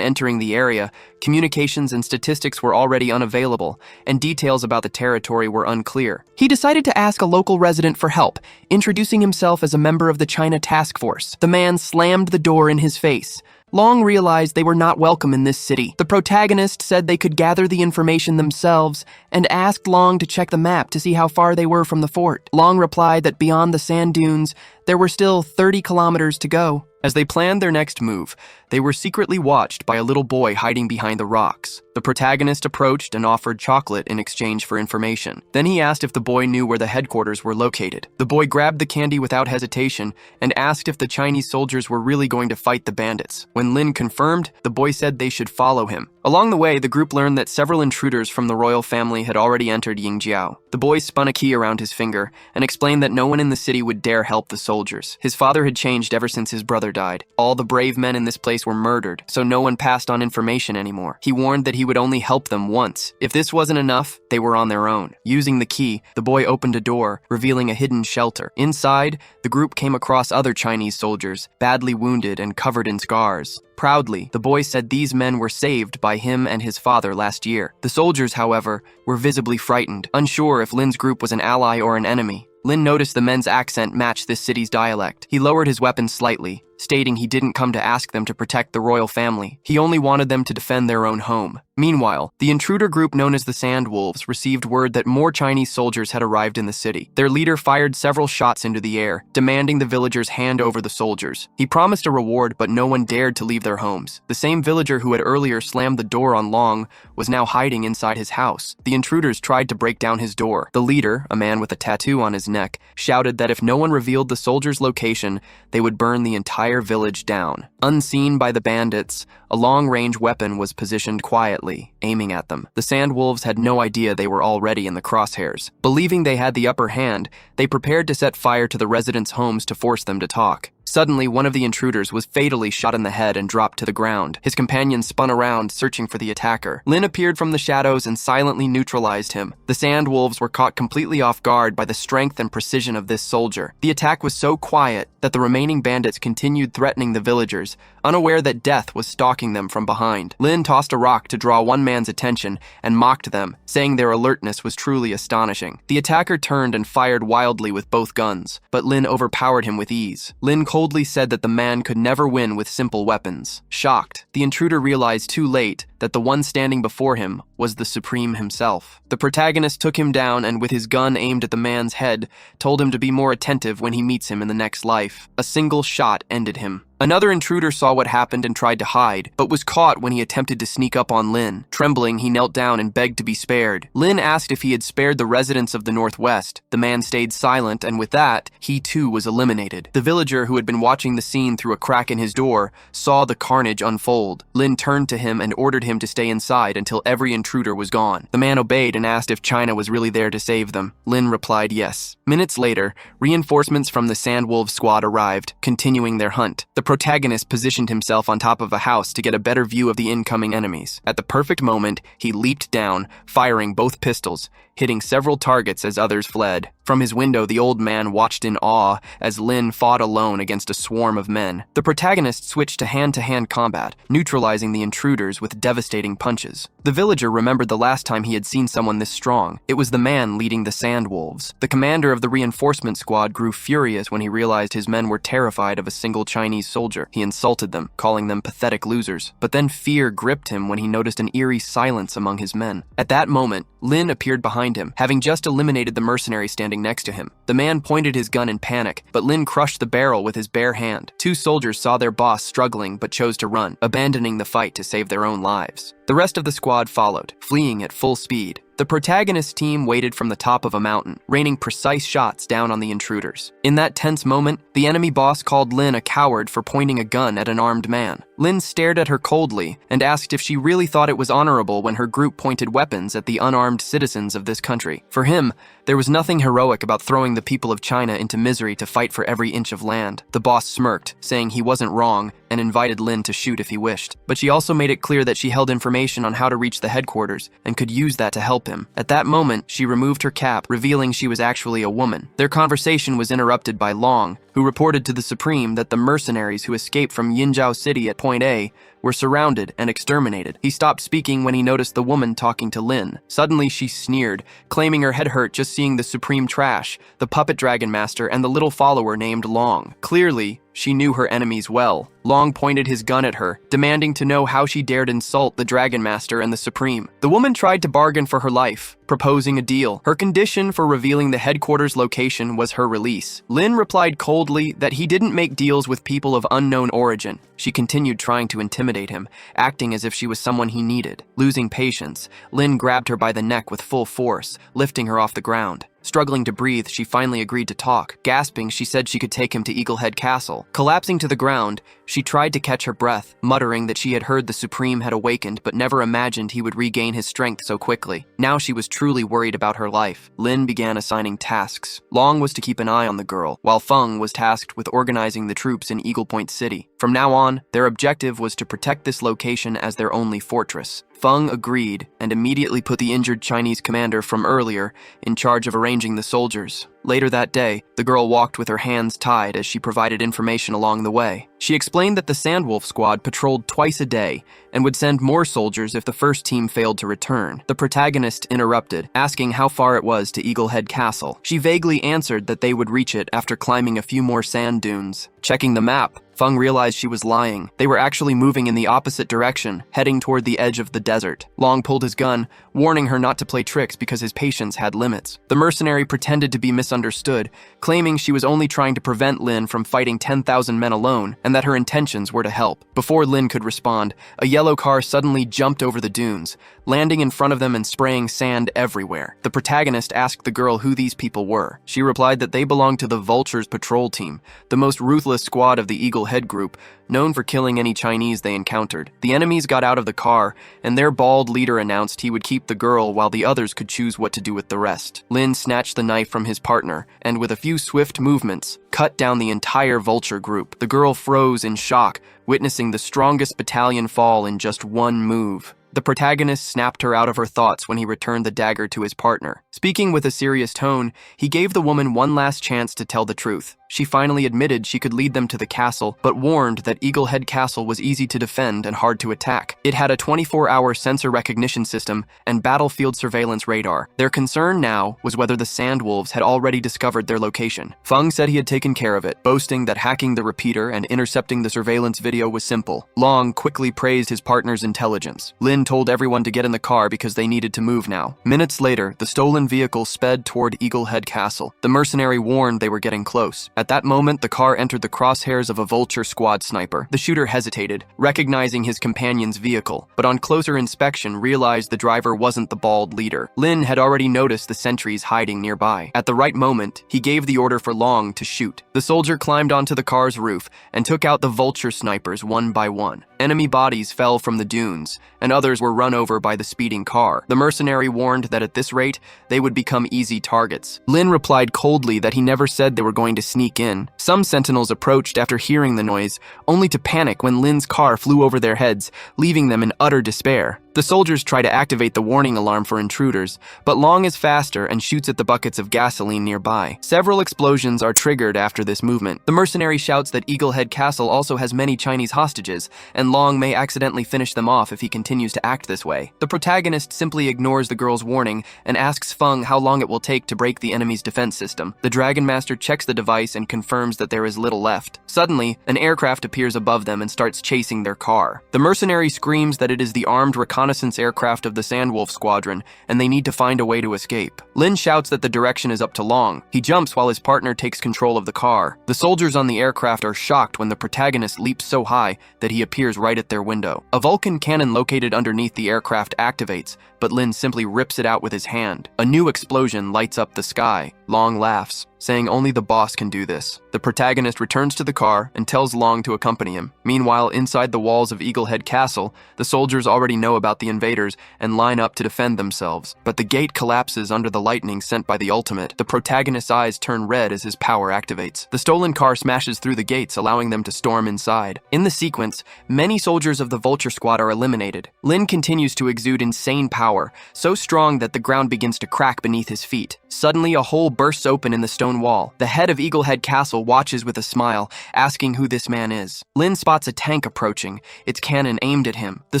entering the area, communications and statistics were already unavailable, and details about the territory were unclear. He decided to ask a local resident for help, introducing himself as a member of the China Task Force. The man slammed the door in his face. Long realized they were not welcome in this city. The protagonist said they could gather the information themselves and asked Long to check the map to see how far they were from the fort. Long replied that beyond the sand dunes, there were still 30 kilometers to go. As they planned their next move, they were secretly watched by a little boy hiding behind the rocks. The protagonist approached and offered chocolate in exchange for information. Then he asked if the boy knew where the headquarters were located. The boy grabbed the candy without hesitation and asked if the Chinese soldiers were really going to fight the bandits. When Lin confirmed, the boy said they should follow him. Along the way, the group learned that several intruders from the royal family had already entered Yingjiao. The boy spun a key around his finger and explained that no one in the city would dare help the soldiers. His father had changed ever since his brother died. All the brave men in this place place were murdered, so no one passed on information anymore. He warned that he would only help them once. If this wasn't enough, they were on their own. Using the key, the boy opened a door, revealing a hidden shelter. Inside, the group came across other Chinese soldiers, badly wounded and covered in scars. Proudly, the boy said these men were saved by him and his father last year. The soldiers, however, were visibly frightened, unsure if Lin's group was an ally or an enemy. Lin noticed the men's accent matched this city's dialect. He lowered his weapon slightly, stating he didn't come to ask them to protect the royal family. He only wanted them to defend their own home. Meanwhile, the intruder group known as the Sandwolves received word that more Chinese soldiers had arrived in the city. Their leader fired several shots into the air, demanding the villagers hand over the soldiers. He promised a reward, but no one dared to leave their homes. The same villager who had earlier slammed the door on Long was now hiding inside his house. The intruders tried to break down his door. The leader, a man with a tattoo on his neck, shouted that if no one revealed the soldiers' location, they would burn the entire village down. Unseen by the bandits, a long-range weapon was positioned quietly, aiming at them. The Sandwolves had no idea they were already in the crosshairs. Believing they had the upper hand, they prepared to set fire to the residents' homes to force them to talk. Suddenly, one of the intruders was fatally shot in the head and dropped to the ground. His companions spun around, searching for the attacker. Lin appeared from the shadows and silently neutralized him. The Sandwolves were caught completely off guard by the strength and precision of this soldier. The attack was so quiet that the remaining bandits continued threatening the villagers, unaware that death was stalking them from behind. Lin tossed a rock to draw one man's attention and mocked them, saying their alertness was truly astonishing. The attacker turned and fired wildly with both guns, but Lin overpowered him with ease. Lin coldly said that the man could never win with simple weapons. Shocked, the intruder realized too late that the one standing before him was the Supreme himself. The protagonist took him down and, with his gun aimed at the man's head, told him to be more attentive when he meets him in the next life. A single shot ended him. Another intruder saw what happened and tried to hide, but was caught when he attempted to sneak up on Lin. Trembling, he knelt down and begged to be spared. Lin asked if he had spared the residents of the Northwest. The man stayed silent, and with that, he too was eliminated. The villager, who had been watching the scene through a crack in his door, saw the carnage unfold. Lin turned to him and ordered him to stay inside until every intruder was gone. The man obeyed and asked if China was really there to save them. Lin replied yes. Minutes later, reinforcements from the Sandwolves squad arrived, continuing their hunt. The protagonist positioned himself on top of a house to get a better view of the incoming enemies. At the perfect moment, he leaped down, firing both pistols, hitting several targets as others fled. From his window, the old man watched in awe as Lin fought alone against a swarm of men. The protagonist switched to hand-to-hand combat, neutralizing the intruders with devastating punches. The villager remembered the last time he had seen someone this strong. It was the man leading the Sandwolves. The commander of the reinforcement squad grew furious when he realized his men were terrified of a single Chinese soldier. He insulted them, calling them pathetic losers. But then fear gripped him when he noticed an eerie silence among his men. At that moment, Lin appeared behind him, having just eliminated the mercenary standing next to him. The man pointed his gun in panic, but Lin crushed the barrel with his bare hand. Two soldiers saw their boss struggling but chose to run, abandoning the fight to save their own lives. The rest of the squad followed, fleeing at full speed. The protagonist's team waited from the top of a mountain, raining precise shots down on the intruders. In that tense moment, the enemy boss called Lin a coward for pointing a gun at an armed man. Lin stared at her coldly and asked if she really thought it was honorable when her group pointed weapons at the unarmed citizens of this country. For him, there was nothing heroic about throwing the people of China into misery to fight for every inch of land. The boss smirked, saying he wasn't wrong, and invited Lin to shoot if he wished. But she also made it clear that she held information on how to reach the headquarters and could use that to help him. At that moment, she removed her cap, revealing she was actually a woman. Their conversation was interrupted by Long, who reported to the Supreme that the mercenaries who escaped from Yinzhou City at Point A were surrounded and exterminated. He stopped speaking when he noticed the woman talking to Lin. Suddenly, she sneered, claiming her head hurt just seeing the Supreme trash, the puppet dragon master, and the little follower named Long. Clearly, she knew her enemies well. Long pointed his gun at her, demanding to know how she dared insult the Dragon Master and the Supreme. The woman tried to bargain for her life, proposing a deal. Her condition for revealing the headquarters location was her release. Lin replied coldly that he didn't make deals with people of unknown origin. She continued trying to intimidate him, acting as if she was someone he needed. Losing patience, Lin grabbed her by the neck with full force, lifting her off the ground. Struggling to breathe, she finally agreed to talk. Gasping, she said she could take him to Eaglehead Castle. Collapsing to the ground, she tried to catch her breath, muttering that she had heard the Supreme had awakened but never imagined he would regain his strength so quickly. Now she was truly worried about her life. Lin began assigning tasks. Long was to keep an eye on the girl, while Feng was tasked with organizing the troops in Eagle Point City. From now on, their objective was to protect this location as their only fortress. Feng agreed and immediately put the injured Chinese commander from earlier in charge of arranging the soldiers. Later that day, the girl walked with her hands tied as she provided information along the way. She explained that the Sandwolf squad patrolled twice a day and would send more soldiers if the first team failed to return. The protagonist interrupted, asking how far it was to Eaglehead Castle. She vaguely answered that they would reach it after climbing a few more sand dunes. Checking the map, Feng realized she was lying. They were actually moving in the opposite direction, heading toward the edge of the desert. Long pulled his gun, warning her not to play tricks because his patience had limits. The mercenary pretended to be misunderstood, claiming she was only trying to prevent Lin from fighting 10,000 men alone and that her intentions were to help. Before Lin could respond, a yellow car suddenly jumped over the dunes, landing in front of them and spraying sand everywhere. The protagonist asked the girl who these people were. She replied that they belonged to the Vultures patrol team, the most ruthless squad of the Eagle Head group, known for killing any Chinese they encountered. The enemies got out of the car, and their bald leader announced he would keep the girl while the others could choose what to do with the rest. Lin snatched the knife from his partner, and with a few swift movements, cut down the entire Vulture group. The girl froze in shock, witnessing the strongest battalion fall in just one move. The protagonist snapped her out of her thoughts when he returned the dagger to his partner. Speaking with a serious tone, he gave the woman one last chance to tell the truth. She finally admitted she could lead them to the castle, but warned that Eaglehead Castle was easy to defend and hard to attack. It had a 24-hour sensor recognition system and battlefield surveillance radar. Their concern now was whether the Sandwolves had already discovered their location. Feng said he had taken care of it, boasting that hacking the repeater and intercepting the surveillance video was simple. Long quickly praised his partner's intelligence. Lin told everyone to get in the car because they needed to move now. Minutes later, the stolen vehicle sped toward Eaglehead Castle. The mercenary warned they were getting close. At that moment, the car entered the crosshairs of a Vulture squad sniper. The shooter hesitated, recognizing his companion's vehicle, but on closer inspection realized the driver wasn't the bald leader. Lin had already noticed the sentries hiding nearby. At the right moment, he gave the order for Long to shoot. The soldier climbed onto the car's roof and took out the Vulture snipers one by one. Enemy bodies fell from the dunes, and others were run over by the speeding car. The mercenary warned that at this rate, they would become easy targets. Lin replied coldly that he never said they were going to sneak in. Some sentinels approached after hearing the noise, only to panic when Lin's car flew over their heads, leaving them in utter despair. The soldiers try to activate the warning alarm for intruders, but Long is faster and shoots at the buckets of gasoline nearby. Several explosions are triggered after this movement. The mercenary shouts that Eaglehead Castle also has many Chinese hostages, and Long may accidentally finish them off if he continues to act this way. The protagonist simply ignores the girl's warning and asks Feng how long it will take to break the enemy's defense system. The Dragon Master checks the device and confirms that there is little left. Suddenly, an aircraft appears above them and starts chasing their car. The mercenary screams that it is the armed reconnaissance aircraft of the Sandwolf squadron, and they need to find a way to escape. Lin shouts that the direction is up to Long. He jumps while his partner takes control of the car. The soldiers on the aircraft are shocked when the protagonist leaps so high that he appears right at their window. A Vulcan cannon located underneath the aircraft activates, but Lin simply rips it out with his hand. A new explosion lights up the sky. Long laughs, saying only the boss can do this. The protagonist returns to the car and tells Long to accompany him. Meanwhile, inside the walls of Eaglehead Castle, the soldiers already know about the invaders and line up to defend themselves. But the gate collapses under the lightning sent by the ultimate. The protagonist's eyes turn red as his power activates. The stolen car smashes through the gates, allowing them to storm inside. In the sequence, many soldiers of the Vulture squad are eliminated. Lin continues to exude insane power, so strong that the ground begins to crack beneath his feet. Suddenly, a hole bursts open in the stone wall. The head of Eaglehead Castle watches with a smile, asking who this man is. Lin spots a tank approaching, its cannon aimed at him. The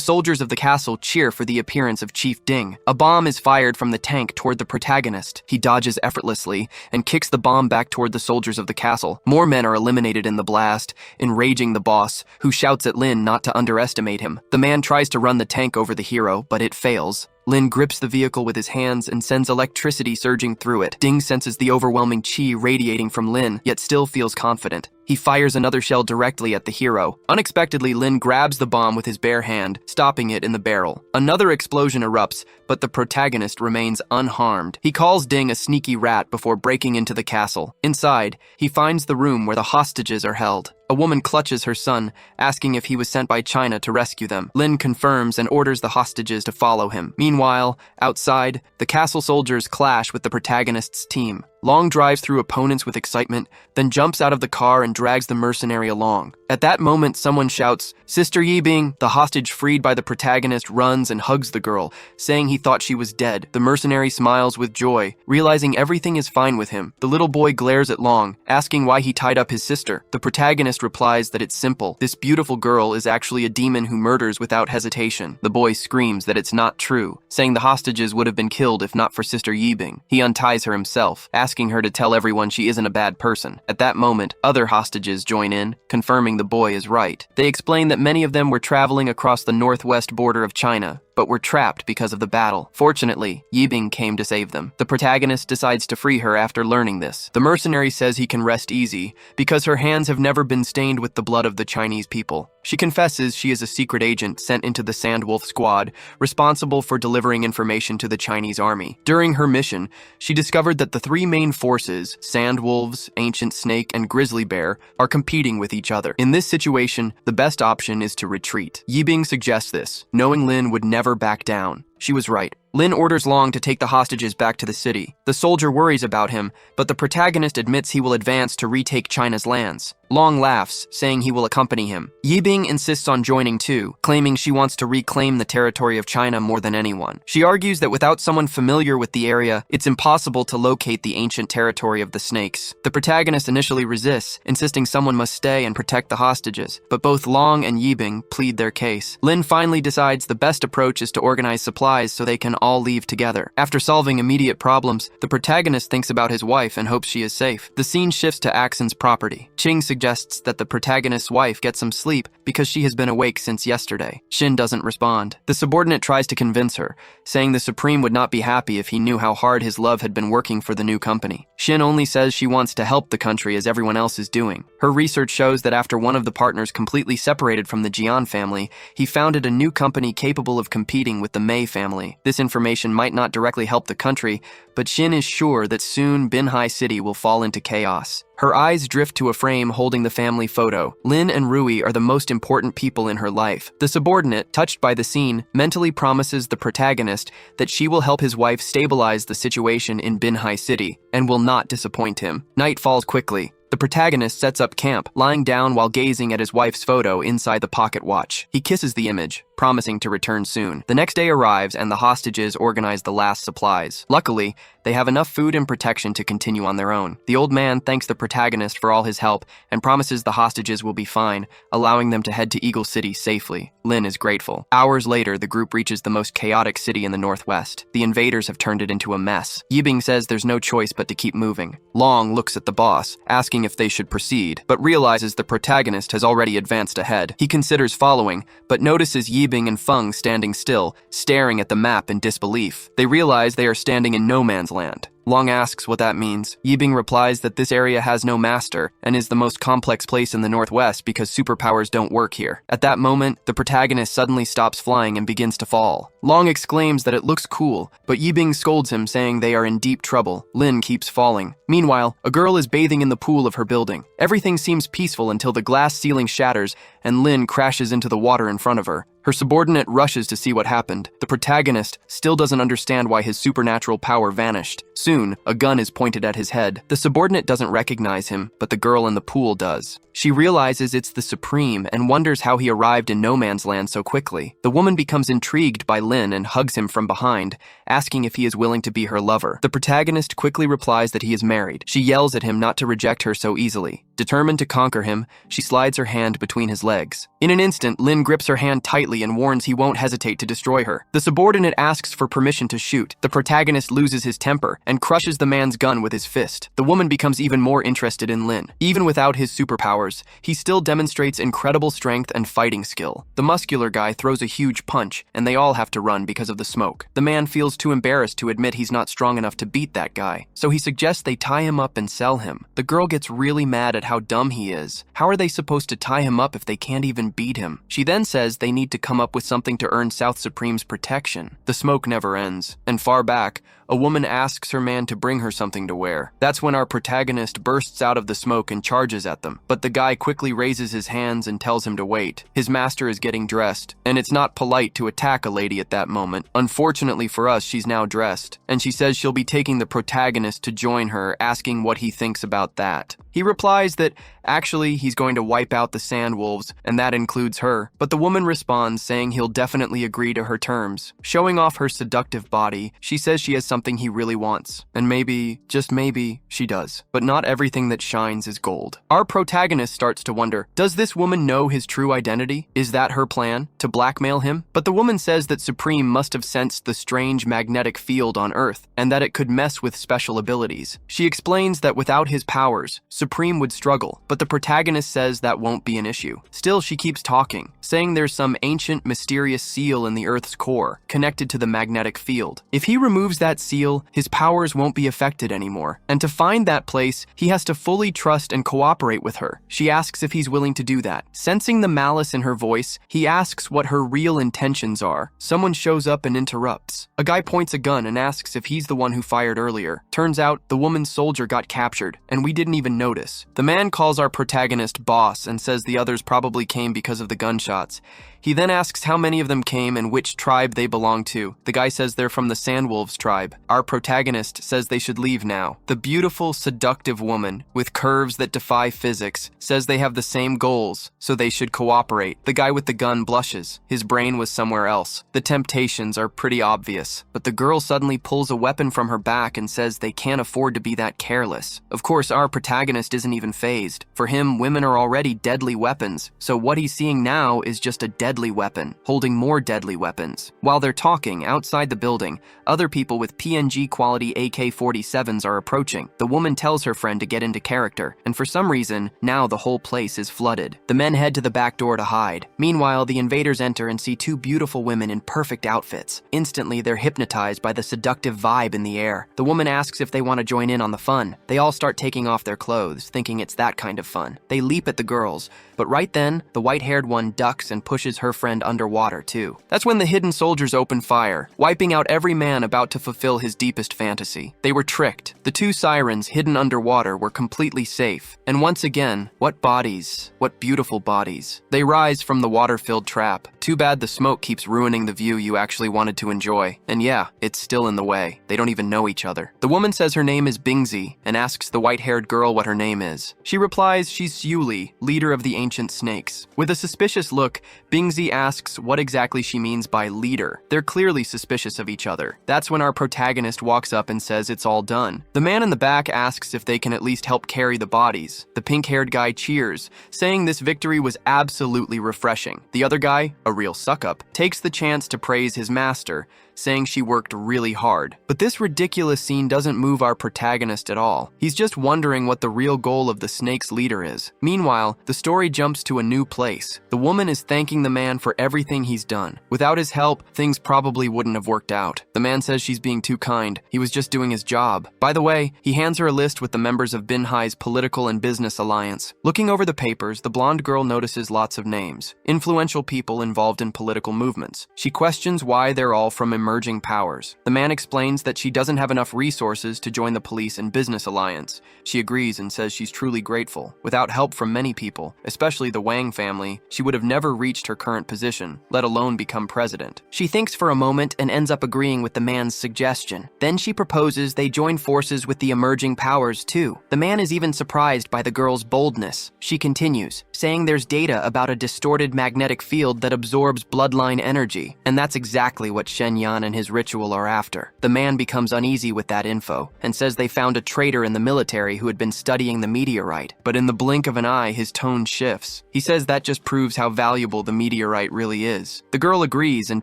soldiers of the castle cheer for the appearance of Chief Ding. A bomb is fired from the tank toward the protagonist. He dodges effortlessly and kicks the bomb back toward the soldiers of the castle. More men are eliminated in the blast, enraging the boss, who shouts at Lin not to underestimate him. The man tries to run the tank over the hero, but it fails. Lin grips the vehicle with his hands and sends electricity surging through it. Ding senses the overwhelming chi radiating from Lin, yet still feels confident. He fires another shell directly at the hero. Unexpectedly, Lin grabs the bomb with his bare hand, stopping it in the barrel. Another explosion erupts, but the protagonist remains unharmed. He calls Ding a sneaky rat before breaking into the castle. Inside, he finds the room where the hostages are held. A woman clutches her son, asking if he was sent by China to rescue them. Lin confirms and orders the hostages to follow him. Meanwhile, outside, the castle soldiers clash with the protagonist's team. Long drives through opponents with excitement, then jumps out of the car and drags the mercenary along. At that moment, someone shouts, "Sister Yibing!" The hostage freed by the protagonist runs and hugs the girl, saying he thought she was dead. The mercenary smiles with joy, realizing everything is fine with him. The little boy glares at Long, asking why he tied up his sister. The protagonist replies that it's simple. This beautiful girl is actually a demon who murders without hesitation. The boy screams that it's not true, saying the hostages would have been killed if not for Sister Yibing. He unties her himself, asking her to tell everyone she isn't a bad person. At that moment, other hostages join in, confirming the boy is right. They explain that many of them were traveling across the northwest border of China, but were trapped because of the battle. Fortunately, Yibing came to save them. The protagonist decides to free her after learning this. The mercenary says he can rest easy because her hands have never been stained with the blood of the Chinese people. She confesses she is a secret agent sent into the Sandwolf squad, responsible for delivering information to the Chinese army. During her mission, she discovered that the three main forces, Sandwolves, Ancient Snake, and Grizzly Bear, are competing with each other. In this situation, the best option is to retreat. Yibing suggests this, knowing Lin would never back down. She was right. Lin orders Long to take the hostages back to the city. The soldier worries about him, but the protagonist admits he will advance to retake China's lands. Long laughs, saying he will accompany him. Yibing insists on joining too, claiming she wants to reclaim the territory of China more than anyone. She argues that without someone familiar with the area, it's impossible to locate the ancient territory of the snakes. The protagonist initially resists, insisting someone must stay and protect the hostages, but both Long and Yibing plead their case. Lin finally decides the best approach is to organize supplies so they can all leave together. After solving immediate problems, the protagonist thinks about his wife and hopes she is safe. The scene shifts to Axon's property. Ching suggests that the protagonist's wife get some sleep because she has been awake since yesterday. Shinn doesn't respond. The subordinate tries to convince her, saying the Supreme would not be happy if he knew how hard his love had been working for the new company. Shinn only says she wants to help the country as everyone else is doing. Her research shows that after one of the partners completely separated from the Jian family, he founded a new company capable of competing with the Mei family. This information might not directly help the country, but Shinn is sure that soon Binhai City will fall into chaos. Her eyes drift to a frame holding the family photo. Lin and Ruie are the most important people in her life. The subordinate, touched by the scene, mentally promises the protagonist that she will help his wife stabilize the situation in Binhai City and will not disappoint him. Night falls quickly. The protagonist sets up camp, lying down while gazing at his wife's photo inside the pocket watch. He kisses the image, promising to return soon. The next day arrives and the hostages organize the last supplies. Luckily, they have enough food and protection to continue on their own. The old man thanks the protagonist for all his help and promises the hostages will be fine, allowing them to head to Eagle City safely. Lin is grateful. Hours later, the group reaches the most chaotic city in the northwest. The invaders have turned it into a mess. Yibing says there's no choice but to keep moving. Long looks at the boss, asking if they should proceed, but realizes the protagonist has already advanced ahead. He considers following, but notices Yibing and Feng standing still, staring at the map in disbelief. They realize they are standing in no man's land. Long asks what that means. Yibing replies that this area has no master and is the most complex place in the northwest because superpowers don't work here. At that moment, the protagonist suddenly stops flying and begins to fall. Long exclaims that it looks cool, but Yibing scolds him, saying they are in deep trouble. Lin keeps falling. Meanwhile, a girl is bathing in the pool of her building. Everything seems peaceful until the glass ceiling shatters and Lin crashes into the water in front of her. Her subordinate rushes to see what happened. The protagonist still doesn't understand why his supernatural power vanished. Soon, a gun is pointed at his head. The subordinate doesn't recognize him, but the girl in the pool does. She realizes it's the Supreme and wonders how he arrived in no man's land so quickly. The woman becomes intrigued by Lin and hugs him from behind, asking if he is willing to be her lover. The protagonist quickly replies that he is married. She yells at him not to reject her so easily. Determined to conquer him, she slides her hand between his legs. In an instant, Lin grips her hand tightly immediately and warns he won't hesitate to destroy her. The subordinate asks for permission to shoot. The protagonist loses his temper and crushes the man's gun with his fist. The woman becomes even more interested in Lin. Even without his superpowers, he still demonstrates incredible strength and fighting skill. The muscular guy throws a huge punch, and they all have to run because of the smoke. The man feels too embarrassed to admit he's not strong enough to beat that guy, so he suggests they tie him up and sell him. The girl gets really mad at how dumb he is. How are they supposed to tie him up if they can't even beat him? She then says they need to come up with something to earn South Supreme's protection. The smoke never ends, and far back, a woman asks her man to bring her something to wear. That's when our protagonist bursts out of the smoke and charges at them, but the guy quickly raises his hands and tells him to wait. His master is getting dressed, and it's not polite to attack a lady at that moment. Unfortunately for us, she's now dressed, and she says she'll be taking the protagonist to join her, asking what he thinks about that. He replies that actually he's going to wipe out the sandwolves, and that includes her, but the woman responds saying he'll definitely agree to her terms. Showing off her seductive body, she says she has something he really wants, and maybe, just maybe, she does. But not everything that shines is gold. Our protagonist starts to wonder, does this woman know his true identity? Is that her plan, to blackmail him? But the woman says that Supreme must have sensed the strange magnetic field on Earth, and that it could mess with special abilities. She explains that without his powers, Supreme would struggle, but the protagonist says that won't be an issue. Still, she keeps talking, saying there's some ancient, mysterious seal in the Earth's core, connected to the magnetic field. If he removes that seal, his powers won't be affected anymore, and to find that place, he has to fully trust and cooperate with her. She asks if he's willing to do that. Sensing the malice in her voice, he asks what her real intentions are. Someone shows up and interrupts. A guy points a gun and asks if he's the one who fired earlier. Turns out, the woman's soldier got captured, and we didn't even notice. The man calls our protagonist boss and says the others probably came because of the gunshots. He then asks how many of them came and which tribe they belong to. The guy says they're from the Sandwolves tribe. Our protagonist says they should leave now. The beautiful, seductive woman, with curves that defy physics, says they have the same goals, so they should cooperate. The guy with the gun blushes. His brain was somewhere else. The temptations are pretty obvious, but the girl suddenly pulls a weapon from her back and says they can't afford to be that careless. Of course, our protagonist isn't even fazed. For him, women are already deadly weapons, so what he's seeing now is just a deadly weapon, holding more deadly weapons. While they're talking, outside the building, other people with PNG quality AK-47s are approaching. The woman tells her friend to get into character, and for some reason, now the whole place is flooded. The men head to the back door to hide. Meanwhile, the invaders enter and see two beautiful women in perfect outfits. Instantly, they're hypnotized by the seductive vibe in the air. The woman asks if they want to join in on the fun. They all start taking off their clothes, thinking it's that kind of fun. They leap at the girls, but right then, the white-haired one ducks and pushes her friend underwater too. That's when the hidden soldiers open fire, wiping out every man about to fulfill his deepest fantasy. They were tricked. The two sirens hidden underwater were completely safe. And once again, what bodies, what beautiful bodies. They rise from the water-filled trap. Too bad the smoke keeps ruining the view you actually wanted to enjoy. And yeah, it's still in the way. They don't even know each other. The woman says her name is Bingzi and asks the white-haired girl what her name is. She replies she's Yuli, leader of the ancient snakes. With a suspicious look, Bingzi asks what exactly she means by leader. They're clearly suspicious of each other. That's when our protagonist walks up and says it's all done. The man in the back asks if they can at least help carry the bodies. The pink-haired guy cheers, saying this victory was absolutely refreshing. The other guy, a real suck-up, takes the chance to praise his master, saying she worked really hard. But this ridiculous scene doesn't move our protagonist at all. He's just wondering what the real goal of the snake's leader is. Meanwhile, the story jumps to a new place. The woman is thanking the man for everything he's done. Without his help, things probably wouldn't have worked out. The man says she's being too kind. He was just doing his job. By the way, he hands her a list with the members of Binhai's political and business alliance. Looking over the papers, the blonde girl notices lots of names. Influential people involved in political movements. She questions why they're all from emerging powers. The man explains that she doesn't have enough resources to join the police and business alliance. She agrees and says she's truly grateful. Without help from many people, especially the Wang family, she would have never reached her current position, let alone become president. She thinks for a moment and ends up agreeing with the man's suggestion. Then she proposes they join forces with the emerging powers too. The man is even surprised by the girl's boldness. She continues, saying there's data about a distorted magnetic field that absorbs absorbs bloodline energy, and that's exactly what Shen Yan and his ritual are after. The man becomes uneasy with that info and says they found a traitor in the military who had been studying the meteorite, but in the blink of an eye, his tone shifts. He says that just proves how valuable the meteorite really is. The girl agrees and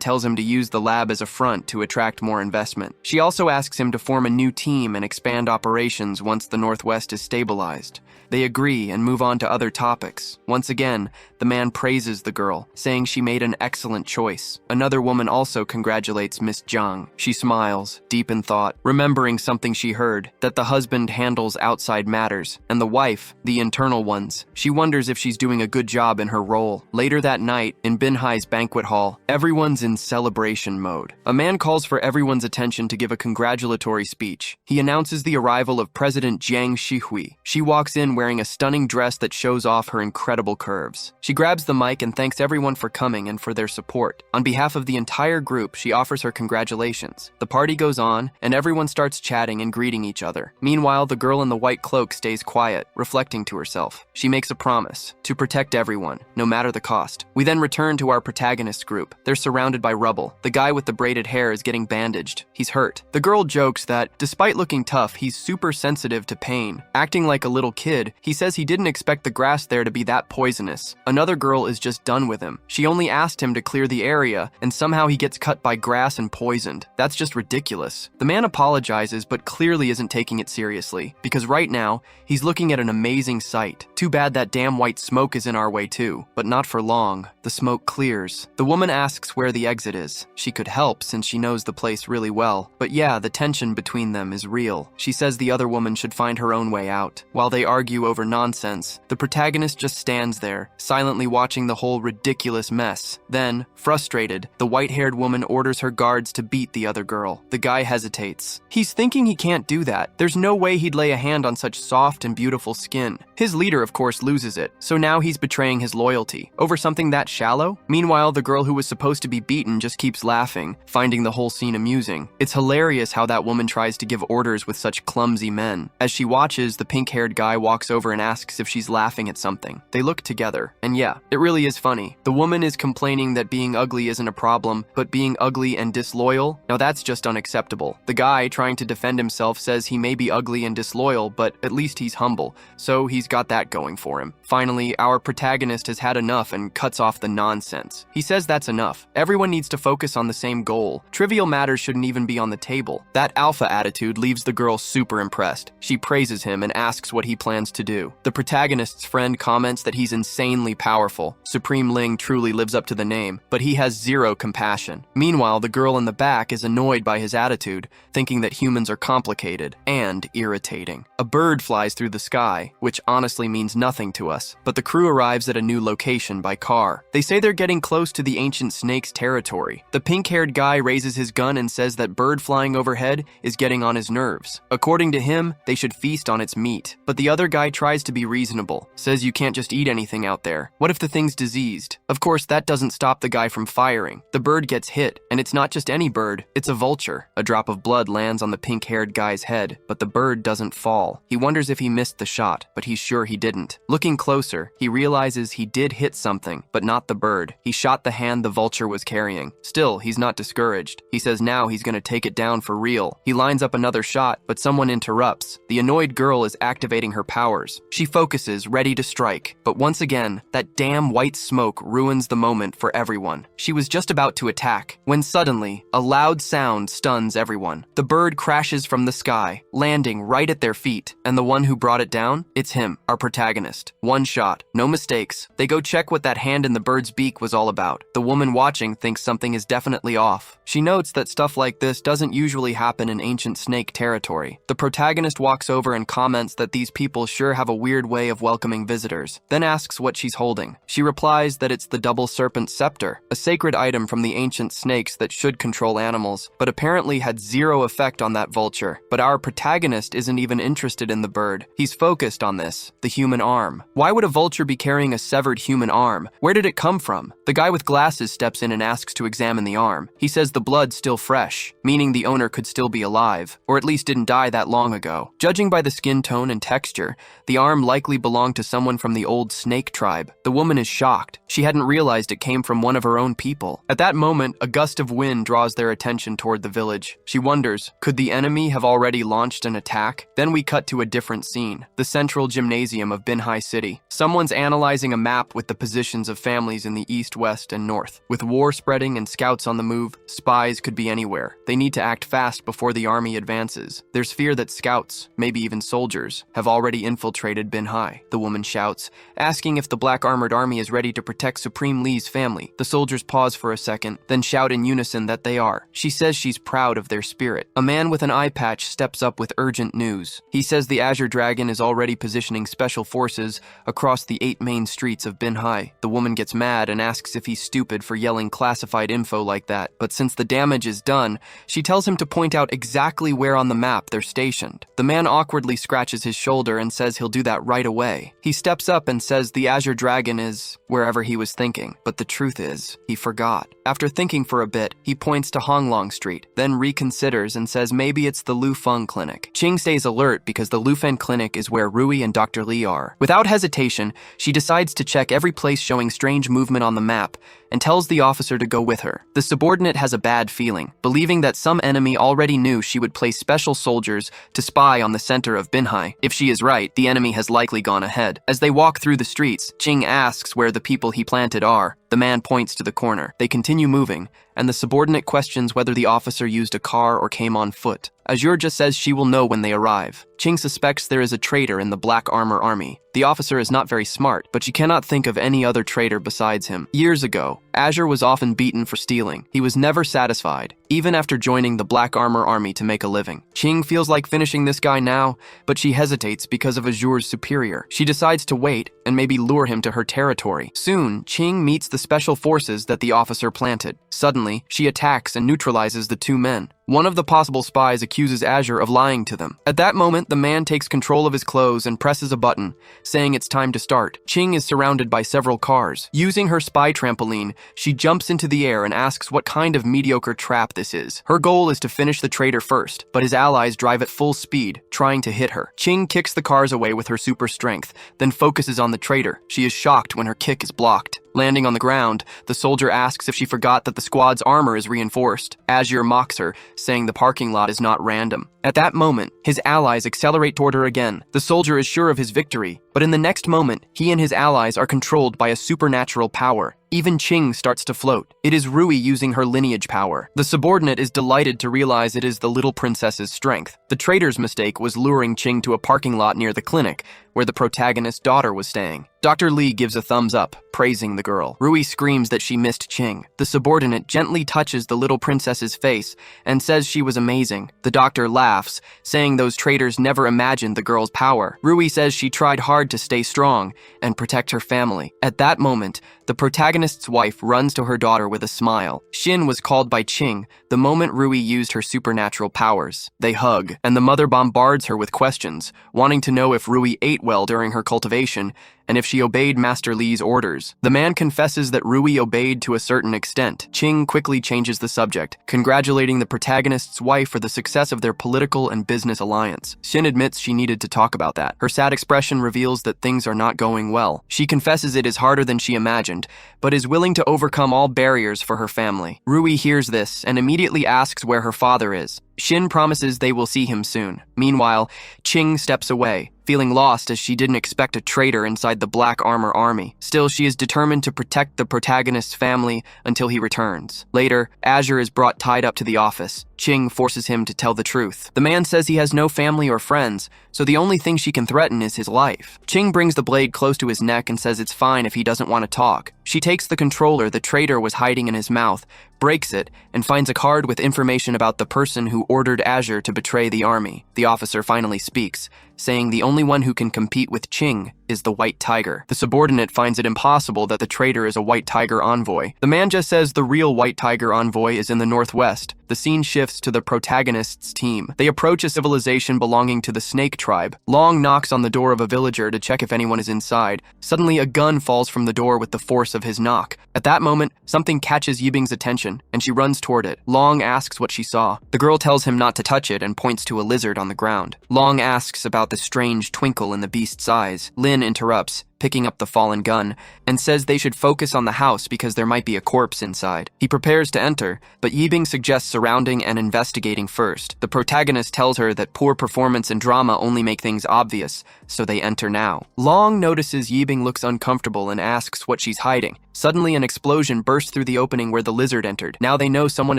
tells him to use the lab as a front to attract more investment. She also asks him to form a new team and expand operations once the Northwest is stabilized. They agree and move on to other topics. Once again, the man praises the girl, saying she made an excellent choice. Another woman also congratulates Miss Zhang. She smiles, deep in thought, remembering something she heard, that the husband handles outside matters, and the wife, the internal ones. She wonders if she's doing a good job in her role. Later that night, in Binhai's banquet hall, everyone's in celebration mode. A man calls for everyone's attention to give a congratulatory speech. He announces the arrival of President Jiang Shihui. She walks in wearing a stunning dress that shows off her incredible curves. She grabs the mic and thanks everyone for coming and for their support. On behalf of the entire group, she offers her congratulations. The party goes on, and everyone starts chatting and greeting each other. Meanwhile, the girl in the white cloak stays quiet, reflecting to herself. She makes a promise to protect everyone, no matter the cost. We then return to our protagonist group. They're surrounded by rubble. The guy with the braided hair is getting bandaged. He's hurt. The girl jokes that, despite looking tough, he's super sensitive to pain. Acting like a little kid, he says he didn't expect the grass there to be that poisonous. Another girl is just done with him. She only asked him to clear the area, and somehow he gets cut by grass and poisoned. That's just ridiculous. The man apologizes, but clearly isn't taking it seriously, because right now, he's looking at an amazing sight. Too bad that damn white smoke is in our way too, but not for long. The smoke clears. The woman asks where the exit is. She could help since she knows the place really well. But yeah, the tension between them is real. She says the other woman should find her own way out. While they argue over nonsense, the protagonist just stands there, silently watching the whole ridiculous mess. Then, frustrated, the white-haired woman orders her guards to beat the other girl. The guy hesitates. He's thinking he can't do that. There's no way he'd lay a hand on such soft and beautiful skin. His leader, of course, loses it, so now he's betraying his loyalty. Over something that shallow? Meanwhile, the girl who was supposed to be beaten just keeps laughing, finding the whole scene amusing. It's hilarious how that woman tries to give orders with such clumsy men. As she watches, the pink-haired guy walks over and asks if she's laughing at something. They look together, and yeah, it really is funny. The woman is complaining that being ugly isn't a problem, but being ugly and disloyal? Now that's just unacceptable. The guy, trying to defend himself, says he may be ugly and disloyal, but at least he's humble, so he's got that going for him. Finally, our protagonist has had enough and cuts off the nonsense. He says that's enough. Everyone needs to focus on the same goal. Trivial matters shouldn't even be on the table. That alpha attitude leaves the girl super impressed. She praises him and asks what he plans to do. The protagonist's friend comments that he's insanely powerful. Supreme Ling truly lives up to the name, but he has zero compassion. Meanwhile, the girl in the back is annoyed by his attitude, thinking that humans are complicated and irritating. A bird flies through the sky, which honestly means nothing to us, but the crew arrives at a new location by car. They say they're getting close to the ancient snake's territory. The pink-haired guy raises his gun and says that bird flying overhead is getting on his nerves. According to him, they should feast on its meat. But the other guy tries to be reasonable, says you can't just eat anything out there. What if the thing's diseased? Of course, that doesn't stop the guy from firing. The bird gets hit, and it's not just any bird, it's a vulture. A drop of blood lands on the pink-haired guy's head, but the bird doesn't fall. He wonders if he missed the shot, but he's sure he didn't. Looking closer, he realizes he did hit something, but not the bird. He shot the hand the vulture was carrying. Still, he's not discouraged. He says now he's gonna take it down for real. He lines up another shot, but someone interrupts. The annoyed girl is activating her powers. She focuses, ready to strike, but once again, that damn white smoke ruins the moment for everyone. She was just about to attack, when suddenly, a loud sound stuns everyone. The bird crashes from the sky, landing right at their feet, and the one who brought it down? It's him, our protagonist. One shot, no mistakes. They go check what that hand in the bird's beak was all about. The woman watching thinks something is definitely off. She notes that stuff like this doesn't usually happen in ancient snake territory. The protagonist walks over and comments that these people sure have a weird way of welcoming visitors, then asks what she's holding. She replies that it's the double serpent scepter, a sacred item from the ancient snakes that should control animals, but apparently had zero effect on that vulture. But our protagonist isn't even interested in the bird. He's focused on this, the human arm. Why would a vulture be carrying a severed human arm? Where did it come from? The guy with glasses steps in and asks to examine the arm. He says the blood's still fresh, meaning the owner could still be alive, or at least didn't die that long ago. Judging by the skin tone and texture, the arm likely belonged to someone from the old snake tribe. The woman is shocked. She hadn't realized it came from one of her own people. At that moment, a gust of wind draws their attention toward the village. She wonders, could the enemy have already launched an attack? Then we cut to a different scene, the central gymnasium of Binhai City. Someone's analyzing a map with the positions of families in the east, west, and north. With war spreading and scouts on the move, spies could be anywhere. They need to act fast before the army advances. There's fear that scouts, maybe even soldiers, have already infiltrated Binhai. The woman shouts, asking if the black armored army is ready to protect Supreme Lee's family. The soldiers pause for a second, then shout in unison that they are. She says she's proud of their spirit. A man with an eye patch steps up with urgent news. He says the Azure Dragon is already positioning special forces across the 8 main streets of Binhai. The woman gets mad and asks if he's stupid for yelling classified info like that, but since the damage is done, she tells him to point out exactly where on the map they're stationed. The man awkwardly scratches his shoulder and says he'll do that right away. He steps up and says the Azure Dragon is wherever he was thinking, but the truth is, he forgot. After thinking for a bit, he points to Honglong Street, then reconsiders and says maybe it's the Linfung clinic. Ching stays alert because the Linfung clinic is where Ruie and Dr. Lee are. Without hesitation, she decides to check every place showing strange movement on the map and tells the officer to go with her. The subordinate has a bad feeling, believing that some enemy already knew she would place special soldiers to spy on the center of Binhai. If she is right, the enemy has likely gone ahead. As they walk through the streets, Ching asks where the people he planted are. The man points to the corner. They continue moving, and the subordinate questions whether the officer used a car or came on foot. Azure just says she will know when they arrive. Ching suspects there is a traitor in the Black Armor Army. The officer is not very smart, but she cannot think of any other traitor besides him. Years ago, Azure was often beaten for stealing. He was never satisfied, even after joining the Black Armor Army to make a living. Ching feels like finishing this guy now, but she hesitates because of Azure's superior. She decides to wait and maybe lure him to her territory. Soon, Ching meets the special forces that the officer planted. Suddenly, she attacks and neutralizes the 2 men. One of the possible spies accuses Azure of lying to them. At that moment, the man takes control of his clothes and presses a button, saying it's time to start. Ching is surrounded by several cars. Using her spy trampoline, she jumps into the air and asks what kind of mediocre trap this is. Her goal is to finish the traitor first, but his allies drive at full speed, trying to hit her. Ching kicks the cars away with her super strength, then focuses on the traitor. She is shocked when her kick is blocked. Landing on the ground, the soldier asks if she forgot that the squad's armor is reinforced. Azure mocks her, saying the parking lot is not random. At that moment, his allies accelerate toward her again. The soldier is sure of his victory, but in the next moment, he and his allies are controlled by a supernatural power. Even Ching starts to float. It is Ruie using her lineage power. The subordinate is delighted to realize it is the little princess's strength. The traitor's mistake was luring Ching to a parking lot near the clinic, where the protagonist's daughter was staying. Dr. Lee gives a thumbs up, praising the girl. Ruie screams that she missed Ching. The subordinate gently touches the little princess's face and says she was amazing. The doctor laughs, saying those traitors never imagined the girl's power. Ruie says she tried hard to stay strong and protect her family. At that moment, the protagonist's wife runs to her daughter with a smile. Shinn was called by Ching the moment Ruie used her supernatural powers. They hug, and the mother bombards her with questions, wanting to know if Ruie ate well during her cultivation and if she obeyed Master Lee's orders. The man confesses that Ruie obeyed to a certain extent. Ching quickly changes the subject, congratulating the protagonist's wife for the success of their political and business alliance. Shinn admits she needed to talk about that. Her sad expression reveals that things are not going well. She confesses it is harder than she imagined, but is willing to overcome all barriers for her family. Ruie hears this and immediately asks where her father is. Shinn promises they will see him soon. Meanwhile, Ching steps away, feeling lost as she didn't expect a traitor inside the Black Armor Army. Still, she is determined to protect the protagonist's family until he returns. Later, Azure is brought tied up to the office. Ching forces him to tell the truth. The man says he has no family or friends, so the only thing she can threaten is his life. Ching brings the blade close to his neck and says it's fine if he doesn't want to talk. She takes the controller the traitor was hiding in his mouth, breaks it, and finds a card with information about the person who ordered Azure to betray the army. The officer finally speaks, saying the only one who can compete with Ching is the White Tiger. The subordinate finds it impossible that the traitor is a White Tiger envoy. The man just says the real White Tiger envoy is in the northwest. The scene shifts to the protagonist's team. They approach a civilization belonging to the Snake tribe. Long knocks on the door of a villager to check if anyone is inside. Suddenly, a gun falls from the door with the force of his knock. At that moment, something catches Yibing's attention, and she runs toward it. Long asks what she saw. The girl tells him not to touch it and points to a lizard on the ground. Long asks about the strange twinkle in the beast's eyes. Lin interrupts, picking up the fallen gun, and says they should focus on the house because there might be a corpse inside. He prepares to enter, but Yibing suggests surrounding and investigating first. The protagonist tells her that poor performance and drama only make things obvious, so they enter now. Long notices Yibing looks uncomfortable and asks what she's hiding. Suddenly, an explosion bursts through the opening where the lizard entered. Now they know someone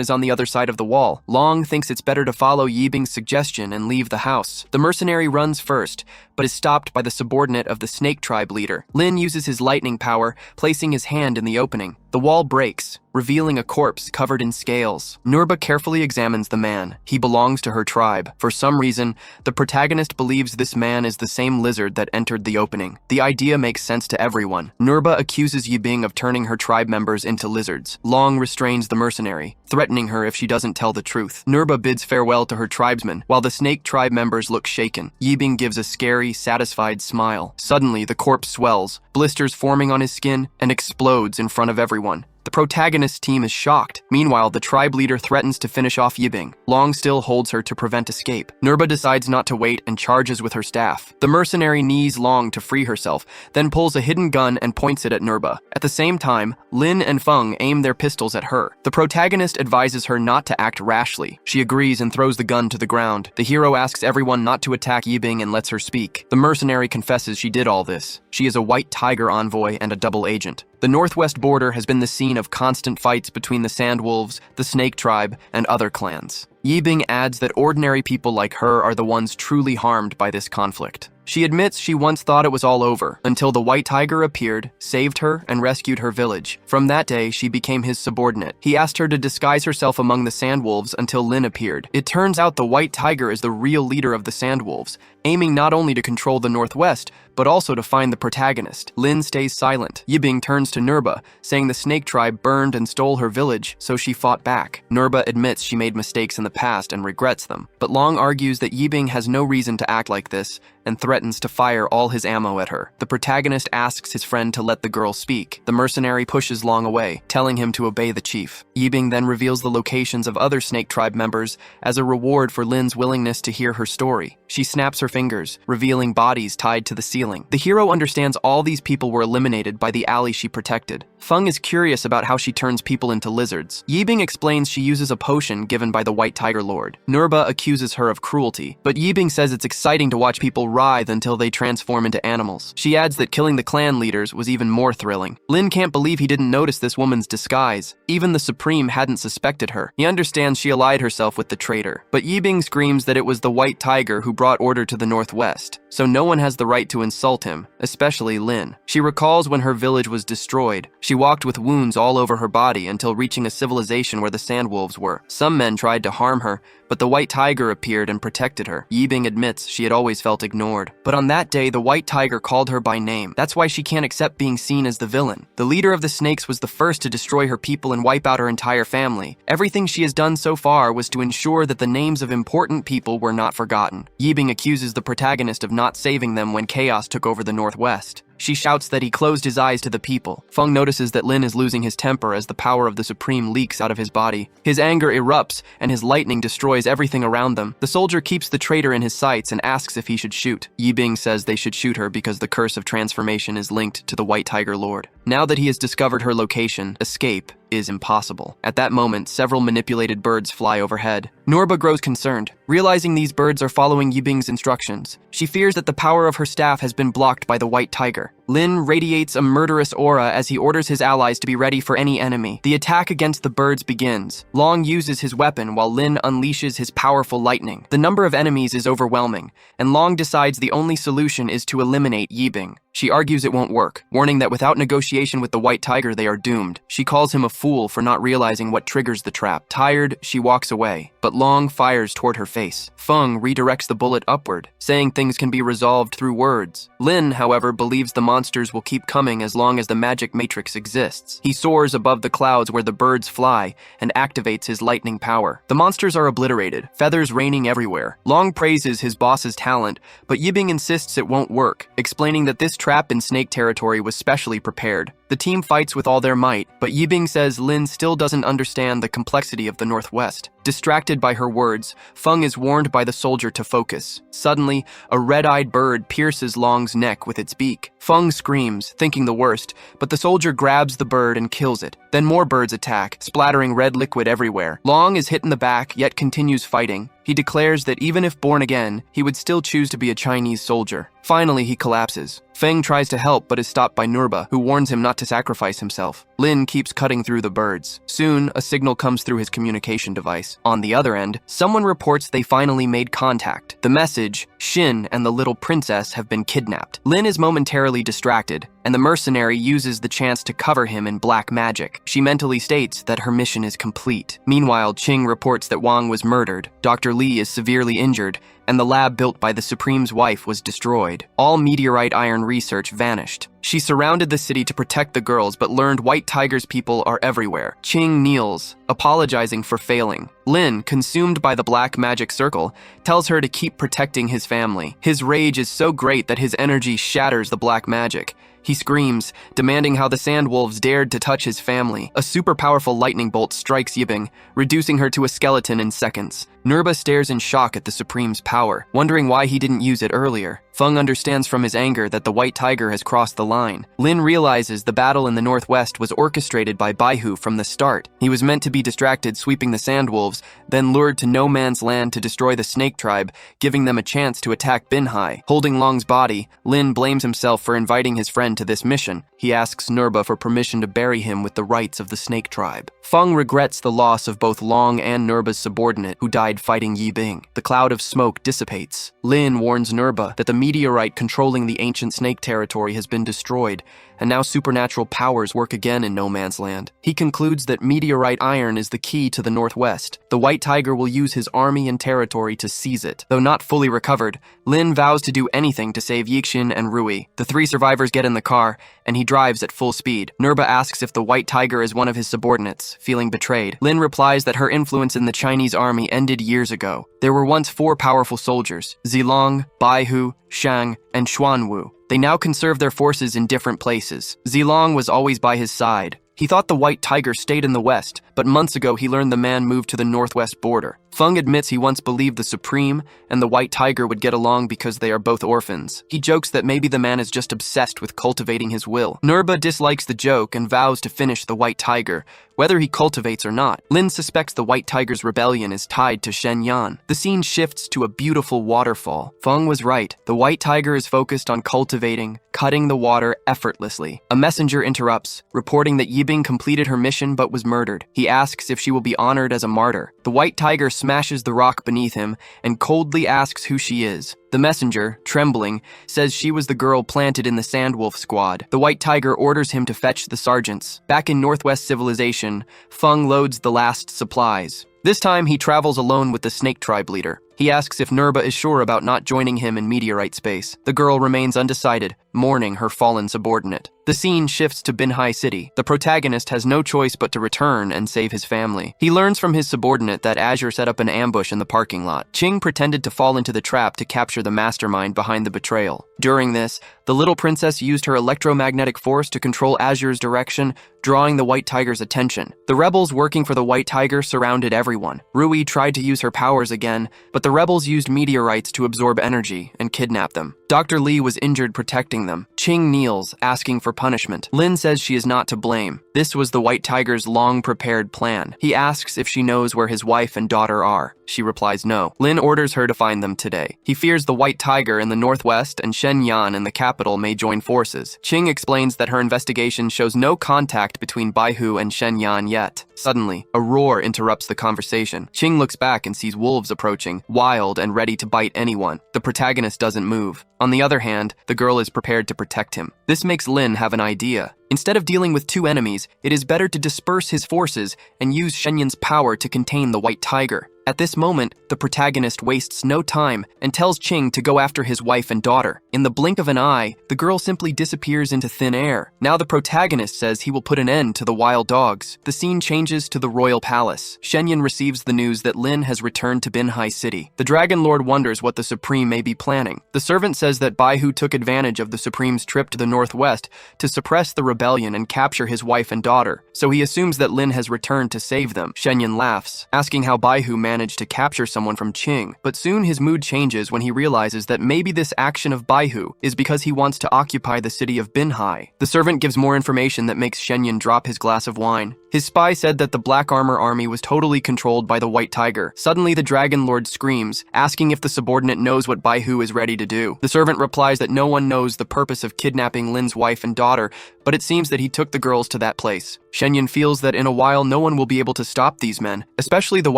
is on the other side of the wall. Long thinks it's better to follow Yibing's suggestion and leave the house. The mercenary runs first, but is stopped by the subordinate of the snake tribe leader. Lin uses his lightning power, placing his hand in the opening. The wall breaks, revealing a corpse covered in scales. Nurba carefully examines the man. He belongs to her tribe. For some reason, the protagonist believes this man is the same lizard that entered the opening. The idea makes sense to everyone. Nurba accuses Yibing of turning her tribe members into lizards. Long restrains the mercenary, threatening her if she doesn't tell the truth. Nurba bids farewell to her tribesmen, while the snake tribe members look shaken. Yibing gives a scary, satisfied smile. Suddenly, the corpse swells, blisters forming on his skin, and explodes in front of everyone. The protagonist's team is shocked. Meanwhile, the tribe leader threatens to finish off Yibing. Long still holds her to prevent escape. Nurba decides not to wait and charges with her staff. The mercenary knees Long to free herself, then pulls a hidden gun and points it at Nurba. At the same time, Lin and Feng aim their pistols at her. The protagonist advises her not to act rashly. She agrees and throws the gun to the ground. The hero asks everyone not to attack Yibing and lets her speak. The mercenary confesses she did all this. She is a white tiger envoy and a double agent. The northwest border has been the scene of constant fights between the Sandwolves, the Snake Tribe, and other clans. Yibing adds that ordinary people like her are the ones truly harmed by this conflict. She admits she once thought it was all over, until the White Tiger appeared, saved her, and rescued her village. From that day, she became his subordinate. He asked her to disguise herself among the Sandwolves until Lin appeared. It turns out the White Tiger is the real leader of the Sandwolves, aiming not only to control the Northwest, but also to find the protagonist. Lin stays silent. Yibing turns to Nurba, saying the Snake Tribe burned and stole her village, so she fought back. Nurba admits she made mistakes in the past and regrets them, but Long argues that Yibing has no reason to act like this, and threatens to fire all his ammo at her. The protagonist asks his friend to let the girl speak. The mercenary pushes Long away, telling him to obey the chief. Yibing then reveals the locations of other Snake Tribe members as a reward for Lin's willingness to hear her story. She snaps her fingers, revealing bodies tied to the ceiling. The hero understands all these people were eliminated by the alley she protected. Feng is curious about how she turns people into lizards. Yibing explains she uses a potion given by the White Tiger Lord. Nurba accuses her of cruelty, but Yibing says it's exciting to watch people writhe until they transform into animals. She adds that killing the clan leaders was even more thrilling. Lin can't believe he didn't notice this woman's disguise. Even the Supreme hadn't suspected her. He understands she allied herself with the traitor, but Yibing screams that it was the White Tiger who brought order to the Northwest, so no one has the right to insult him, especially Lin. She recalls when her village was destroyed. She walked with wounds all over her body until reaching a civilization where the Sandwolves were. Some men tried to harm her, but the White Tiger appeared and protected her. Yibing admits she had always felt ignored. But on that day, the White Tiger called her by name. That's why she can't accept being seen as the villain. The leader of the snakes was the first to destroy her people and wipe out her entire family. Everything she has done so far was to ensure that the names of important people were not forgotten. Yibing accuses the protagonist of not saving them when chaos took over the Northwest. She shouts that he closed his eyes to the people. Feng notices that Lin is losing his temper as the power of the Supreme leaks out of his body. His anger erupts, and his lightning destroys everything around them. The soldier keeps the traitor in his sights and asks if he should shoot. Yibing says they should shoot her because the curse of transformation is linked to the White Tiger Lord. Now that he has discovered her location, escape is impossible. At that moment, several manipulated birds fly overhead. Nurba grows concerned, realizing these birds are following Yibing's instructions. She fears that the power of her staff has been blocked by the White Tiger. Lin radiates a murderous aura as he orders his allies to be ready for any enemy. The attack against the birds begins. Long uses his weapon while Lin unleashes his powerful lightning. The number of enemies is overwhelming, and Long decides the only solution is to eliminate Yibing. She argues it won't work, warning that without negotiation with the White Tiger, they are doomed. She calls him a fool for not realizing what triggers the trap. Tired, she walks away, but Long fires toward her face. Feng redirects the bullet upward, saying things can be resolved through words. Lin, however, believes the monsters will keep coming as long as the magic matrix exists. He soars above the clouds where the birds fly and activates his lightning power. The monsters are obliterated, feathers raining everywhere. Long praises his boss's talent, but Yibing insists it won't work, explaining that this trap in snake territory was specially prepared. The team fights with all their might, but Yibing says Lin still doesn't understand the complexity of the Northwest. Distracted by her words, Feng is warned by the soldier to focus. Suddenly, a red-eyed bird pierces Long's neck with its beak. Feng screams, thinking the worst, but the soldier grabs the bird and kills it. Then more birds attack, splattering red liquid everywhere. Long is hit in the back, yet continues fighting. He declares that even if born again, he would still choose to be a Chinese soldier. Finally, he collapses. Feng tries to help but is stopped by Nurba, who warns him not to sacrifice himself. Lin keeps cutting through the birds. Soon, a signal comes through his communication device. On the other end, someone reports they finally made contact. The message, Shinn and the little princess have been kidnapped. Lin is momentarily distracted, and the mercenary uses the chance to cover him in black magic. She mentally states that her mission is complete. Meanwhile, Qing reports that Wang was murdered, Dr. Li is severely injured, and the lab built by the Supreme's wife was destroyed. All meteorite iron research vanished. She surrounded the city to protect the girls, but learned White Tiger's people are everywhere. Qing kneels, apologizing for failing. Lin, consumed by the black magic circle, tells her to keep protecting his family. His rage is so great that his energy shatters the black magic. He screams, demanding how the Sandwolves dared to touch his family. A super powerful lightning bolt strikes Yibing, reducing her to a skeleton in seconds. Nurba stares in shock at the Supreme's power, wondering why he didn't use it earlier. Feng understands from his anger that the White Tiger has crossed the line. Lin realizes the battle in the Northwest was orchestrated by Baihu from the start. He was meant to be distracted sweeping the Sandwolves, then lured to No Man's Land to destroy the Snake Tribe, giving them a chance to attack Binhai. Holding Long's body, Lin blames himself for inviting his friend to this mission. He asks Nurba for permission to bury him with the rights of the Snake Tribe. Feng regrets the loss of both Long and Nurba's subordinate, who died fighting Yibing. The cloud of smoke dissipates. Lin warns Nurba that the meteorite controlling the ancient snake territory has been destroyed, and now supernatural powers work again in No Man's Land. He concludes that meteorite iron is the key to the Northwest. The White Tiger will use his army and territory to seize it. Though not fully recovered, Lin vows to do anything to save Yixin and Ruie. The three survivors get in the car, and he drives at full speed. Nurba asks if the White Tiger is one of his subordinates, feeling betrayed. Lin replies that her influence in the Chinese army ended years ago. There were once 4 powerful soldiers, Zilong, Baihu, Shang, and Xuanwu. They now conserve their forces in different places. Zilong was always by his side. He thought the White Tiger stayed in the west, but months ago he learned the man moved to the northwest border. Feng admits he once believed the Supreme and the White Tiger would get along because they are both orphans. He jokes that maybe the man is just obsessed with cultivating his will. Nurba dislikes the joke and vows to finish the White Tiger, whether he cultivates or not. Lin suspects the White Tiger's rebellion is tied to Shen Yan. The scene shifts to a beautiful waterfall. Feng was right. The White Tiger is focused on cultivating, cutting the water effortlessly. A messenger interrupts, reporting that Yibing completed her mission but was murdered. He asks if she will be honored as a martyr. The White Tiger smashes the rock beneath him and coldly asks who she is. The messenger, trembling, says she was the girl planted in the Sandwolf squad. The White Tiger orders him to fetch the sergeants. Back in Northwest civilization, Feng loads the last supplies. This time, he travels alone with the Snake Tribe leader. He asks if Nurba is sure about not joining him in meteorite space. The girl remains undecided, mourning her fallen subordinate. The scene shifts to Binhai City. The protagonist has no choice but to return and save his family. He learns from his subordinate that Azure set up an ambush in the parking lot. Qing pretended to fall into the trap to capture the mastermind behind the betrayal. During this, the little princess used her electromagnetic force to control Azure's direction, drawing the White Tiger's attention. The rebels working for the White Tiger surrounded everyone. Ruie tried to use her powers again, but the rebels used meteorites to absorb energy and kidnap them. Dr. Li was injured protecting them. Qing kneels, asking for punishment. Lin says she is not to blame. This was the White Tiger's long-prepared plan. He asks if she knows where his wife and daughter are. She replies no. Lin orders her to find them today. He fears the White Tiger in the northwest and Shen Yan in the capital may join forces. Qing explains that her investigation shows no contact between Baihu and Shen Yan yet. Suddenly, a roar interrupts the conversation. Qing looks back and sees wolves approaching, wild and ready to bite anyone. The protagonist doesn't move. On the other hand, the girl is prepared to protect him. This makes Lin have an idea. Instead of dealing with 2 enemies, it is better to disperse his forces and use Shenyan's power to contain the White Tiger. At this moment, the protagonist wastes no time and tells Qing to go after his wife and daughter. In the blink of an eye, the girl simply disappears into thin air. Now the protagonist says he will put an end to the wild dogs. The scene changes to the royal palace. Shenyan receives the news that Lin has returned to Binhai City. The Dragon Lord wonders what the Supreme may be planning. The servant says that Baihu took advantage of the Supreme's trip to the northwest to suppress the rebellion and capture his wife and daughter, so he assumes that Lin has returned to save them. Shenyan laughs, asking how Baihu managed to capture someone from Qing, but soon his mood changes when he realizes that maybe this action of Baihu is because he wants to occupy the city of Binhai. The servant gives more information that makes Shenyan drop his glass of wine. His spy said that the Black Armor army was totally controlled by the White Tiger. Suddenly, the Dragon Lord screams, asking if the subordinate knows what Baihu is ready to do. The servant replies that no one knows the purpose of kidnapping Lin's wife and daughter, but it seems that he took the girls to that place. Shenyan feels that in a while no one will be able to stop these men, especially the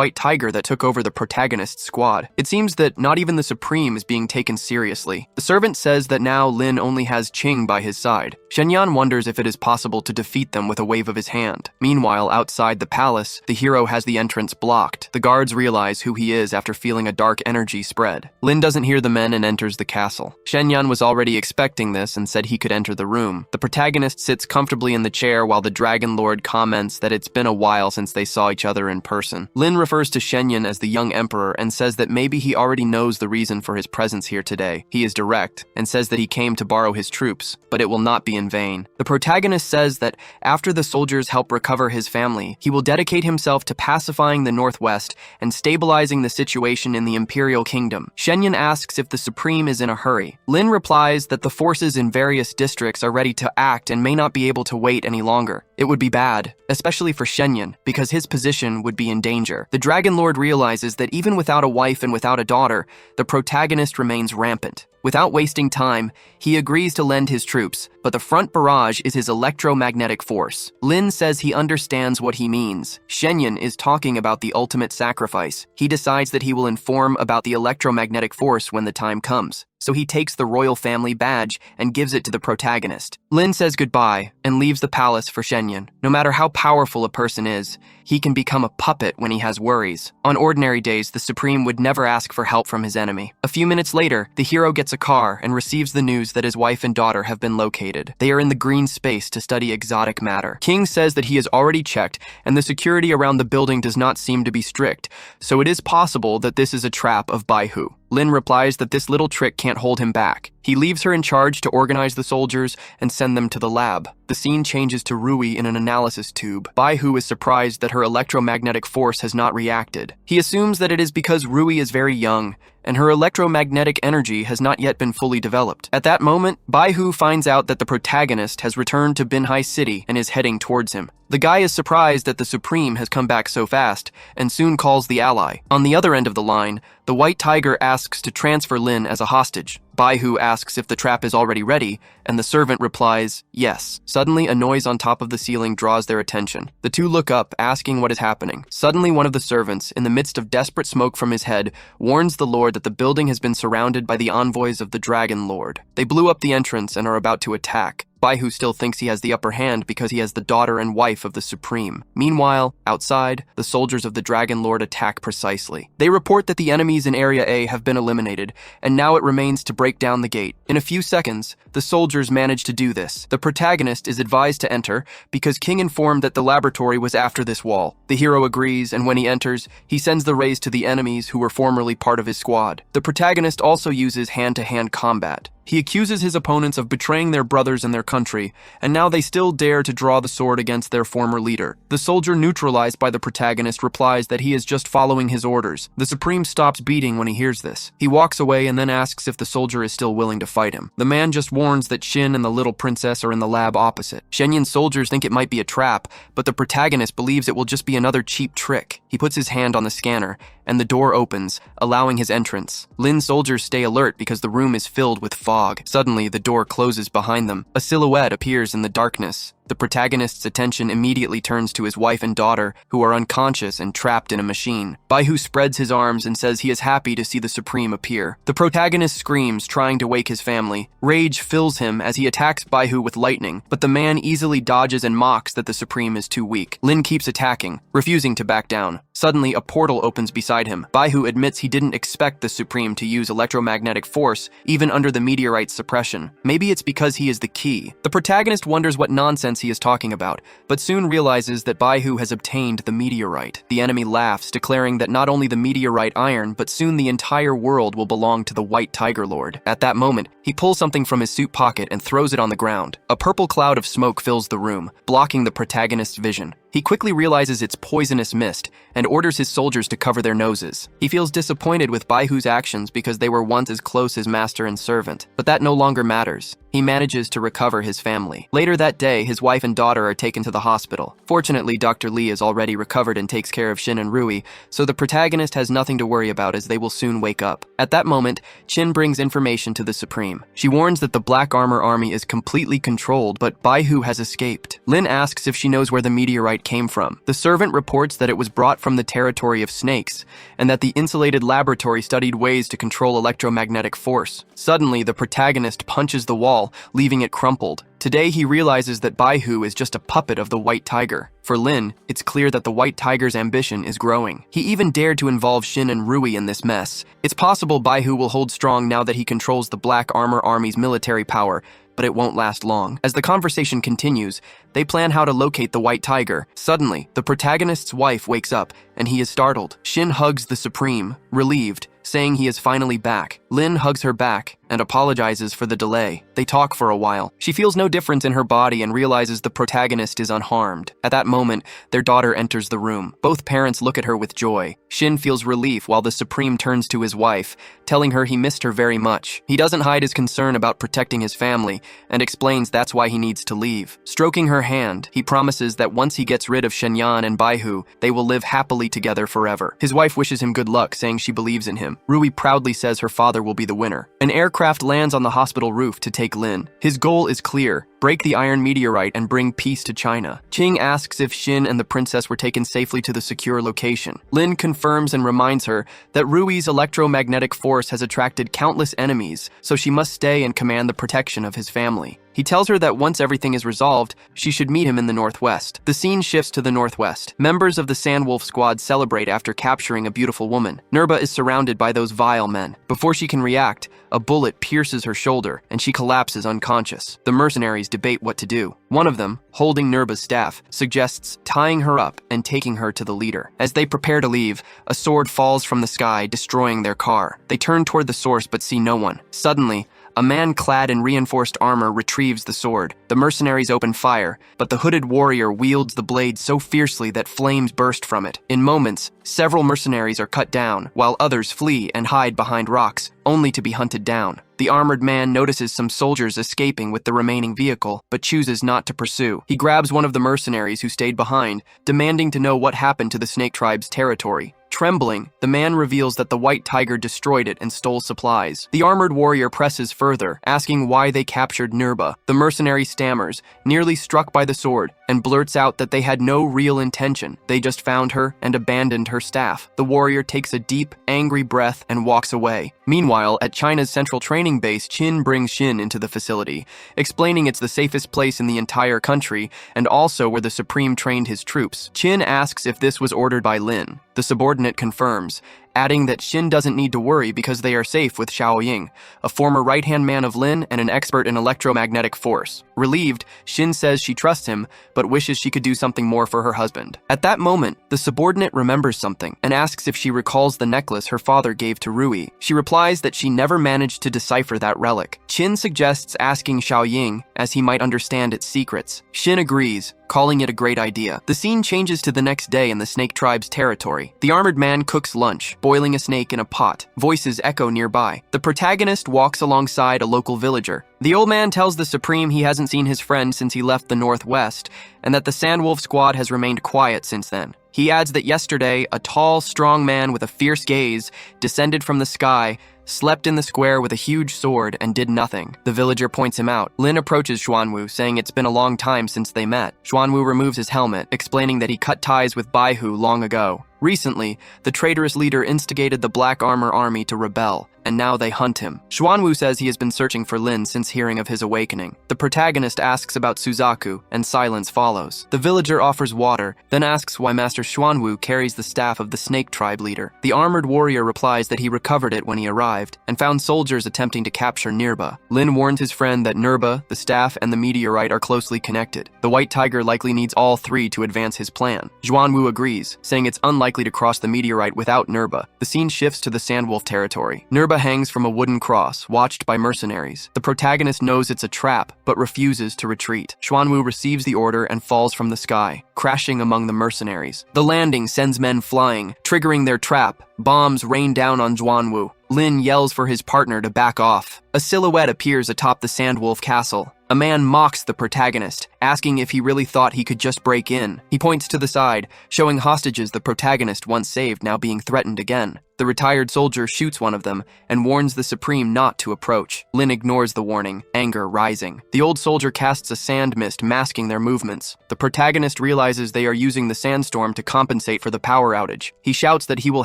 White Tiger that took over the protagonist's squad. It seems that not even the Supreme is being taken seriously. The servant says that now Lin only has Qing by his side. Shenyan wonders if it is possible to defeat them with a wave of his hand. Meanwhile, outside the palace, the hero has the entrance blocked. The guards realize who he is after feeling a dark energy spread. Lin doesn't hear the men and enters the castle. Shenyan was already expecting this and said he could enter the room. The protagonist sits comfortably in the chair while the Dragon Lord comments that it's been a while since they saw each other in person. Lin refers to Shenyan as the young emperor and says that maybe he already knows the reason for his presence here today. He is direct and says that he came to borrow his troops, but it will not be in vain. The protagonist says that after the soldiers help recover his family, he will dedicate himself to pacifying the Northwest and stabilizing the situation in the Imperial Kingdom. Shenyan asks if the Supreme is in a hurry. Lin replies that the forces in various districts are ready to act and may not be able to wait any longer. It would be bad, especially for Shenyan, because his position would be in danger. The Dragon Lord realizes that even without a wife and without a daughter, the protagonist remains rampant. Without wasting time, he agrees to lend his troops, but the front barrage is his electromagnetic force. Lin says he understands what he means. Shenyan is talking about the ultimate sacrifice. He decides that he will inform about the electromagnetic force when the time comes. So he takes the royal family badge and gives it to the protagonist. Lin says goodbye and leaves the palace for Shenyan. No matter how powerful a person is, he can become a puppet when he has worries. On ordinary days, the Supreme would never ask for help from his enemy. A few minutes later, the hero gets a car and receives the news that his wife and daughter have been located. They are in the green space to study exotic matter. King says that he has already checked, and the security around the building does not seem to be strict, so it is possible that this is a trap of Baihu. Lin replies that this little trick can't hold him back. He leaves her in charge to organize the soldiers and send them to the lab. The scene changes to Ruie in an analysis tube. Baihu is surprised that her electromagnetic force has not reacted. He assumes that it is because Ruie is very young, and her electromagnetic energy has not yet been fully developed. At that moment, Baihu finds out that the protagonist has returned to Binhai City and is heading towards him. The guy is surprised that the Supreme has come back so fast, and soon calls the ally. On the other end of the line, the White Tiger asks to transfer Lin as a hostage. Baihu asks if the trap is already ready, and the servant replies, yes. Suddenly, a noise on top of the ceiling draws their attention. The two look up, asking what is happening. Suddenly, one of the servants, in the midst of desperate smoke from his head, warns the Lord that the building has been surrounded by the envoys of the Dragon Lord. They blew up the entrance and are about to attack. Baihu still thinks he has the upper hand because he has the daughter and wife of the Supreme. Meanwhile, outside, the soldiers of the Dragon Lord attack precisely. They report that the enemies in Area A have been eliminated, and now it remains to break down the gate. In a few seconds, the soldiers manage to do this. The protagonist is advised to enter because King informed that the laboratory was after this wall. The hero agrees, and when he enters, he sends the rays to the enemies who were formerly part of his squad. The protagonist also uses hand-to-hand combat. He accuses his opponents of betraying their brothers and their country, and now they still dare to draw the sword against their former leader. The soldier, neutralized by the protagonist, replies that he is just following his orders. The Supreme stops beating when he hears this. He walks away and then asks if the soldier is still willing to fight him. The man just warns that Shinn and the little princess are in the lab opposite. Shenyan's soldiers think it might be a trap, but the protagonist believes it will just be another cheap trick. He puts his hand on the scanner, and the door opens, allowing his entrance. Lin's soldiers stay alert because the room is filled with fog. Suddenly, the door closes behind them. A silhouette appears in the darkness. The protagonist's attention immediately turns to his wife and daughter, who are unconscious and trapped in a machine. Baihu spreads his arms and says he is happy to see the Supreme appear. The protagonist screams, trying to wake his family. Rage fills him as he attacks Baihu with lightning, but the man easily dodges and mocks that the Supreme is too weak. Lin keeps attacking, refusing to back down. Suddenly, a portal opens beside him. Baihu admits he didn't expect the Supreme to use electromagnetic force, even under the meteorite's suppression. Maybe it's because he is the key. The protagonist wonders what nonsense chance he is talking about, but soon realizes that Baihu has obtained the meteorite. The enemy laughs, declaring that not only the meteorite iron, but soon the entire world will belong to the White Tiger Lord. At that moment, he pulls something from his suit pocket and throws it on the ground. A purple cloud of smoke fills the room, blocking the protagonist's vision. He quickly realizes it's poisonous mist and orders his soldiers to cover their noses. He feels disappointed with Baihu's actions because they were once as close as master and servant, but that no longer matters. He manages to recover his family. Later that day, his wife and daughter are taken to the hospital. Fortunately, Dr. Lee is already recovered and takes care of Shinn and Ruie, so the protagonist has nothing to worry about as they will soon wake up. At that moment, Shinn brings information to the Supreme. She warns that the Black Armor Army is completely controlled, but Baihu has escaped. Lin asks if she knows where the meteorite came from. The servant reports that it was brought from the territory of snakes, and that the insulated laboratory studied ways to control electromagnetic force. Suddenly, the protagonist punches the wall, leaving it crumpled. Today, he realizes that Baihu is just a puppet of the White Tiger. For Lin, it's clear that the White Tiger's ambition is growing. He even dared to involve Shinn and Ruie in this mess. It's possible Baihu will hold strong now that he controls the Black Armor Army's military power, but it won't last long. As the conversation continues, they plan how to locate the White Tiger. Suddenly, the protagonist's wife wakes up, and he is startled. Shinn hugs the Supreme, relieved, saying he is finally back. Lin hugs her back and apologizes for the delay. They talk for a while. She feels no difference in her body and realizes the protagonist is unharmed. At that moment, their daughter enters the room. Both parents look at her with joy. Shinn feels relief while the Supreme turns to his wife, telling her he missed her very much. He doesn't hide his concern about protecting his family and explains that's why he needs to leave. Stroking her hand, he promises that once he gets rid of Shenyan and Baihu, they will live happily together forever. His wife wishes him good luck, saying she believes in him. Ruie proudly says her father will be the winner. An aircraft lands on the hospital roof to take Lin. His goal is clear: break the iron meteorite and bring peace to China. Qing asks if Shinn and the princess were taken safely to the secure location. Lin confirms and reminds her that Rui's electromagnetic force has attracted countless enemies, so she must stay and command the protection of his family. He tells her that once everything is resolved, she should meet him in the northwest. The scene shifts to the northwest. Members of the Sandwolf squad celebrate after capturing a beautiful woman. Nurba is surrounded by those vile men. Before she can react, a bullet pierces her shoulder and she collapses unconscious. The mercenaries debate what to do. One of them, holding Nurba's staff, suggests tying her up and taking her to the leader. As they prepare to leave, a sword falls from the sky, destroying their car. They turn toward the source but see no one. Suddenly, a man clad in reinforced armor retrieves the sword. The mercenaries open fire, but the hooded warrior wields the blade so fiercely that flames burst from it. In moments, several mercenaries are cut down, while others flee and hide behind rocks, only to be hunted down. The armored man notices some soldiers escaping with the remaining vehicle, but chooses not to pursue. He grabs one of the mercenaries who stayed behind, demanding to know what happened to the Snake Tribe's territory. Trembling, the man reveals that the White Tiger destroyed it and stole supplies. The armored warrior presses further, asking why they captured Nurba. The mercenary stammers, nearly struck by the sword, and blurts out that they had no real intention. They just found her and abandoned her staff. The warrior takes a deep, angry breath and walks away. Meanwhile, at China's central training base, Qin brings Shinn into the facility, explaining it's the safest place in the entire country and also where the Supreme trained his troops. Qin asks if this was ordered by Lin. The subordinate confirms, adding that Shinn doesn't need to worry because they are safe with Xiaoying, a former right-hand man of Lin and an expert in electromagnetic force. Relieved, Shinn says she trusts him, but wishes she could do something more for her husband. At that moment, the subordinate remembers something and asks if she recalls the necklace her father gave to Ruie. She replies that she never managed to decipher that relic. Qin suggests asking Xiaoying, as he might understand its secrets. Shinn agrees, calling it a great idea. The scene changes to the next day in the Snake Tribe's territory. The armored man cooks lunch, boiling a snake in a pot. Voices echo nearby. The protagonist walks alongside a local villager. The old man tells the Supreme he hasn't seen his friend since he left the Northwest, and that the Sandwolf squad has remained quiet since then. He adds that yesterday, a tall, strong man with a fierce gaze descended from the sky, slept in the square with a huge sword, and did nothing. The villager points him out. Lin approaches Xuanwu, saying it's been a long time since they met. Xuanwu removes his helmet, explaining that he cut ties with Baihu long ago. Recently, the traitorous leader instigated the Black Armor Army to rebel, and now they hunt him. Xuanwu says he has been searching for Lin since hearing of his awakening. The protagonist asks about Suzaku, and silence follows. The villager offers water, then asks why Master Xuanwu carries the staff of the snake tribe leader. The armored warrior replies that he recovered it when he arrived, and found soldiers attempting to capture Nirba. Lin warns his friend that Nirba, the staff, and the meteorite are closely connected. The white tiger likely needs all three to advance his plan. Xuanwu agrees, saying it's unlikely to cross the meteorite without Nirba. The scene shifts to the Sandwolf territory. Nirba hangs from a wooden cross, watched by mercenaries. The protagonist knows it's a trap, but refuses to retreat. Xuanwu receives the order and falls from the sky, crashing among the mercenaries. The landing sends men flying, triggering their trap. Bombs rain down on Xuanwu. Lin yells for his partner to back off. A silhouette appears atop the Sandwolf castle. A man mocks the protagonist, asking if he really thought he could just break in. He points to the side, showing hostages the protagonist once saved now being threatened again. The retired soldier shoots one of them and warns the Supreme not to approach. Lin ignores the warning, anger rising. The old soldier casts a sand mist masking their movements. The protagonist realizes they are using the sandstorm to compensate for the power outage. He shouts that he will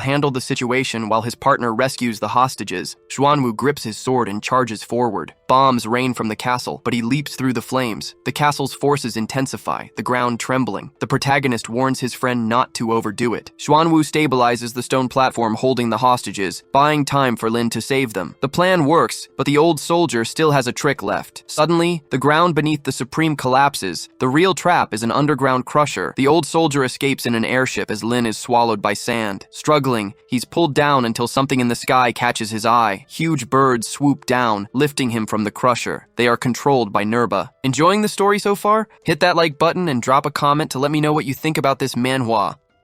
handle the situation while his partner rescues the hostages. Xuanwu grips his sword and charges forward. Bombs rain from the castle, but he leaps through the flames. The castle's forces intensify, the ground trembling. The protagonist warns his friend not to overdo it. Xuanwu stabilizes the stone platform holding the hostages, buying time for Lin to save them. The plan works, but the old soldier still has a trick left. Suddenly, the ground beneath the Supreme collapses. The real trap is an underground crusher. The old soldier escapes in an airship as Lin is swallowed by sand. Struggling, he's pulled down until something in the sky catches his eye. Huge birds swoop down, lifting him from the crusher. They are controlled by Nirba. Enjoying the story so far? Hit that like button and drop a comment to let me know what you think about this manhwa.